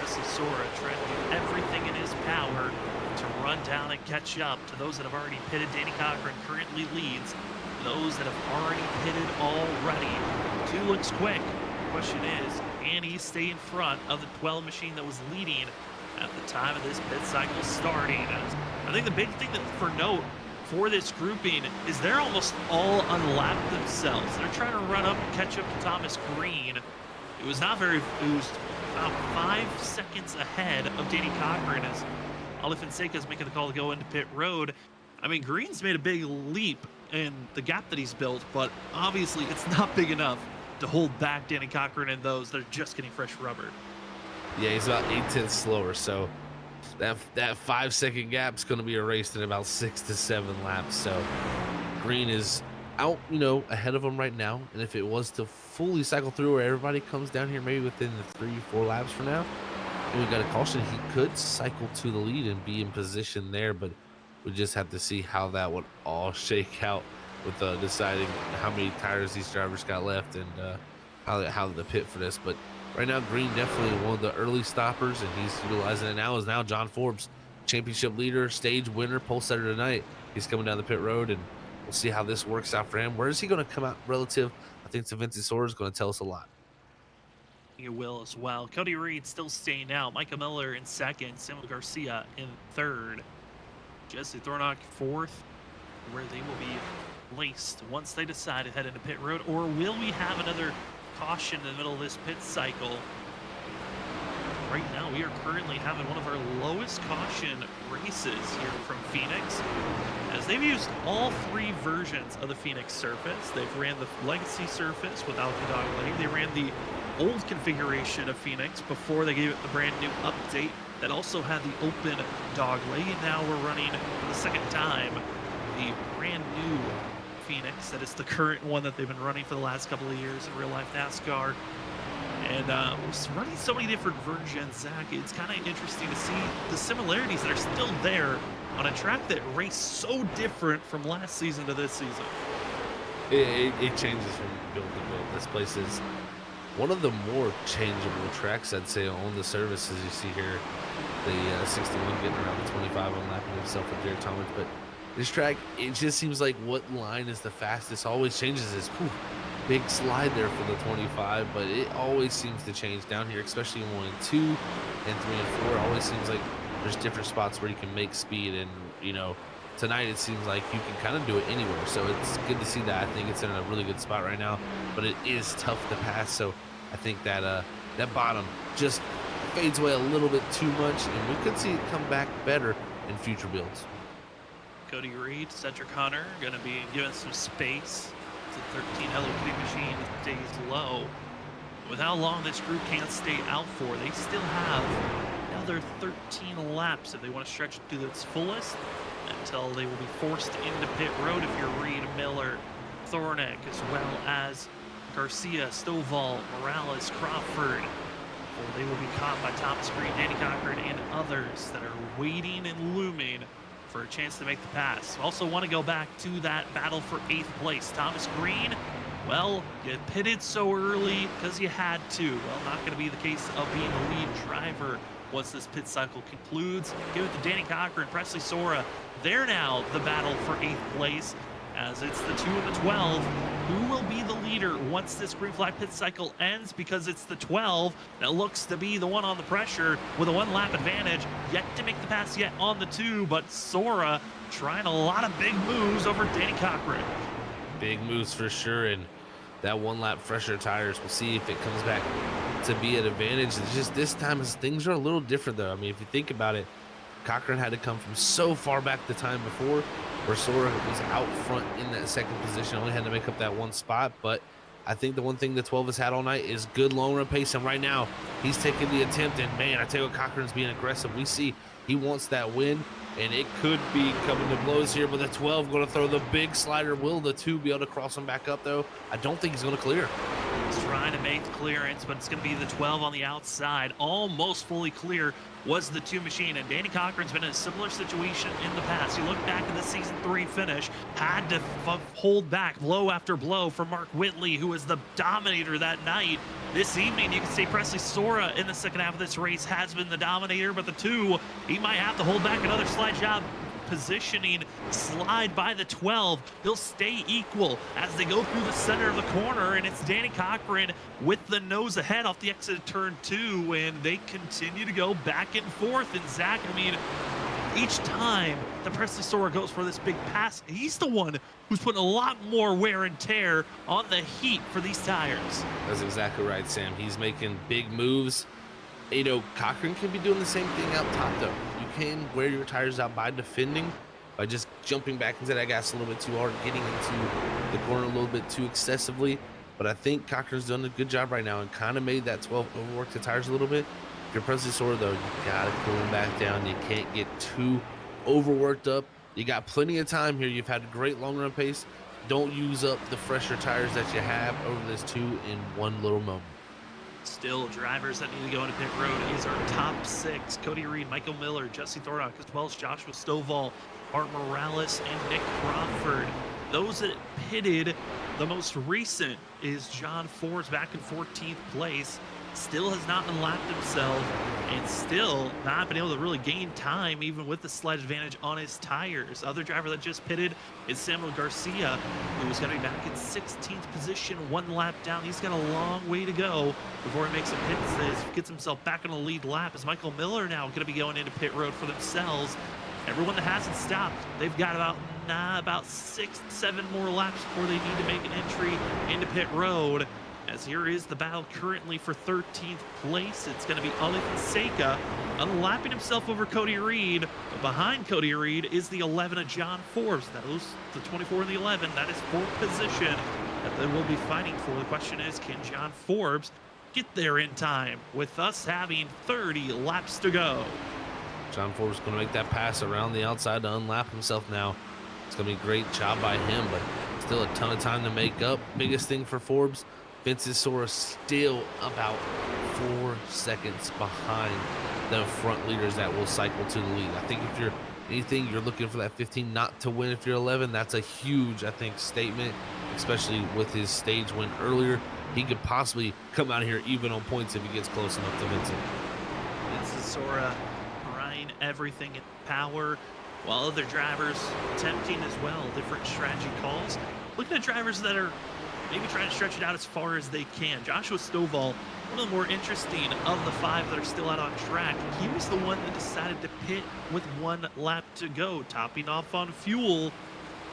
As Sora trying to do everything in his power to run down and catch up to those that have already pitted. Danny Cochran currently leads those that have already pitted already. 2 looks quick. The question is, can he stay in front of the 12 machine that was leading at the time of this pit cycle starting? I think the big thing that for note for this grouping is they're almost all unlapped themselves. They're trying to run up and catch up to Thomas Green. It was about 5 seconds ahead of Danny Cochran as Ali Fonseca is making the call to go into pit road. I mean, Green's made a big leap in the gap that he's built, but obviously it's not big enough to hold back Danny Cochran and those that are just getting fresh rubber. Yeah, he's about 8/10 slower, so that 5-second gap is going to be erased in about 6 to 7 laps. So Green is out, ahead of him right now. And if it was to fully cycle through where everybody comes down here, maybe within the 3-4 laps from now, and we got a caution, he could cycle to the lead and be in position there. But we just have to see how that would all shake out with deciding how many tires these drivers got left and how the pit for this. But right now, Green definitely one of the early stoppers, and he's utilizing it now. Is now John Forbes, championship leader, stage winner, pole setter tonight. He's coming down the pit road, and we'll see how this works out for him. Where is he going to come out relative? I think Vincent Sora is going to tell us a lot. You will as well. Cody Reed still staying out. Micah Miller in second. Samuel Garcia in third. Jesse Thornock fourth, where they will be placed once they decide to head into pit road. Or will we have another caution in the middle of this pit cycle? Right now, we are currently having one of our lowest caution races here from Phoenix, as they've used all 3 versions of the Phoenix surface. They've ran the legacy surface without the dog leg. They ran the old configuration of Phoenix before they gave it the brand new update that also had the open dog leg. And now we're running for the second time the brand new Phoenix that is the current one that they've been running for the last couple of years in real life NASCAR. And we're running so many different versions, Zach. It's kind of interesting to see the similarities that are still there on a track that raced so different from last season to this season. It changes from build to build. This place is one of the more changeable tracks, I'd say, on the services you see here. The 61 getting around the 25 on lapping himself with Jared Thomas. But this track, it just seems like what line is the fastest always changes. This big slide there for the 25, but it always seems to change down here, especially in 1 and 2 and 3 and 4. It always seems like there's different spots where you can make speed, and tonight it seems like you can kind of do it anywhere. So it's good to see that. I think it's in a really good spot right now, but it is tough to pass. So I think that that bottom just fades away a little bit too much, and we could see it come back better in future builds. Cody Reed, Cedric Hunter going to be given some space. It's a 13 Hello Kitty machine that stays low. With how long this group can't stay out for, they still have another 13 laps if they want to stretch it to its fullest until they will be forced into pit road if you're Reed, Miller, Thornick, as well as Garcia, Stovall, Morales, Crawford. Or they will be caught by Thomas Green, Danny Cochran, and others that are waiting and looming for a chance to make the pass. Also want to go back to that battle for 8th place. Thomas Green, well, you pitted so early because you had to. Well, not going to be the case of being the lead driver once this pit cycle concludes. Give it to Danny Cochran, Presley Sora. They're now the battle for 8th place, as it's the 2 and the 12. Who will be the leader once this green flag pit cycle ends? Because it's the 12 that looks to be the one on the pressure with a 1 lap advantage. Yet to make the pass yet on the 2, but Sora trying a lot of big moves over Danny Cochran. Big moves for sure, and that 1 lap fresher tires, we'll see if it comes back to be an advantage. It's just this time things are a little different though. I mean, if you think about it, Cochran had to come from so far back the time before, where Sora was out front in that second position, only had to make up that 1 spot. But I think the one thing the 12 has had all night is good long run pace, and right now he's taking the attempt, and man, I tell you what, Cochran's being aggressive. We see he wants that win. and it could be coming to blows here, but the 12 going to throw the big slider. Will the 2 be able to cross him back up, though? I don't think he's going to clear. He's trying to make clearance, but it's going to be the 12 on the outside. Almost fully clear was the 2 machine, and Danny Cochran's been in a similar situation in the past. You look back at the season 3 finish, had to hold back blow after blow from Mark Whitley, who was the dominator that night. This evening, you can say Presley Sora in the second half of this race has been the dominator, but the 2, he might have to hold back another slide job. Positioning slide by the 12. He'll stay equal as they go through the center of the corner, and it's Danny Cochran with the nose ahead off the exit of turn 2, and they continue to go back and forth. And Zach, I mean, each time the Presley Sora goes for this big pass, he's the one who's putting a lot more wear and tear on the heat for these tires. That's exactly right, Sam. He's making big moves. You know, Cochran can be doing the same thing out top, though. You can wear your tires out by defending, by just jumping back into that gas a little bit too hard, getting into the corner a little bit too excessively. But I think Cochran's done a good job right now and kind of made that 12 overwork the tires a little bit. If you're Presley Sora, though, you got to cool him back down. You can't get too overworked up. You got plenty of time here. You've had a great long run pace. Don't use up the fresher tires that you have over this 2 in one little moment. Still, drivers that need to go into pit road is our top 6. Cody Reed, Michael Miller, Jesse Thordock, as well as Joshua Stovall, Art Morales, and Nick Crawford. Those that pitted, the most recent is John Forbes back in 14th place. Still has not unlapped himself and still not been able to really gain time even with the slight advantage on his tires. Other driver that just pitted is Samuel Garcia, who is going to be back in 16th position, 1 lap down. He's got a long way to go before he makes a pit stop, gets himself back on the lead lap. As Michael Miller now going to be going into pit road for themselves. Everyone that hasn't stopped, they've got about 6-7 more laps before they need to make an entry into pit road. As here is the battle currently for 13th place. It's going to be Ali Fonseca unlapping himself over Cody Reed. But behind Cody Reed is the 11 of John Forbes. Those, the 24 and the 11, that is 4th position that they will be fighting for. The question is, can John Forbes get there in time with us having 30 laps to go? John Forbes going to make that pass around the outside to unlap himself now. It's going to be a great job by him, but still a ton of time to make up. Biggest thing for Forbes, Vincent Sora still about 4 seconds behind the front leaders that will cycle to the lead. I think if you're anything, you're looking for that 15 not to win if you're 11. That's a huge, I think, statement, especially with his stage win earlier. He could possibly come out here even on points if he gets close enough to Vincent. Vincent Sora trying everything in power, while other drivers attempting as well different strategy calls. Looking at drivers that are maybe trying to stretch it out as far as they can. Joshua Stovall, one of the more interesting of the 5 that are still out on track. He was the one that decided to pit with 1 lap to go, topping off on fuel.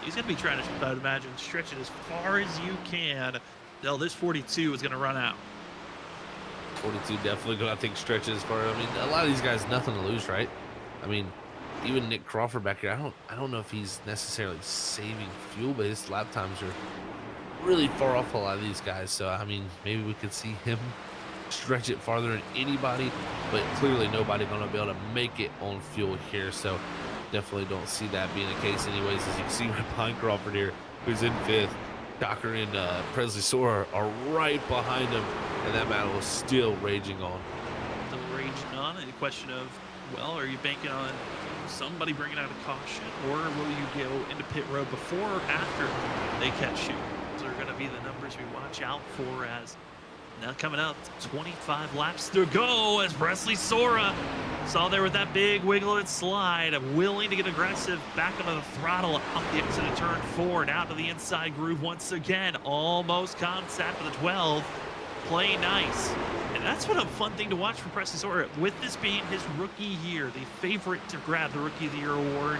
He's going to be trying to, I would imagine, stretch it as far as you can. Till this 42 is going to run out. 42 definitely going to, I think, stretch as far. I mean, a lot of these guys, nothing to lose, right? I mean, even Nick Crawford back here, I don't know if he's necessarily saving fuel, but his lap times are really far off a lot of these guys. So, I mean, maybe we could see him stretch it farther than anybody, but clearly nobody going to be able to make it on fuel here. So, definitely don't see that being the case anyways. As you can see right behind Crawford here, who's in 5th. Cochran and Presley Sora are right behind him, and that battle is still raging on. Still raging on. And the question of, well, are you banking on somebody bringing out a caution, or will you go into pit road before or after they catch you? Those are going to be the numbers we watch out for. As now coming up, 25 laps to go, as Presley Sora saw there with that big wiggle and slide, willing to get aggressive, back onto the throttle off the exit of turn 4 and out to the inside groove once again. Almost contact for the 12, playing nice. And that's what a fun thing to watch for Presley Sora. With this being his rookie year, the favorite to grab the Rookie of the Year award,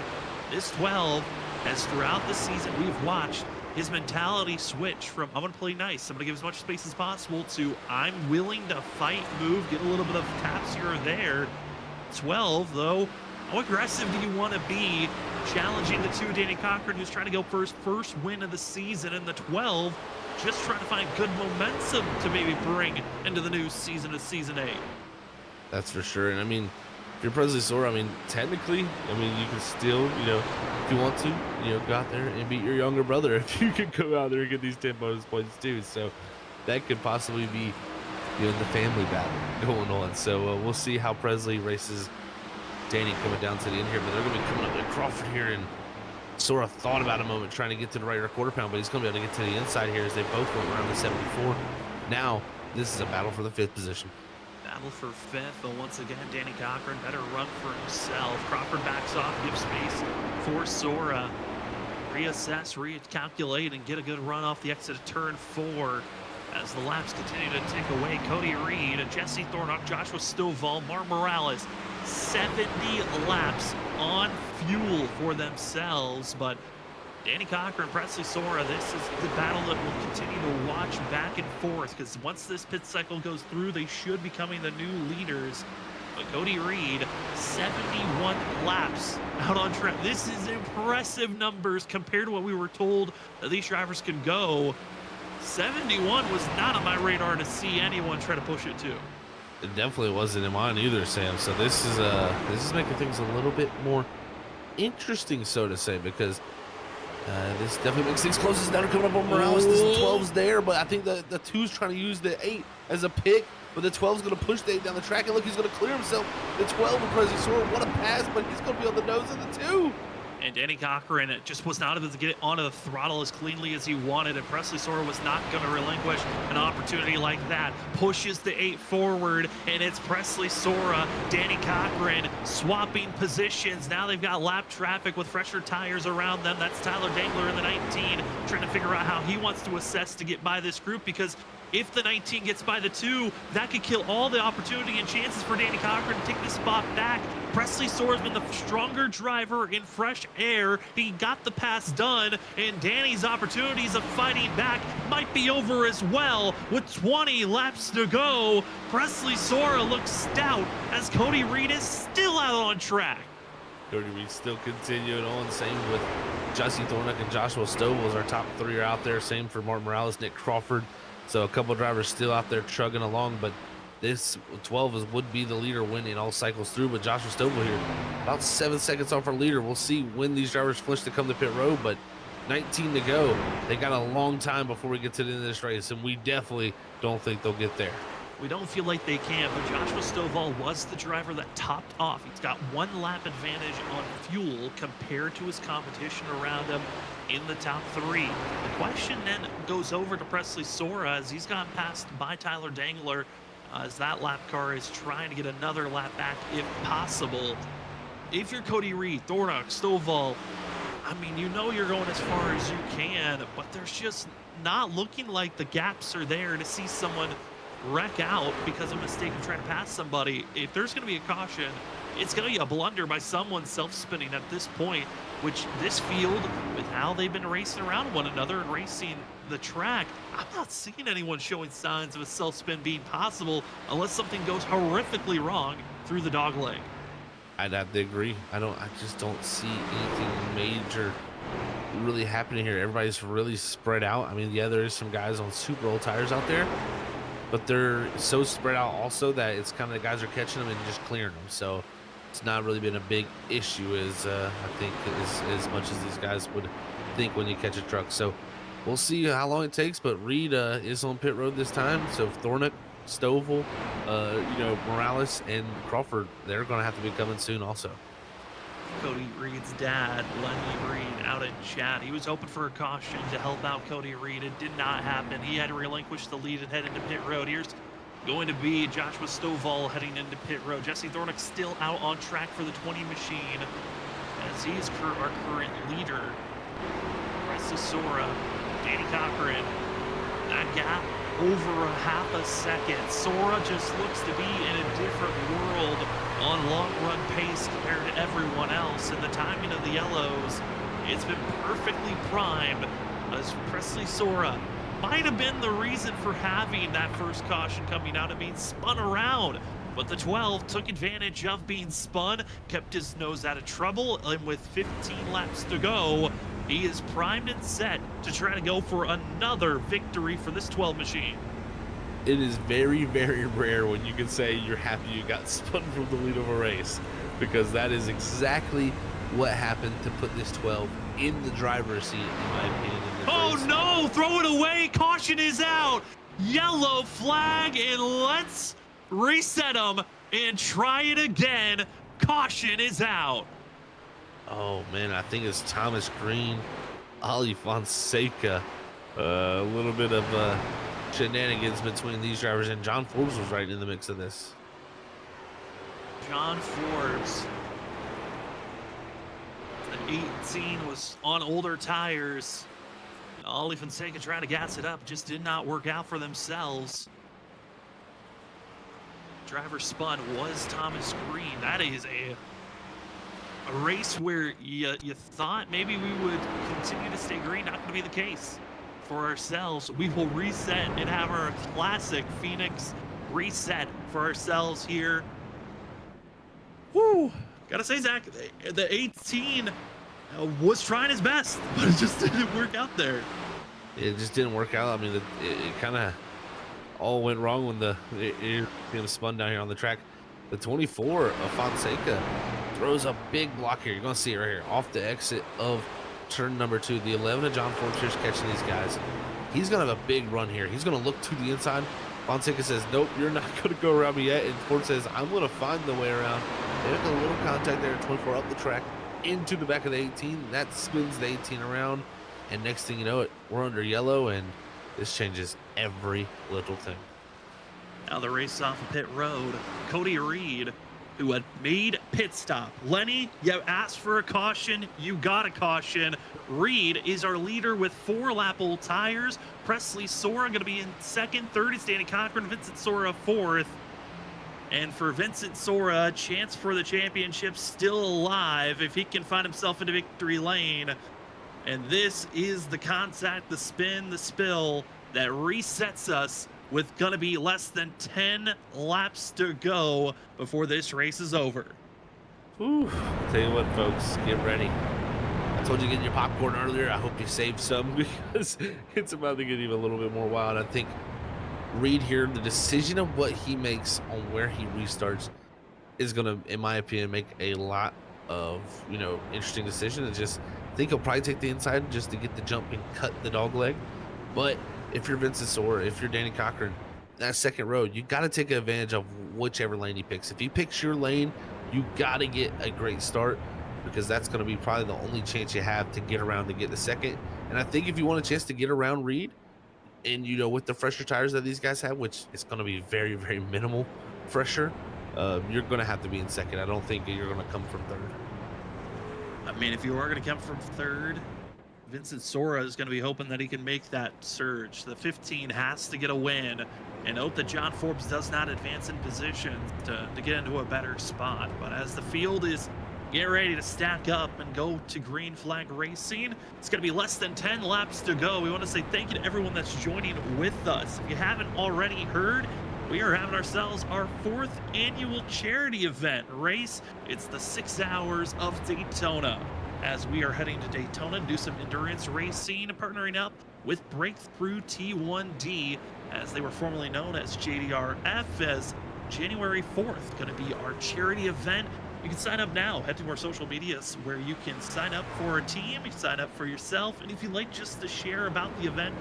this 12 has throughout the season we've watched his mentality switch from I'm going to play nice, I'm going to give as much space as possible, to I'm willing to fight, move, get a little bit of taps here or there. 12, though, how aggressive do you want to be challenging the 2, Danny Cochran, who's trying to go for his first win of the season, and the 12 just trying to find good momentum to maybe bring into the new season of Season 8. That's for sure. And I mean, if you're Presley Sora, I mean, technically, I mean, you can still, if you want to, go out there and beat your younger brother. If you could go out there and get these 10 bonus points too. So that could possibly be, the family battle going on. So we'll see how Presley races Danny coming down to the end here, but they're going to be coming up to Crawford here, and Sora thought about a moment trying to get to the right rear quarter pound, but he's going to be able to get to the inside here as they both went around the 74. Now, this is a battle for the 5th position. Battle for 5th, but once again, Danny Cochran better run for himself. Crawford backs off, gives space for Sora. Reassess, recalculate, and get a good run off the exit of turn 4. As the laps continue to tick away, Cody Reed, Jesse Thornock, Joshua Stovall, Mar Morales, 70 laps on fuel for themselves. But Danny Cochran, Presley Sora, this is the battle that we'll continue to watch back and forth, because once this pit cycle goes through, they should be becoming the new leaders. But Cody Reed, 71 laps out on track. This is impressive numbers compared to what we were told that these drivers can go. 71 was not on my radar to see anyone try to push it to. It definitely wasn't in mine either, Sam. So this is making things a little bit more interesting, so to say, because this definitely makes things close. It's down coming up on Morales. This 12's there, but I think the 2's trying to use the 8 as a pick, but the 12's going to push the 8 down the track, and look, he's going to clear himself. The 12 with Presley Sora, what a pass, but he's going to be on the nose of the 2. And Danny Cochran just was not able to get it onto the throttle as cleanly as he wanted, and Presley Sora was not going to relinquish an opportunity like that. Pushes the 8 forward, and it's Presley Sora, Danny Cochran swapping positions. Now they've got lap traffic with fresher tires around them. That's Tyler Dangler in the 19, trying to figure out how he wants to assess to get by this group, because if the 19 gets by the 2, that could kill all the opportunity and chances for Danny Cochran to take this spot back. Presley Sora's been the stronger driver in fresh air. He got the pass done, and Danny's opportunities of fighting back might be over as well. With 20 laps to go, Presley Sora looks stout as Cody Reed is still out on track. Cody Reed still continuing on. Same with Jesse Thornock and Joshua Stovall. Our top 3 are out there. Same for Martin Morales, Nick Crawford. So a couple drivers still out there chugging along, but this 12 would be the leader winning all cycles through. But Joshua Stovall here, about 7 seconds off our leader. We'll see when these drivers flinch to come to pit road, but 19 to go. They got a long time before we get to the end of this race, and we definitely don't think they'll get there. We don't feel like they can, but Joshua Stovall was the driver that topped off. He's got 1 lap advantage on fuel compared to his competition around him in the top 3. The question then goes over to Presley Sora as he's gotten passed by Tyler Dangler as that lap car is trying to get another lap back if possible. If you're Cody Reed, Thornock, Stovall, I mean, you know you're going as far as you can, but there's just not looking like the gaps are there to see someone wreck out because of a mistake of trying to pass somebody. If there's going to be a caution, it's going to be a blunder by someone self-spinning at this point, which this field, with how they've been racing around one another and racing the track, I'm not seeing anyone showing signs of a self-spin being possible unless something goes horrifically wrong through the dog leg. I'd have to agree. I just don't see anything major really happening here. Everybody's really spread out. I mean, yeah, there is some guys on super old tires out there, but they're so spread out also that it's kind of the guys are catching them and just clearing them. So it's not really been a big issue as I think as much as these guys would think when you catch a truck. So we'll see how long it takes, but Reed is on pit road this time. So Thornock, Stovall, Morales, and Crawford, they're going to have to be coming soon also. Cody Reed's dad, Lenny Reed, out in chat. He was hoping for a caution to help out Cody Reed. It did not happen. He had to relinquish the lead and head into pit road. Here's going to be Joshua Stovall heading into pit road. Jesse Thornock still out on track for the 20 machine as he is our current leader. Presley Sora, Danny Cochran, that gap over a half a second. Sora just looks to be in a different world on long run pace compared to everyone else, and the timing of the yellows, it's been perfectly primed as Presley Sora might have been the reason for having that first caution coming out and being spun around. But the 12 took advantage of being spun, kept his nose out of trouble, and with 15 laps to go, he is primed and set to try to go for another victory for this 12 machine. it is very, very rare when you can say you're happy you got spun from the lead of a race, because that is exactly what happened to put this 12 in the driver's seat, in my opinion. In this Oh race. no, throw it away. Caution is out. Yellow flag, and let's reset them and try it again. Caution is out. Oh man, I think it's Thomas Green, Ali Fonseca. A little bit of shenanigans between these drivers, and John Forbes was right in the mix of this. John Forbes. The 18 was on older tires. Ali Fonseca tried to gas it up, just did not work out for themselves. Driver spun was Thomas Green. That is a race where you thought maybe we would continue to stay green. Not going to be the case for ourselves. We will reset and have our classic Phoenix reset for ourselves here. Woo! Gotta say, Zach, the 18 was trying his best, but it just didn't work out there. It just didn't work out. I mean, it kind of all went wrong when it spun down here on the track. The 24 of Fonseca throws a big block here. You're going to see it right here off the exit of turn number 2. The 11 of John Forbes here's catching these guys. He's going to have a big run here. He's going to look to the inside. Fonseca says, nope, you're not going to go around me yet. And Forbes says, I'm going to find the way around. They have a little contact there at 24 up the track into the back of the 18. That spins the 18 around. And next thing you know it, we're under yellow, and this changes every little thing. Now the race off of pit road. Cody Reed, who had made pit stop. Lenny, you asked for a caution. You got a caution. Reed is our leader with 4 lap old tires. Presley Sora going to be in second. Third is Danny Cochran. Vincent Sora fourth. And for Vincent Sora, chance for the championship still alive if he can find himself into victory lane. And this is the contact, the spin, the spill that resets us with going to be less than 10 laps to go before this race is over. Whew. Tell you what, folks, get ready. I told you to get your popcorn earlier. I hope you saved some, because it's about to get even a little bit more wild. I think Reed here, the decision of what he makes on where he restarts is going to, in my opinion, make a lot of, interesting decisions. Just think he'll probably take the inside just to get the jump and cut the dog leg. But if you're Vincent Sora, if you're Danny Cochran, that second row, you got to take advantage of whichever lane he picks. If he picks your lane, you got to get a great start, because that's going to be probably the only chance you have to get around to get the second. And I think if you want a chance to get around Reed, and with the fresher tires that these guys have, which is going to be very, very minimal fresher, you're going to have to be in second. I don't think you're going to come from third. I mean, if you are going to come from third, Vincent Sora is going to be hoping that he can make that surge. The 15 has to get a win and hope that John Forbes does not advance in position to get into a better spot. But as the field is getting ready to stack up and go to green flag racing, it's going to be less than 10 laps to go. We want to say thank you to everyone that's joining with us. If you haven't already heard, we are having ourselves our 4th annual charity event race. It's the 6 Hours of Daytona, as we are heading to Daytona to do some endurance racing, partnering up with Breakthrough T1D, as they were formerly known as JDRF, as January 4th going to be our charity event. You can sign up now. Head to our social medias where you can sign up for a team, you sign up for yourself, and if you'd like just to share about the event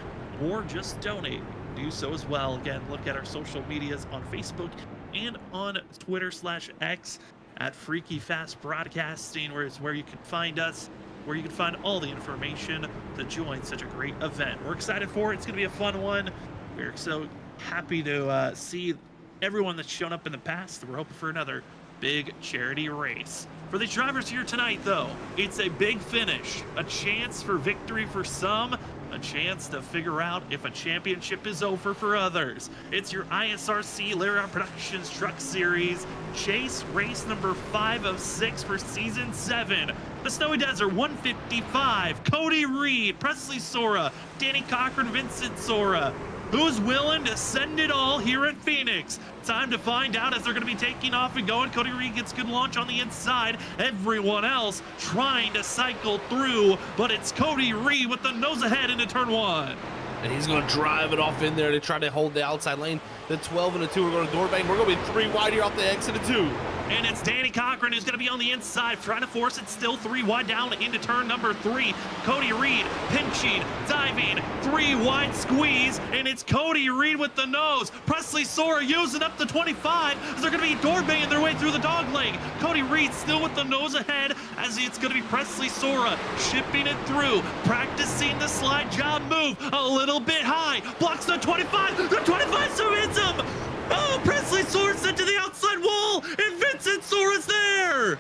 or just donate, do so as well. Again, look at our social medias on Facebook and on Twitter/X at Freaky Fast Broadcasting, where it's where you can find us, where you can find all the information to join such a great event. We're excited for it. It's going to be a fun one. We're so happy to see everyone that's shown up in the past. We're hoping for another big charity race. For these drivers here tonight, though, it's a big finish, a chance for victory for some, a chance to figure out if a championship is over for others. It's your ISRC Lariat Productions Truck Series Chase race number 5 of 6 for season 7. The Snowy Desert 155, Cody Reed, Presley Sora, Danny Cochran, Vincent Sora. Who's willing to send it all here at Phoenix? Time to find out, as they're going to be taking off and going. Cody Reed gets good launch on the inside. Everyone else trying to cycle through, but it's Cody Reed with the nose ahead into turn 1. and he's going to drive it off in there to try to hold the outside lane. The 12 and the 2 are going to door bang. We're going to be 3 wide here off the exit of 2. And it's Danny Cochran who's going to be on the inside, trying to force it still 3 wide down into turn number 3. Cody Reed pinching, diving, 3 wide squeeze, and it's Cody Reed with the nose. Presley Sora using up the 25 as they're going to be door banging their way through the dog leg. Cody Reed still with the nose ahead as it's going to be Presley Sora shipping it through, practicing the slide job move a little bit high, blocks the 25, the 25 submits him. Oh, Presley Sora sent to the outside wall, and Vincent Sora's there!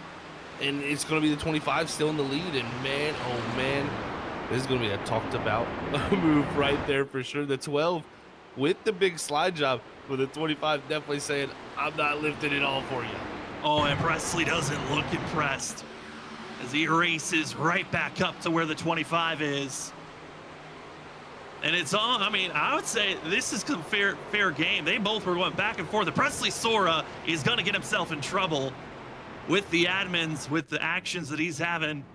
And it's going to be the 25 still in the lead, and man, oh man, this is going to be a talked about move right there for sure. The 12 with the big slide job, but the 25 definitely saying, I'm not lifting it all for you. Oh, and Presley doesn't look impressed as he races right back up to where the 25 is. And it's all, I mean, I would say this is a fair game. They both were going back and forth. The Presley Sora is going to get himself in trouble with the admins, with the actions that he's having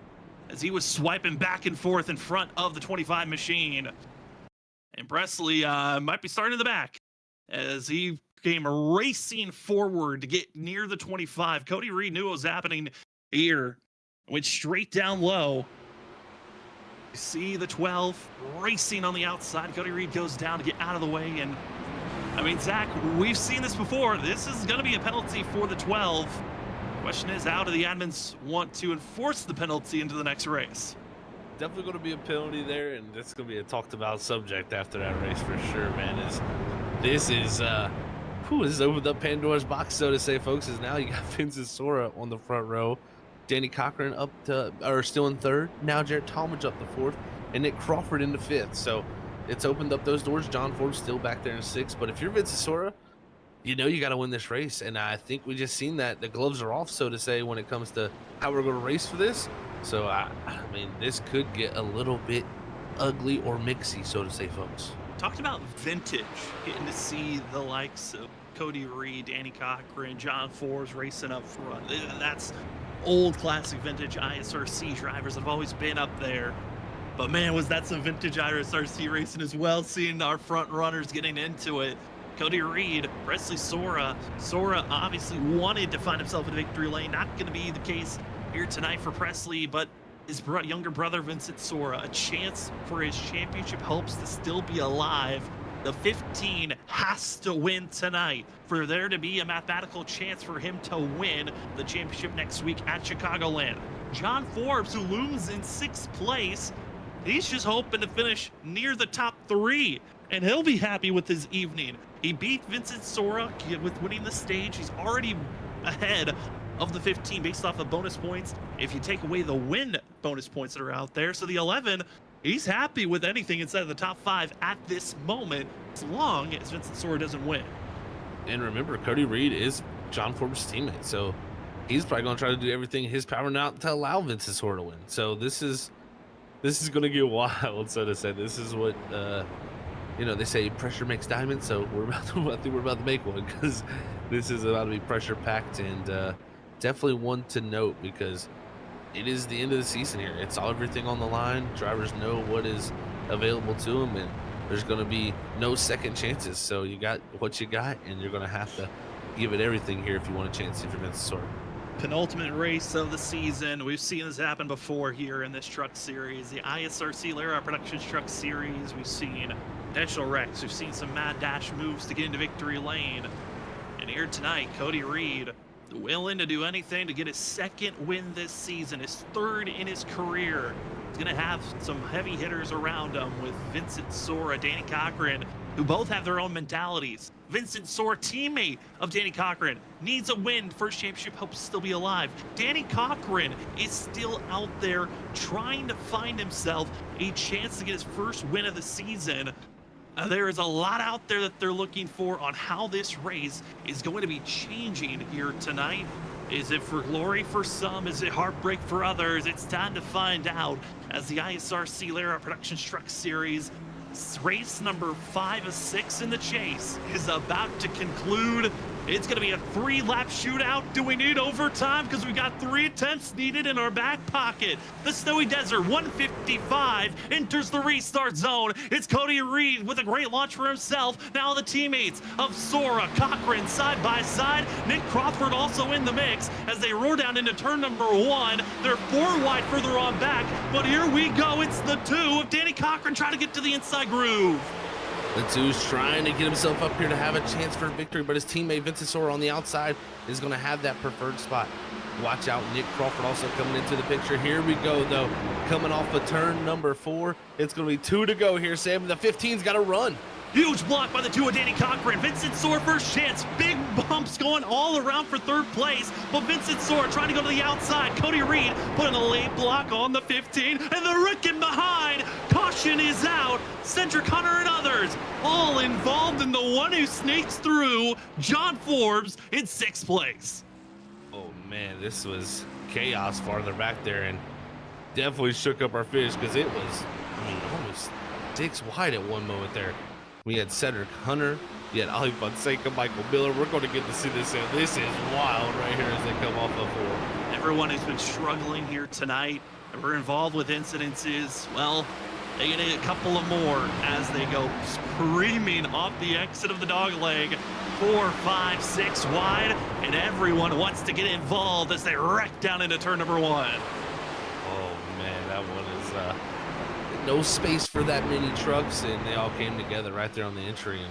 as he was swiping back and forth in front of the 25 machine. And Presley might be starting in the back as he came racing forward to get near the 25. Cody Reed knew what was happening here. Went straight down low. You see the 12 racing on the outside. Cody Reed goes down to get out of the way. And I mean, Zach, we've seen this before. This is going to be a penalty for the 12. Question is, how do the admins want to enforce the penalty into the next race? Definitely going to be a penalty there, and it's going to be a talked about subject after that race for sure, man. This is opened up Pandora's box, so to say, folks. Is now you got Vincent Sora on the front row. Danny Cochran still in 3rd. Now Jarrett Talmadge up the 4th, and Nick Crawford in the 5th. So it's opened up those doors. John Forbes still back there in 6th. But if you're Vincent Sora, you know you got to win this race. And I think we just seen that the gloves are off, so to say, when it comes to how we're going to race for this. So, I mean, this could get a little bit ugly or mixy, so to say, folks. Talked about vintage, getting to see the likes of Cody Reed, Danny Cochran, John Forbes racing up front. That's old classic vintage ISRC drivers have always been up there. But man, was that some vintage ISRC racing as well, seeing our front runners getting into it. Cody Reed, Presley Sora. Sora obviously wanted to find himself in the victory lane. Not going to be the case here tonight for Presley, but his younger brother Vincent Sora, a chance for his championship hopes to still be alive. The 15 has to win tonight for there to be a mathematical chance for him to win the championship next week at Chicagoland. John Forbes, who looms in 6th place, he's just hoping to finish near the top 3, and he'll be happy with his evening. He beat Vincent Sora with winning the stage. He's already ahead of the 15 based off of bonus points if you take away the win bonus points that are out there. So the 11, he's happy with anything inside of the top 5 at this moment, as long as Vincent Sora doesn't win. And remember, Cody Reed is John Forbes' teammate, so he's probably going to try to do everything in his power now to allow Vincent Sora to win. So this is going to get wild, so to say. This is what they say pressure makes diamonds. So I think we're about to make one, because this is about to be pressure packed, and definitely one to note, because it is the end of the season here. It's all everything on the line. Drivers know what is available to them, and there's going to be no second chances. So you got what you got, and you're going to have to give it everything here if you want a chance if you're Vincent Sora. Penultimate race of the season. We've seen this happen before here in this truck series. The ISRC Lara Productions Truck Series. We've seen potential wrecks. We've seen some mad dash moves to get into victory lane. And here tonight, Cody Reed, willing to do anything to get his 2nd win this season, his 3rd in his career. He's going to have some heavy hitters around him with Vincent Sora, Danny Cochran, who both have their own mentalities. Vincent Sora, teammate of Danny Cochran, needs a win. First championship hopes to still be alive. Danny Cochran is still out there trying to find himself a chance to get his first win of the season. There is a lot out there that they're looking for on how this race is going to be changing here tonight. Is it for glory for some? Is it heartbreak for others? It's time to find out as the ISRC Lara Productions Truck Series Race number 5 of 6 in the chase is about to conclude. It's going to be a 3-lap shootout. Do we need overtime? Because we got 3 attempts needed in our back pocket. The Snowy Desert 155 enters the restart zone. It's Cody Reed with a great launch for himself. Now the teammates of Sora, Cochran side by side. Nick Crawford also in the mix as they roar down into turn number 1. They're 4 wide further on back, but here we go. It's the 2 of Danny Cochran trying to get to the inside groove. The 2's trying to get himself up here to have a chance for victory, but his teammate Vincent Sora on the outside is going to have that preferred spot. Watch out, Nick Crawford also coming into the picture. Here we go, though. Coming off of turn number 4. It's going to be 2 to go here, Sam. The 15's got to run. Huge block by the 2 of Danny Cochran. Vincent Sora first chance. Big bumps going all around for 3rd place. But Vincent Sora trying to go to the outside. Cody Reed putting a late block on the 15. And the Ricken behind. Caution is out. Cedric Hunter and others all involved in the one who sneaks through. John Forbes in 6th place. Oh, man, this was chaos farther back there. And definitely shook up our finish because it was, almost 6 wide at one moment there. We had Cedric Hunter, we had Ali Fonseca, Michael Miller. We're going to get to see this. This is wild right here as they come off of 4. Everyone who's been struggling here tonight, and we're involved with incidences, well, they get a couple of more as they go screaming off the exit of the dog leg. 4, 5, 6 wide, and everyone wants to get involved as they wreck down into turn number 1. Oh, man, that one is... no space for that many trucks, and they all came together right there on the entry. And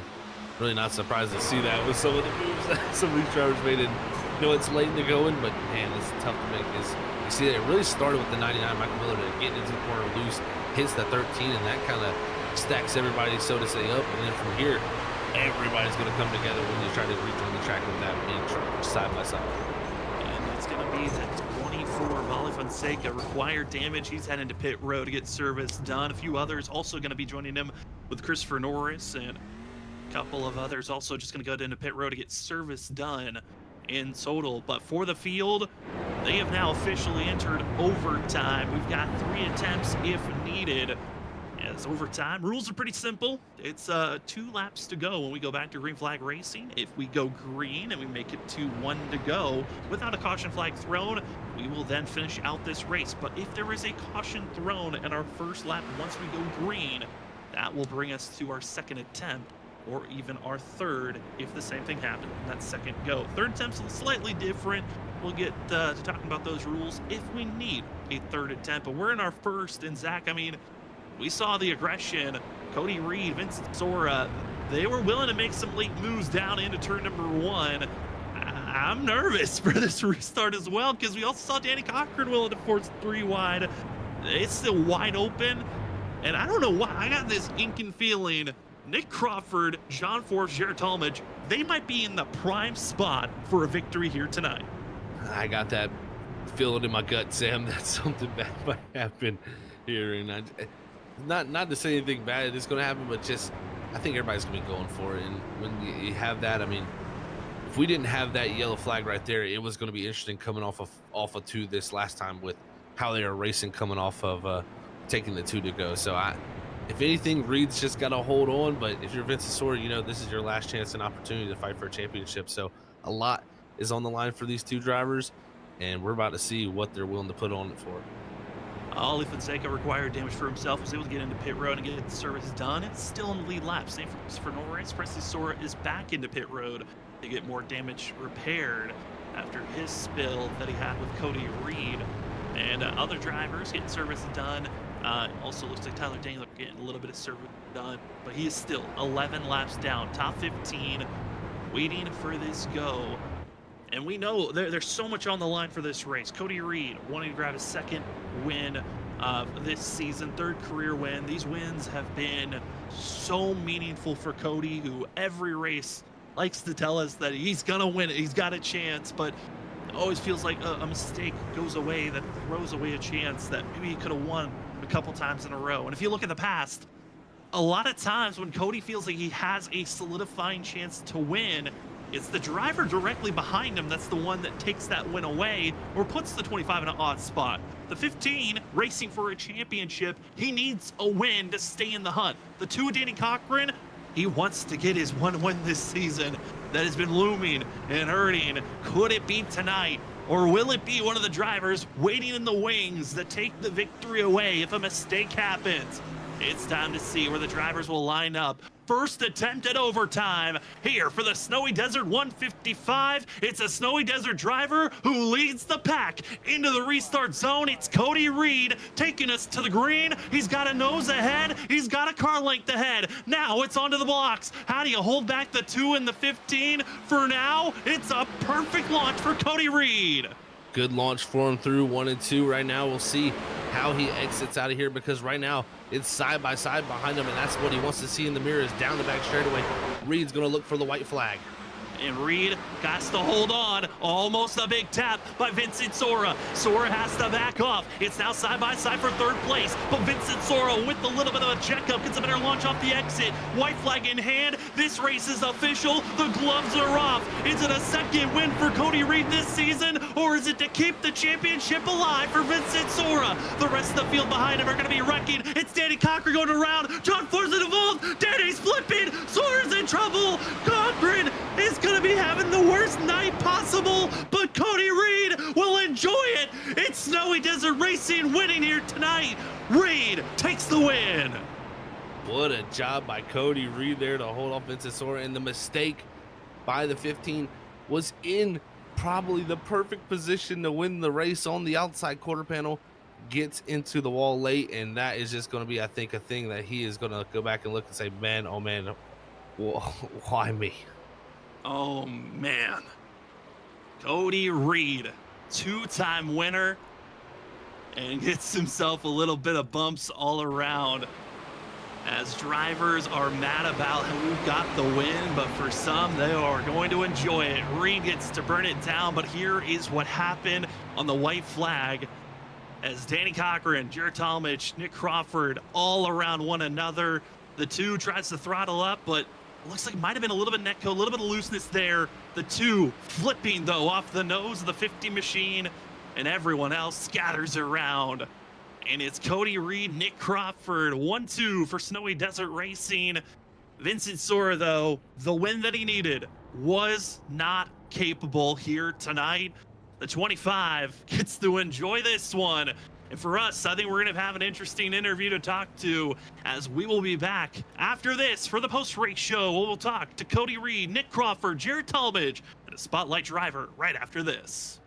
really not surprised to see that with some of the moves that some of these drivers made. And it's late in the going, but man, it's tough to make this. You see that it really started with the 99 Michael Miller to get into the corner loose, hits the 13, and that kind of stacks everybody, so to say, up. And then from here, everybody's going to come together when they try to rejoin the track with that main truck side by side. And it's going to be the 24 Molly Fonseca required damage. He's heading to pit road to get service done. A few others also going to be joining him with Christopher Norris, and a couple of others also just going to go into pit road to get service done in total. But for the field, they have now officially entered overtime. We've got 3 attempts if needed. As overtime, rules are pretty simple. It's 2 laps to go when we go back to green flag racing. If we go green and we make it to 1 to go without a caution flag thrown, we will then finish out this race. But if there is a caution thrown in our first lap once we go green, that will bring us to our 2nd attempt, or even our 3rd if the same thing happened in that 2nd go. 3rd attempt's slightly different. We'll get to talking about those rules if we need a 3rd attempt. But we're in our 1st, and Zach, we saw the aggression. Cody Reed, Vincent Sora, they were willing to make some late moves down into turn number 1. I'm nervous for this restart as well, because we also saw Danny Cochran willing to force 3 wide. It's still wide open, and I don't know why. I got this inking feeling Nick Crawford, John Forbes, Jared Talmadge, they might be in the prime spot for a victory here tonight. I got that feeling in my gut, Sam, that something bad might happen here, and not to say anything bad is going to happen, but just I think everybody's going to be going for it. And when you have that, if we didn't have that yellow flag right there, it was going to be interesting coming off of 2 this last time with how they are racing coming off of taking the 2 to go. So if anything, Reed's just got to hold on. But if you're Vincent Sora, this is your last chance and opportunity to fight for a championship. So a lot is on the line for these 2 drivers, and we're about to see what they're willing to put on it for. Ali Fonseca required damage for himself, was able to get into pit road and get the service done. It's still in the lead lap. Same for Norris. Presley Sora is back into pit road to get more damage repaired after his spill that he had with Cody Reed. And other drivers getting service done. Also looks like Tyler Dangler getting a little bit of service done, but he is still 11 laps down. Top 15, waiting for this go. And we know there's so much on the line for this race. Cody Reed wanting to grab his 2nd win this season, 3rd career win. These wins have been so meaningful for Cody, who every race likes to tell us that he's going to win it. He's got a chance, but it always feels like a mistake goes away that throws away a chance that maybe he could have won a couple times in a row. And if you look at the past, a lot of times when Cody feels like he has a solidifying chance to win, It's the driver directly behind him that's the one that takes that win away or puts the 25 in an odd spot. The 15, racing for a championship, he needs a win to stay in the hunt. The 2, Danny Cochran, he wants to get his one win this season that has been looming and hurting. Could it be tonight? Or will it be one of the drivers waiting in the wings that take the victory away if a mistake happens? It's time to see where the drivers will line up. First attempt at overtime here for the Snowy Desert 155. It's a Snowy Desert driver who leads the pack into the restart zone. It's Cody Reed taking us to the green. He's got a nose ahead. He's got a car length ahead. Now it's onto the blocks. How do you hold back the 2 and the 15? For now, it's a perfect launch for Cody Reed. Good launch for him through 1 and 2. Right now, we'll see how he exits out of here, because right now it's side by side behind him, and that's what he wants to see in the mirror is down the back straightaway. Reed's going to look for the white flag. And Reed got to hold on. Almost a big tap by Vincent Sora. Sora has to back off. It's now side by side for 3rd place. But Vincent Sora with a little bit of a checkup gets a better launch off the exit. White flag in hand. This race is official. The gloves are off. Is it a second win for Cody Reed this season? Or is it to keep the championship alive for Vincent Sora? The rest of the field behind him are going to be wrecking. It's Danny Cochran going around. John Forza involved. Danny's flipping. Sora's in trouble. Cochran is going to be having the worst night possible, but Cody Reed will enjoy it. It's Snowy Desert Racing winning here tonight. Reed takes the win. What a job by Cody Reed there to hold off Vincent Sora, and the mistake by the 15 was in probably the perfect position to win the race on the outside quarter panel. Gets into the wall late, and that is just going to be, I think, a thing that he is going to go back and look and say, man, oh man, why me? Oh man, Cody Reed, 2-time winner, and gets himself a little bit of bumps all around as drivers are mad about who got the win, but for some, they are going to enjoy it. Reed gets to burn it down, but here is what happened on the white flag as Danny Cochran, Jared Talmadge, Nick Crawford all around one another. The 2 tries to throttle up, but looks like it might have been a little bit netco, a little bit of looseness there. The 2 flipping, though, off the nose of the 50 machine, and everyone else scatters around. And it's Cody Reed, Nick Crawford, 1-2 for Snowy Desert Racing. Vincent Sora, though, the win that he needed was not capable here tonight. The 25 gets to enjoy this one. And for us, I think we're going to have an interesting interview to talk to, as we will be back after this for the post-race show. We'll talk to Cody Reed, Nick Crawford, Jared Talmadge, and a Spotlight driver right after this.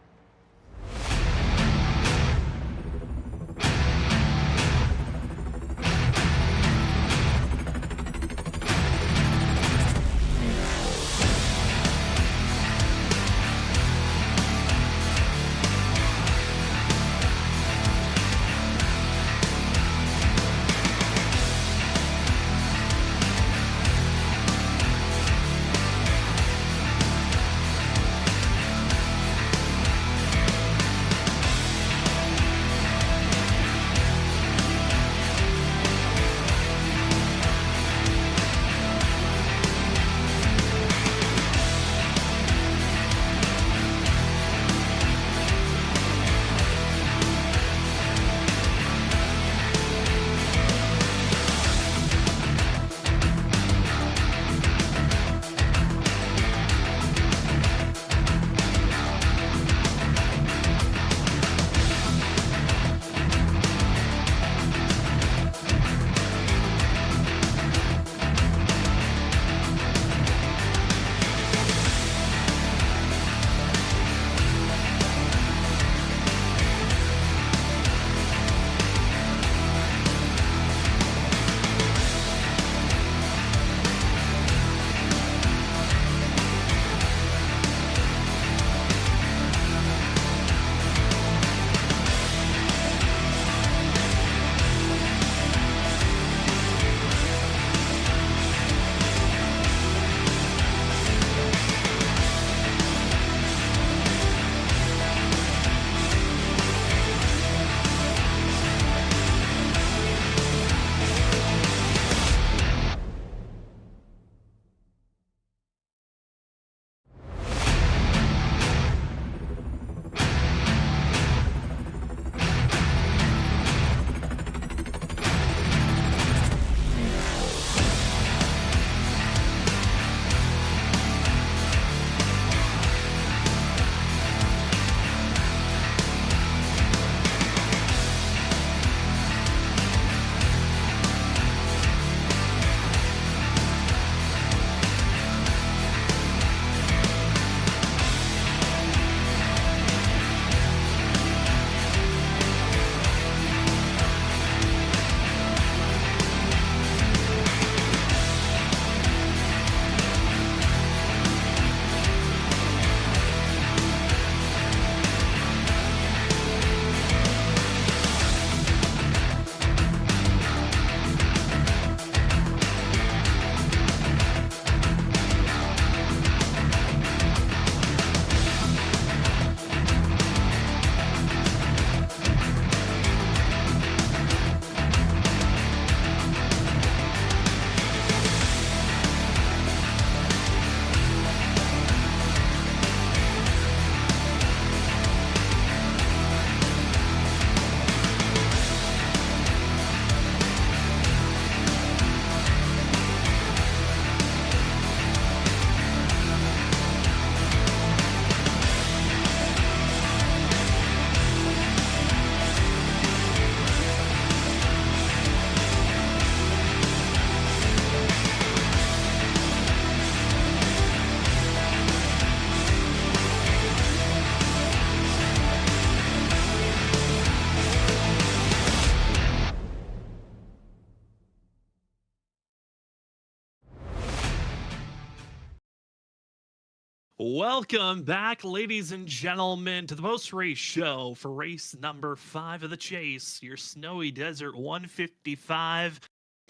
Welcome back, ladies and gentlemen, to the post-race show for race number 5 of the chase. Your Snowy Desert 155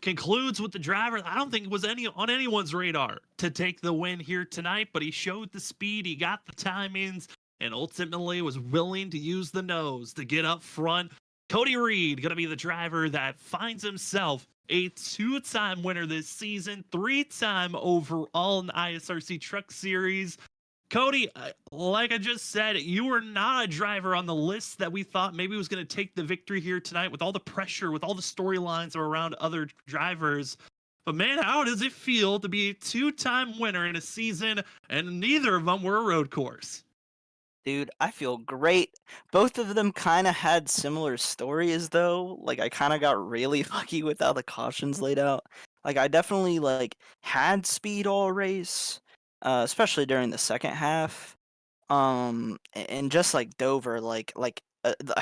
concludes with the driver I don't think was on anyone's radar to take the win here tonight, but he showed the speed, he got the timings, and ultimately was willing to use the nose to get up front. Cody Reed going to be the driver that finds himself a 2-time winner this season, 3-time overall in the ISRC Truck Series. Cody, like I just said, you were not a driver on the list that we thought maybe was going to take the victory here tonight with all the pressure, with all the storylines around other drivers. But man, how does it feel to be a 2-time winner in a season and neither of them were a road course? Dude, I feel great. Both of them kind of had similar stories though. Like I kind of got really lucky with how the cautions laid out. Like I definitely had speed all race, especially during the second half. And just like Dover,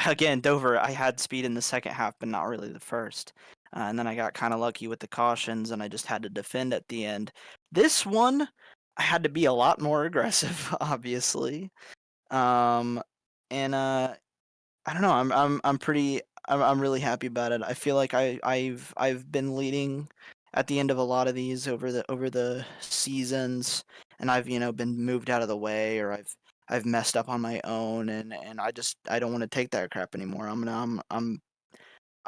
again Dover, I had speed in the second half, but not really the first. And then I got kind of lucky with the cautions, and I just had to defend at the end. This one, I had to be a lot more aggressive, obviously. Um, and I don't know. I'm really happy about it. I feel like I've been leading at the end of a lot of these over the seasons, and I've been moved out of the way, or I've messed up on my own, and I don't want to take that crap anymore. I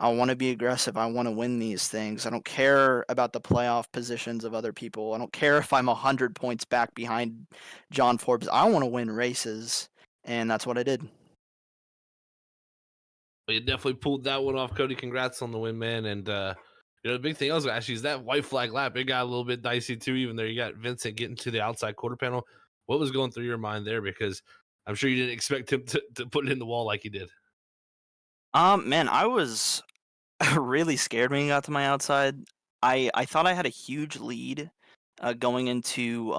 want to be aggressive. I want to win these things. I don't care about the playoff positions of other people. I don't care if I'm 100 points back behind John Forbes. I want to win races, and that's what I did. Well, you definitely pulled that one off, Cody. Congrats on the win, man. And the big thing I was gonna ask you is that white flag lap. It got a little bit dicey too. Even there, you got Vincent getting to the outside quarter panel. What was going through your mind there? Because I'm sure you didn't expect him to put it in the wall like he did. Man, I was really scared when he got to my outside. I thought I had a huge lead going into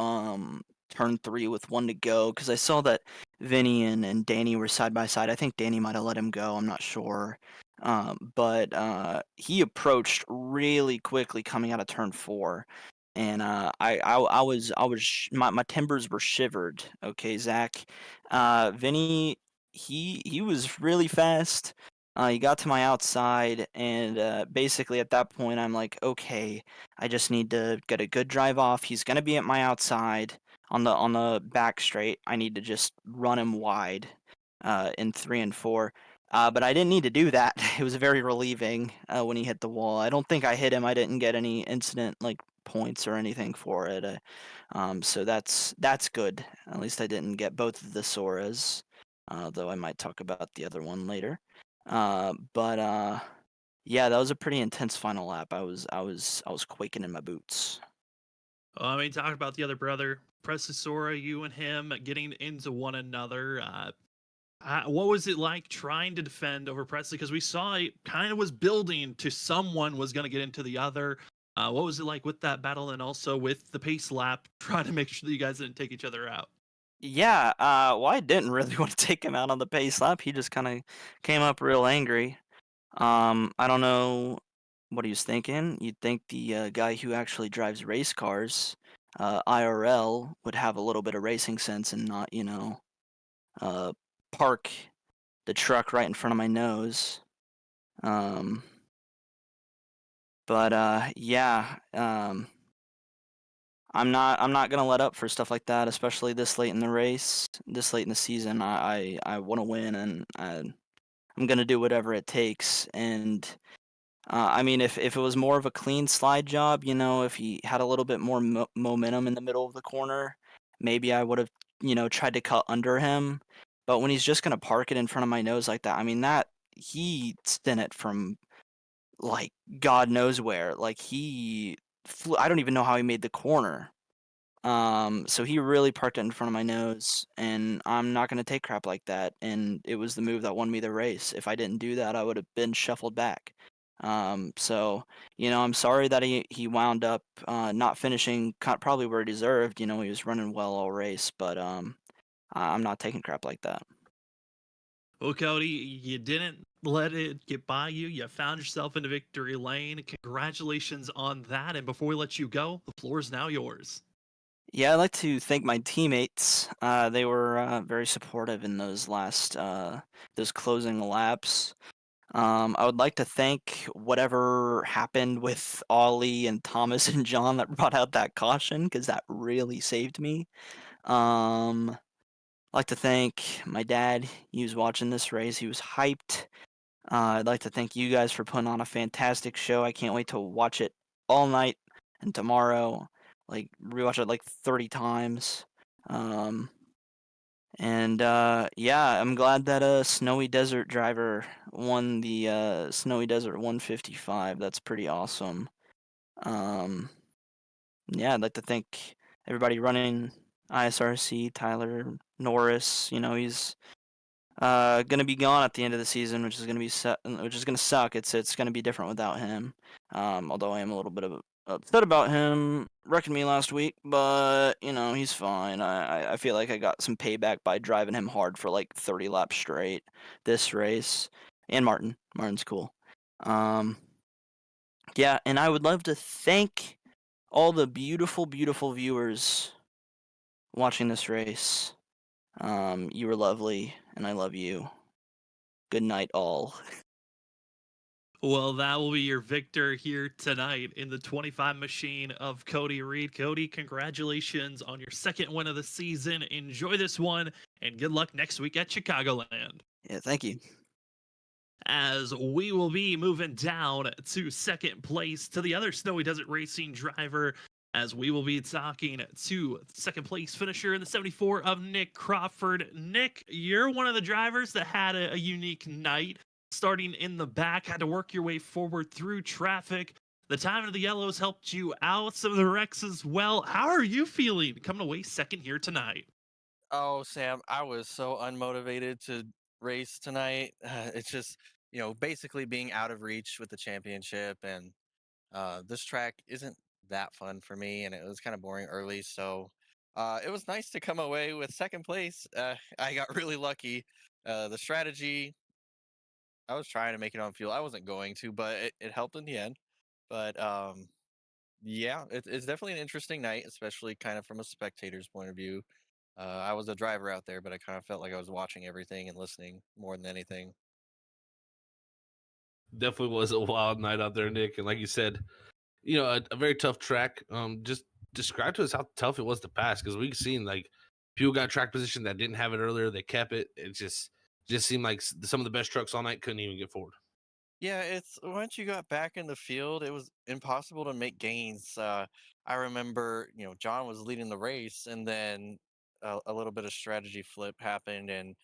turn 3 with 1 to go, because I saw that Vinny and Danny were side by side. I think Danny might have let him go. I'm not sure. But he approached really quickly coming out of turn 4. And my timbers were shivered. Okay, Zach. Vinny, he was really fast. He got to my outside, and basically at that point, I'm like, okay, I just need to get a good drive off. He's gonna be at my outside on the back straight. I need to just run him wide in 3 and 4. But I didn't need to do that. It was very relieving when he hit the wall. I don't think I hit him. I didn't get any incident points or anything for it. So that's good. At least I didn't get both of the Soras, though I might talk about the other one later. But yeah, that was a pretty intense final lap. I was quaking in my boots. I mean, talk about the other brother, Processora, you and him getting into one another. What was it like trying to defend over Presley? Because we saw it kind of was building to someone was going to get into the other. What was it like with that battle, and also with the pace lap, trying to make sure that you guys didn't take each other out? Yeah, well, I didn't really want to take him out on the pace lap. He just kind of came up real angry. I don't know what he was thinking. You'd think the guy who actually drives race cars, IRL, would have a little bit of racing sense and not, uh, park the truck right in front of my nose. Um, but yeah, I'm not gonna let up for stuff like that, especially this late in the race, this late in the season. I want to win, and I'm gonna do whatever it takes. And I mean, if it was more of a clean slide job, if he had a little bit more momentum in the middle of the corner, maybe I would have tried to cut under him. But when he's just gonna park it in front of my nose like that, I mean that he sent it from like God knows where. Like he flew, I don't even know how he made the corner. So he really parked it in front of my nose, and I'm not gonna take crap like that. And it was the move that won me the race. If I didn't do that, I would have been shuffled back. So I'm sorry that he wound up not finishing probably where he deserved. He was running well all race, but I'm not taking crap like that. Well, Cody, you didn't let it get by you. You found yourself in the victory lane. Congratulations on that. And before we let you go, the floor is now yours. Yeah, I'd like to thank my teammates. They were very supportive in those closing laps. I would like to thank whatever happened with Ollie and Thomas and John that brought out that caution because that really saved me. Um, I'd like to thank my dad. He was watching this race. He was hyped. I'd like to thank you guys for putting on a fantastic show. I can't wait to watch it all night and tomorrow. Like rewatch it like 30 times. Um, and yeah, I'm glad that a Snowy Desert driver won the Snowy Desert 155. That's pretty awesome. Um, yeah, I'd like to thank everybody running ISRC, Tyler Norris. You know, he's gonna be gone at the end of the season, which is gonna suck. It's gonna be different without him. Although I am a little bit of upset about him wrecking me last week, but you know he's fine. I feel like I got some payback by driving him hard for like 30 laps straight this race. And Martin's cool. Um, yeah, and I would love to thank all the beautiful, beautiful viewers watching this race. You were lovely, and I love you. Good night, all. Well, that will be your victor here tonight in the 25 machine of Cody Reed. Cody, congratulations on your second win of the season. Enjoy this one, and good luck next week at Chicagoland. Yeah, thank you. As we will be moving down to second place to the other Snowy Desert Racing driver, as we will be talking to second place finisher in the 74 of Nick Crawford. Nick, you're one of the drivers that had a unique night. Starting in the back, had to work your way forward through traffic. The time of the yellows helped you out, some of the wrecks as well. How are you feeling coming away second here tonight? Oh, Sam, I was so unmotivated to race tonight. It's just, basically being out of reach with the championship, and this track isn't that fun for me, and it was kind of boring early. So it was nice to come away with second place. I got really lucky. The strategy, I was trying to make it on fuel. I wasn't going to, but it helped in the end. But yeah, it's definitely an interesting night, especially kind of from a spectator's point of view. I was a driver out there, but I kind of felt like I was watching everything and listening more than anything. Definitely was a wild night out there, Nick. And like you said, a very tough track. Just describe to us how tough it was to pass, because we've seen like people got track position that didn't have it earlier. They kept it. It just seemed like some of the best trucks all night couldn't even get forward. Yeah, it's once you got back in the field, it was impossible to make gains. I remember, John was leading the race, and then a little bit of strategy flip happened, and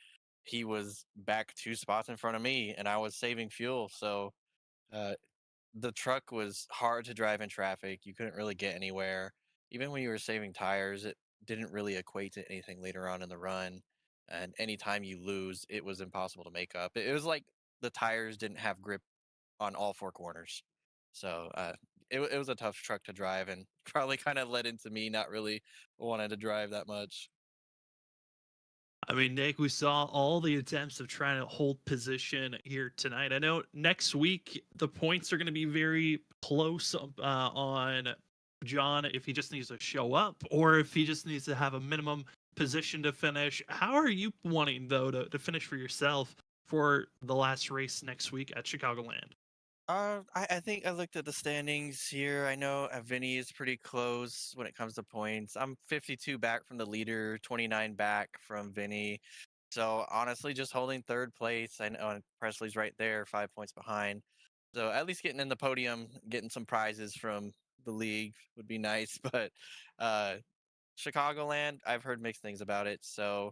he was back 2 spots in front of me, and I was saving fuel. So uh, the truck was hard to drive in traffic. You couldn't really get anywhere. Even when you were saving tires, it didn't really equate to anything later on in the run. And anytime you lose, it was impossible to make up. It was like the tires didn't have grip on all four corners. So it was a tough truck to drive, and probably kind of led into me not really wanting to drive that much. I mean, Nick, we saw all the attempts of trying to hold position here tonight. I know next week the points are going to be very close on John if he just needs to show up or if he just needs to have a minimum position to finish. How are you wanting, though, to finish for yourself for the last race next week at Chicagoland? I think I looked at the standings here. I know Vinny is pretty close when it comes to points. I'm 52 back from the leader, 29 back from Vinny. So honestly, just holding third place. I know Presley's right there, 5 points behind. So at least getting in the podium, getting some prizes from the league would be nice. But uh, Chicagoland, I've heard mixed things about it. So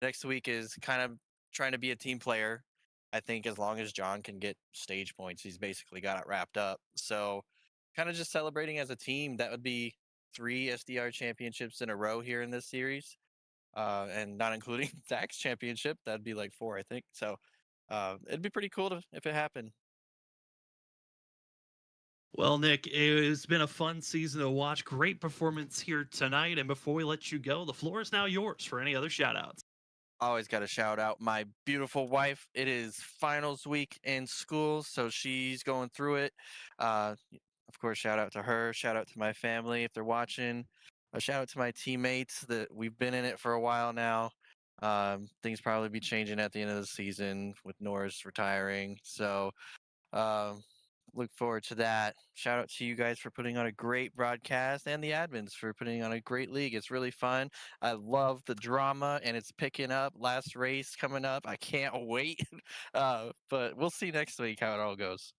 next week is kind of trying to be a team player. I think as long as John can get stage points, he's basically got it wrapped up. So kind of just celebrating as a team. That would be 3 SDR championships in a row here in this series. And not including Zach's championship. That'd be like 4, I think. So it'd be pretty cool if it happened. Well, Nick, it's been a fun season to watch. Great performance here tonight. And before we let you go, the floor is now yours for any other shout outs. Always got to shout out my beautiful wife. It is finals week in school, so she's going through it. Of course, shout out to her. Shout out to my family if they're watching. a shout out to my teammates that we've been in it for a while now. Things probably be changing at the end of the season with Norris retiring. So um, look forward to that. Shout out to you guys for putting on a great broadcast and the admins for putting on a great league. It's really fun. I love the drama and it's picking up. Last race coming up. I can't wait. But we'll see next week how it all goes.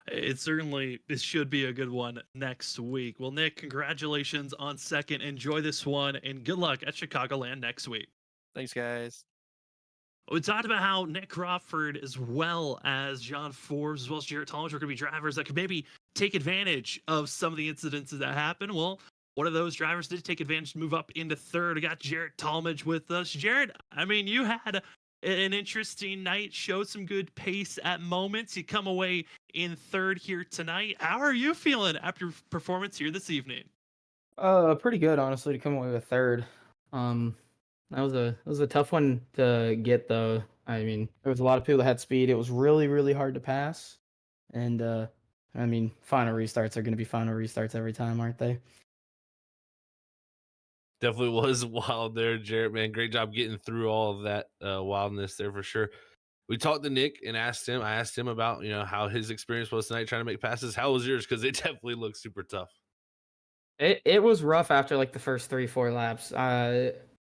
This should be a good one next week. Well, Nick, congratulations on second. Enjoy this one, and good luck at Chicagoland next week. Thanks, guys. We talked about how Nick Crawford, as well as John Forbes, as well as Jarrett Talmadge, are going to be drivers that could maybe take advantage of some of the incidences that happen. Well, one of those drivers did take advantage to move up into third. I got Jarrett Talmadge with us. Jarrett, I mean, you had an interesting night, showed some good pace at moments. You come away in third here tonight. How are you feeling after your performance here this evening? Pretty good, honestly, to come away with third. That was a tough one to get, though. I mean, there was a lot of people that had speed. It was really, really hard to pass. And I mean, final restarts are going to be final restarts every time, aren't they? Definitely was wild there, Jarrett, man. Great job getting through all of that wildness there for sure. We talked to Nick and I asked him about, how his experience was tonight trying to make passes. How was yours? Because it definitely looked super tough. It was rough after like the first 3-4 laps.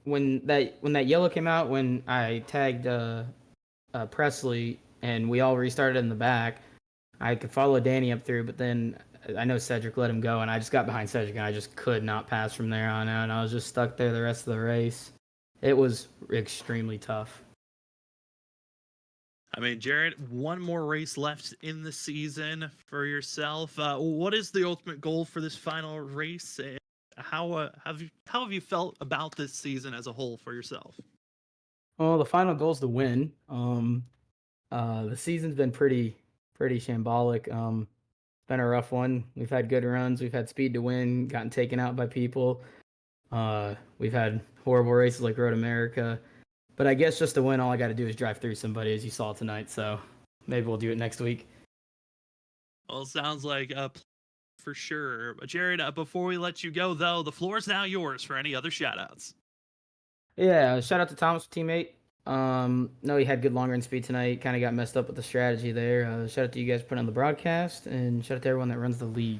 When that yellow came out, when I tagged Presley and we all restarted in the back, I could follow Danny up through, but then I know Cedric let him go, and I just got behind Cedric, and I just could not pass from there on out, and I was just stuck there the rest of the race. It was extremely tough. I mean, Jarrett, one more race left in the season for yourself. What is the ultimate goal for this final race? And how have you felt about this season as a whole for yourself? Well, the final goal is to win. The season's been pretty shambolic. Been a rough one. We've had good runs. We've had speed to win, gotten taken out by people. We've had horrible races like Road America. But I guess just to win, all I got to do is drive through somebody, as you saw tonight. So maybe we'll do it next week. Well, it sounds like for sure. But Jared, before we let you go, though, the floor is now yours for any other shout-outs. Yeah, shout out to Thomas, teammate. No, he had good long run speed tonight. Kind of got messed up with the strategy there. Shout out to you guys for putting on the broadcast, and shout out to everyone that runs the league.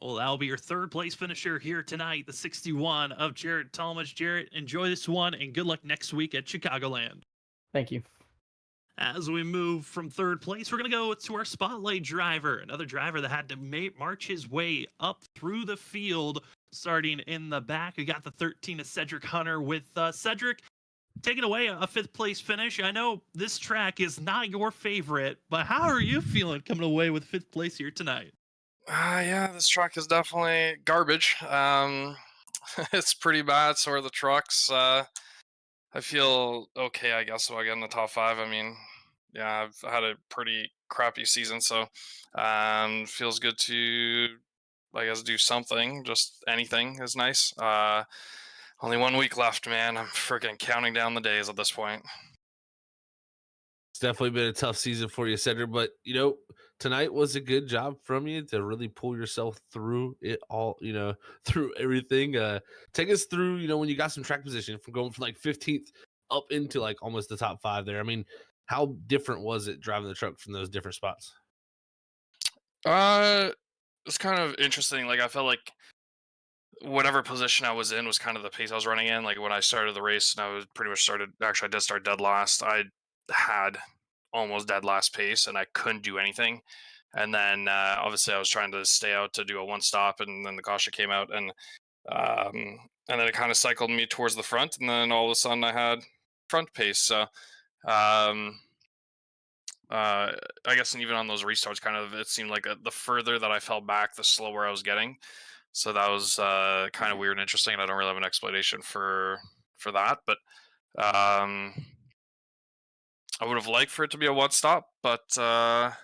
Well, that'll be your third place finisher here tonight, the 61 of Jarrett Talmadge. Jarrett, enjoy this one, and good luck next week at Chicagoland. Thank you. As we move from third place, we're going to go to our spotlight driver, another driver that had to march his way up through the field, starting in the back. We got the 13 of Cedric Hunter with Cedric taking away a fifth place finish. I know this track is not your favorite, but how are you feeling coming away with fifth place here tonight? Yeah, this truck is definitely garbage. It's pretty bad. So are the trucks. I feel okay, I guess. So I get in the top 5. I mean, yeah, I've had a pretty crappy season, so feels good to, I guess, do something. Just anything is nice. Only 1 week left, man. I'm freaking counting down the days at this point. It's definitely been a tough season for you, Cedric, but tonight was a good job from you to really pull yourself through it all, through everything. Take us through, when you got some track position from going from like 15th up into like almost the top 5 there. I mean, how different was it driving the truck from those different spots? It's kind of interesting. Like, I felt like whatever position I was in was kind of the pace I was running in. Like, when I started the race and I was pretty much I did start dead last. I had almost dead last pace and I couldn't do anything. And then obviously I was trying to stay out to do a one stop, and then the caution came out, and then it kind of cycled me towards the front, and then all of a sudden I had front pace. So I guess, and even on those restarts, kind of, it seemed like the further that I fell back, the slower I was getting. So that was kind of weird and interesting, and I don't really have an explanation for that. But I would have liked for it to be a one stop, but I'll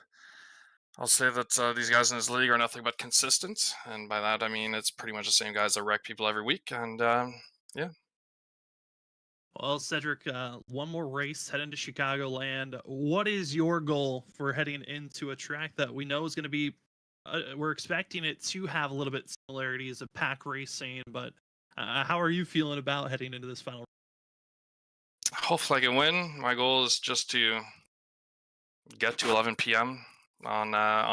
say that these guys in this league are nothing but consistent, and by that I mean it's pretty much the same guys that wreck people every week. And yeah. Well, Cedric, one more race heading to Chicagoland. What is your goal for heading into a track that we know is going to be we're expecting it to have a little bit similarities of pack racing, but how are you feeling about heading into this final? Hopefully I can win. My goal is just to get to 11 p.m. on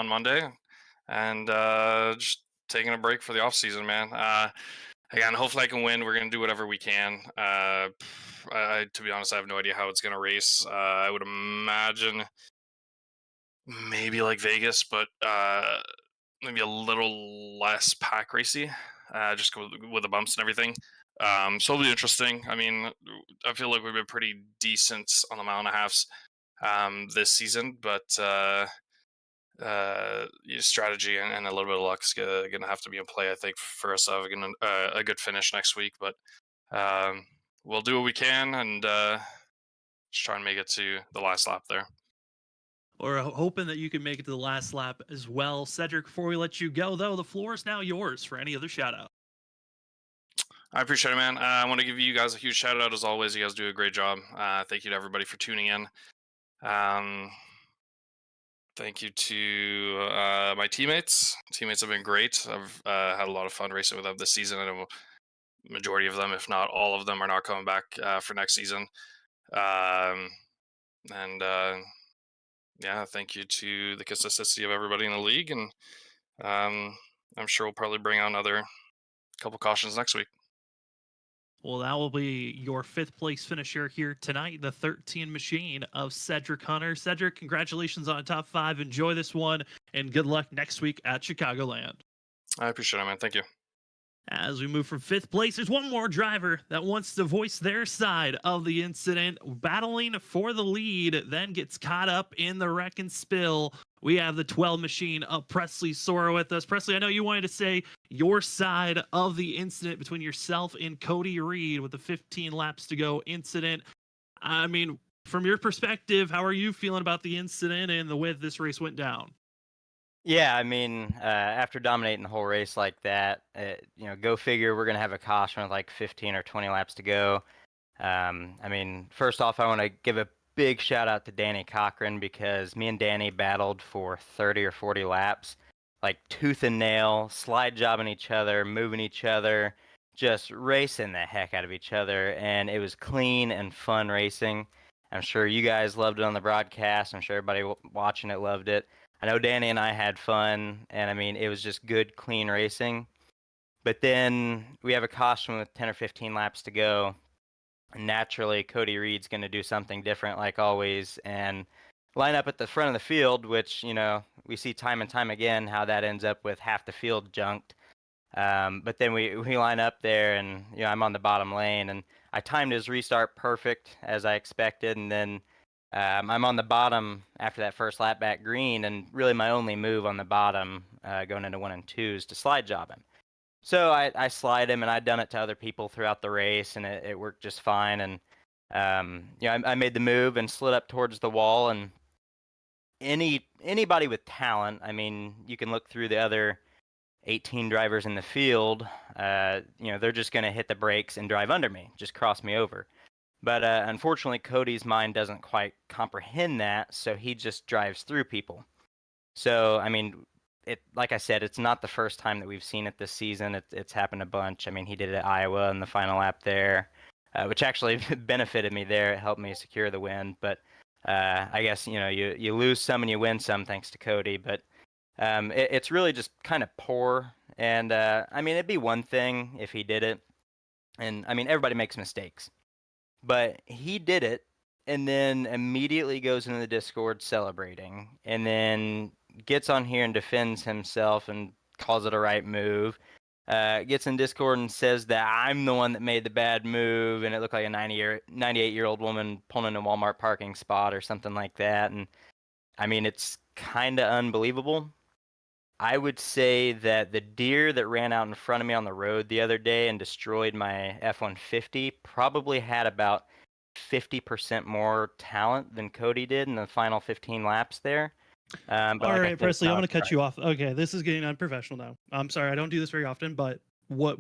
Monday, and just taking a break for the off season, man. Again, hopefully I can win. We're gonna do whatever we can. To be honest, I have no idea how it's gonna race. I would imagine maybe like Vegas, but maybe a little less pack racy, just with the bumps and everything. So it'll be interesting. I mean, I feel like we've been pretty decent on the mile and a halves this season, but strategy and a little bit of luck is gonna have to be in play, I think, for us to have a good finish next week. But we'll do what we can and just try and make it to the last lap there. Or hoping that you can make it to the last lap as well. Cedric, before we let you go, though, the floor is now yours for any other shout out. I appreciate it, man. I want to give you guys a huge shout out as always. You guys do a great job. Thank you to everybody for tuning in. Thank you to my teammates. Teammates have been great. I've had a lot of fun racing with them this season. I know majority of them, if not all of them, are not coming back for next season. Yeah, thank you to the consistency of everybody in the league, and I'm sure we'll probably bring on another couple cautions next week. Well, that will be your 5th place finisher here tonight, the 13 machine of Cedric Hunter. Cedric, congratulations on a top 5. Enjoy this one, and good luck next week at Chicagoland. I appreciate it, man. Thank you. As we move from 5th place, there's one more driver that wants to voice their side of the incident, battling for the lead, then gets caught up in the wreck and spill. We have the 12 machine of Presley Sora with us. Presley, I know you wanted to say your side of the incident between yourself and Cody Reed with the 15 laps to go incident. I mean, from your perspective, how are you feeling about the incident and the way this race went down? Yeah, I mean, after dominating the whole race like that, go figure, we're going to have a caution with like 15 or 20 laps to go. I mean, first off, I want to give a big shout out to Danny Cochran, because me and Danny battled for 30 or 40 laps, like tooth and nail, slide jobbing each other, moving each other, just racing the heck out of each other. And it was clean and fun racing. I'm sure you guys loved it on the broadcast. I'm sure everybody watching it loved it. I know Danny and I had fun, and I mean, it was just good, clean racing. But then we have a caution with 10 or 15 laps to go. And naturally, Cody Reed's going to do something different, like always, and line up at the front of the field, which, we see time and time again how that ends up with half the field junked. But then we line up there, and, I'm on the bottom lane, and I timed his restart perfect, as I expected, and then I'm on the bottom after that first lap back green, and really my only move on the bottom going into 1 and 2 is to slide job him. So I slide him, and I'd done it to other people throughout the race, and it worked just fine. And I made the move and slid up towards the wall. And anybody with talent, I mean, you can look through the other 18 drivers in the field. They're just going to hit the brakes and drive under me, just cross me over. But unfortunately, Cody's mind doesn't quite comprehend that, so he just drives through people. So, I mean, like I said, it's not the first time that we've seen it this season. It's happened a bunch. I mean, he did it at Iowa in the final lap there, which actually benefited me there. It helped me secure the win. But I guess, you lose some and you win some thanks to Cody. But it's really just kind of poor. And, I mean, it'd be one thing if he did it. And, I mean, everybody makes mistakes. But he did it, and then immediately goes into the Discord celebrating, and then gets on here and defends himself and calls it a right move. Gets in Discord and says that I'm the one that made the bad move, and it looked like a 98-year-old woman pulling in a Walmart parking spot or something like that. And I mean, it's kind of unbelievable. I would say that the deer that ran out in front of me on the road the other day and destroyed my F-150 probably had about 50% more talent than Cody did in the final 15 laps there. All right, Presley, I'm going to cut you off. Okay, this is getting unprofessional now. I'm sorry, I don't do this very often, but what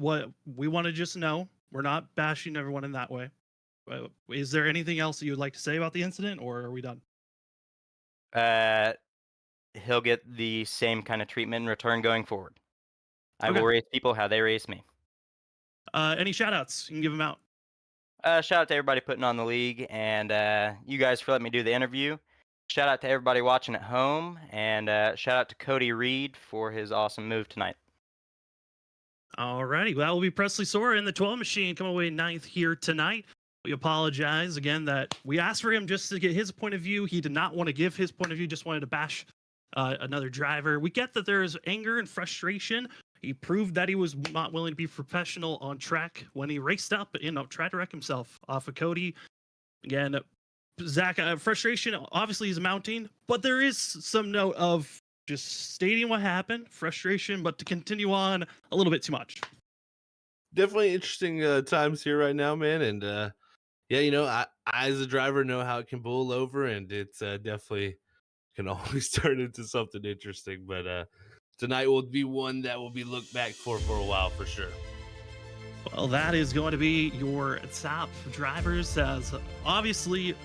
we want to just know, we're not bashing everyone in that way. Is there anything else that you would like to say about the incident, or are we done? he'll get the same kind of treatment in return going forward. I Okay. will race people how they race me. Any shout outs? You can give them out. Shout out to everybody putting on the league, and you guys for letting me do the interview. Shout out to everybody watching at home, and shout out to Cody Reed for his awesome move tonight. Alrighty, well, that will be Presley Sora in the 12 machine coming away 9th here tonight. We apologize again that we asked for him just to get his point of view. He did not want to give his point of view, just wanted to bash another driver. We get that there is anger and frustration. He proved that he was not willing to be professional on track when he raced up and tried to wreck himself off of Cody. Again, Zach, frustration obviously is mounting, but there is some note of just stating what happened, frustration, but to continue on a little bit too much. Definitely interesting times here right now, man. And yeah, you know, I as a driver know how it can boil over, and it's definitely can always turn into something interesting. But tonight will be one that will be looked back for a while for sure. Well, that is going to be your top drivers, as obviously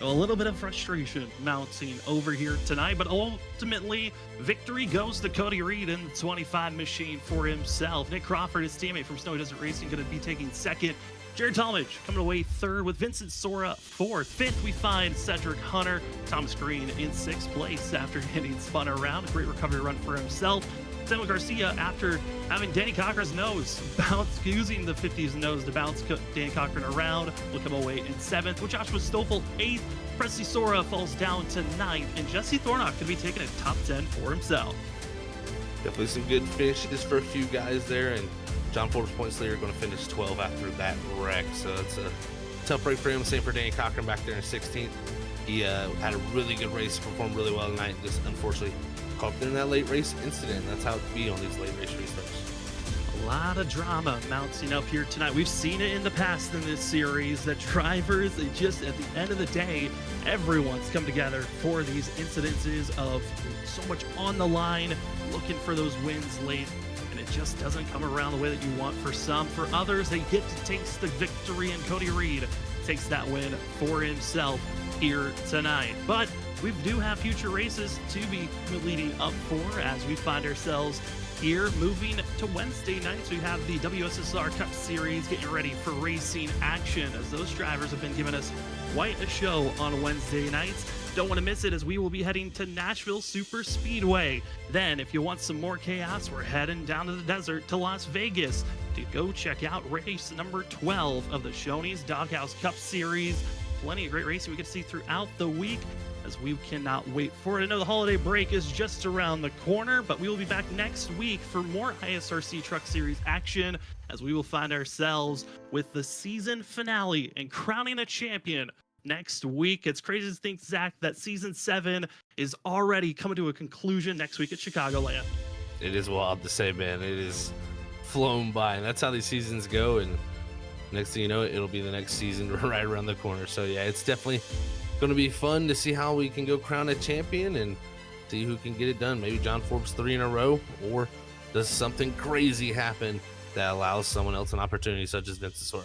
a little bit of frustration mounting over here tonight, but ultimately victory goes to Cody Reed in the 25 machine for himself. Nick Crawford, his teammate from Snowy Desert Racing, going to be taking second. Jared Talmadge coming away third, with Vincent Sora fourth. Fifth, we find Cedric Hunter. Thomas Green in sixth place after getting spun around. A great recovery run for himself. Samuel Garcia, after having Danny Cochran's nose bounce, using the 50's nose to bounce Danny Cochran around, will come away in seventh, with Joshua Stoffel eighth. Presley Sora falls down to ninth, and Jesse Thornock could be taking a top 10 for himself. Definitely some good finishes for a few guys there, and John Forbes Point Slayer going to finish 12 after that wreck, so it's a tough break for him. Same for Danny Cochran back there in 16th. He had a really good race, performed really well tonight, just unfortunately caught up in that late race incident. That's how it can be on these late race restarts. A lot of drama mounting up here tonight. We've seen it in the past in this series that drivers, they just, at the end of the day, everyone's come together for these incidences of so much on the line, looking for those wins late, and it just doesn't come around the way that you want for some. For others, they get to taste the victory, and Cody Reed takes that win for himself here tonight. But we do have future races to be leading up for as we find ourselves here moving to Wednesday nights. We have the WSSR Cup Series getting ready for racing action, as those drivers have been giving us quite a show on Wednesday nights. Don't want to miss it, as we will be heading to Nashville Super Speedway. Then, if you want some more chaos, we're heading down to the desert to Las Vegas to go check out race number 12 of the Shoney's Doghouse Cup Series. Plenty of great racing we can see throughout the week, as we cannot wait for it. I know the holiday break is just around the corner, but we will be back next week for more ISRC Truck Series action, as we will find ourselves with the season finale and crowning a champion next week. It's crazy to think, Zach, that season 7 is already coming to a conclusion next week at Chicagoland. It is wild to say, man. It is flown by, and that's how these seasons go. And next thing you know, it'll be the next season right around the corner. So yeah, it's definitely going to be fun to see how we can go crown a champion and see who can get it done. Maybe John Forbes 3 in a row, or does something crazy happen that allows someone else an opportunity, such as Vincent Sora.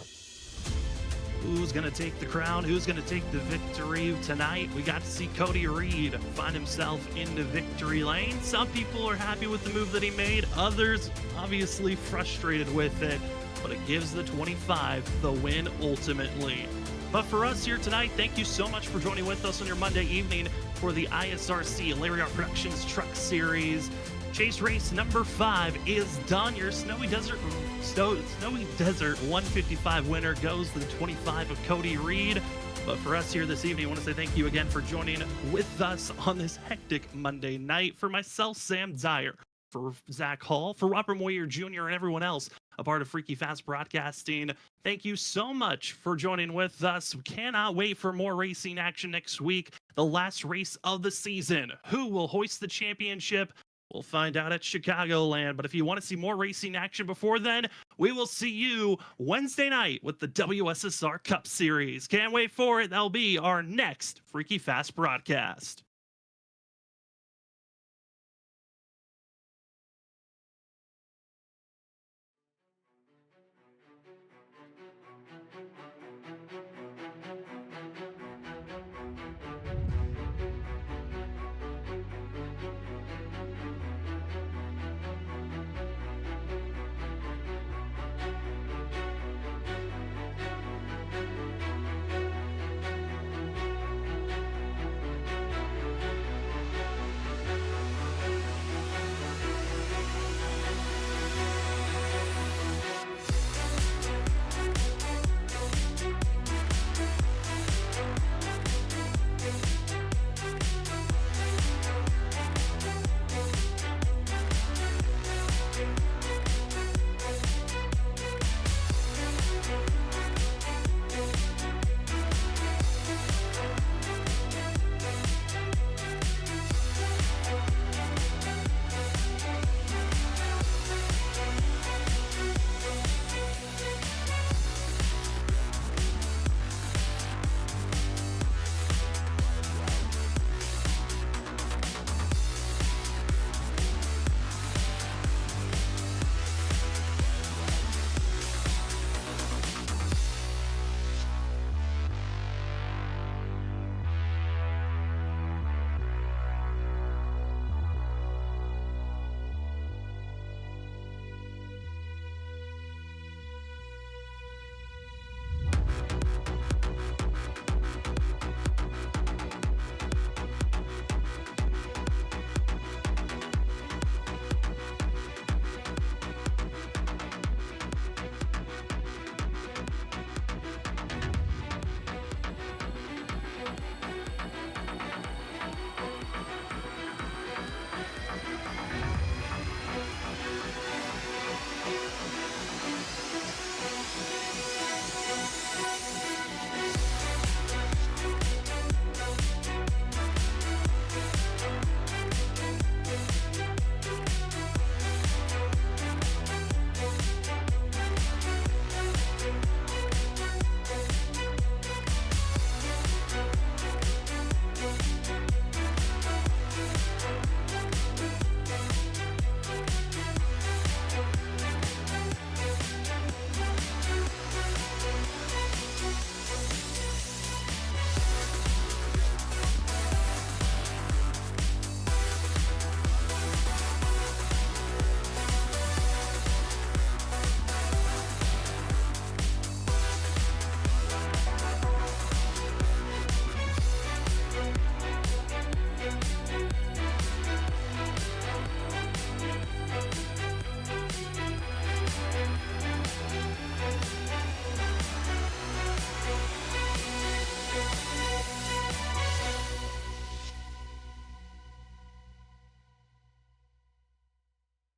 Who's going to take the crown? Who's going to take the victory tonight? We got to see Cody Reed find himself into victory lane. Some people are happy with the move that he made. Others obviously frustrated with it, but it gives the 25 the win ultimately. But for us here tonight, thank you so much for joining with us on your Monday evening for the ISRC Larry R Productions Truck Series. Chase race number 5 is done. Your Snowy Desert 155 winner goes to the 25 of Cody Reed. But for us here this evening, I want to say thank you again for joining with us on this hectic Monday night. For myself, Sam Dyer, for Zach Hall, for Robert Moyer Jr., and everyone else a part of Freaky Fast Broadcasting, thank you so much for joining with us. We cannot wait for more racing action next week, the last race of the season. Who will hoist the championship? We'll find out at Chicagoland. But if you want to see more racing action before then, we will see you Wednesday night with the WSSR Cup Series. Can't wait for it. That'll be our next Freaky Fast broadcast.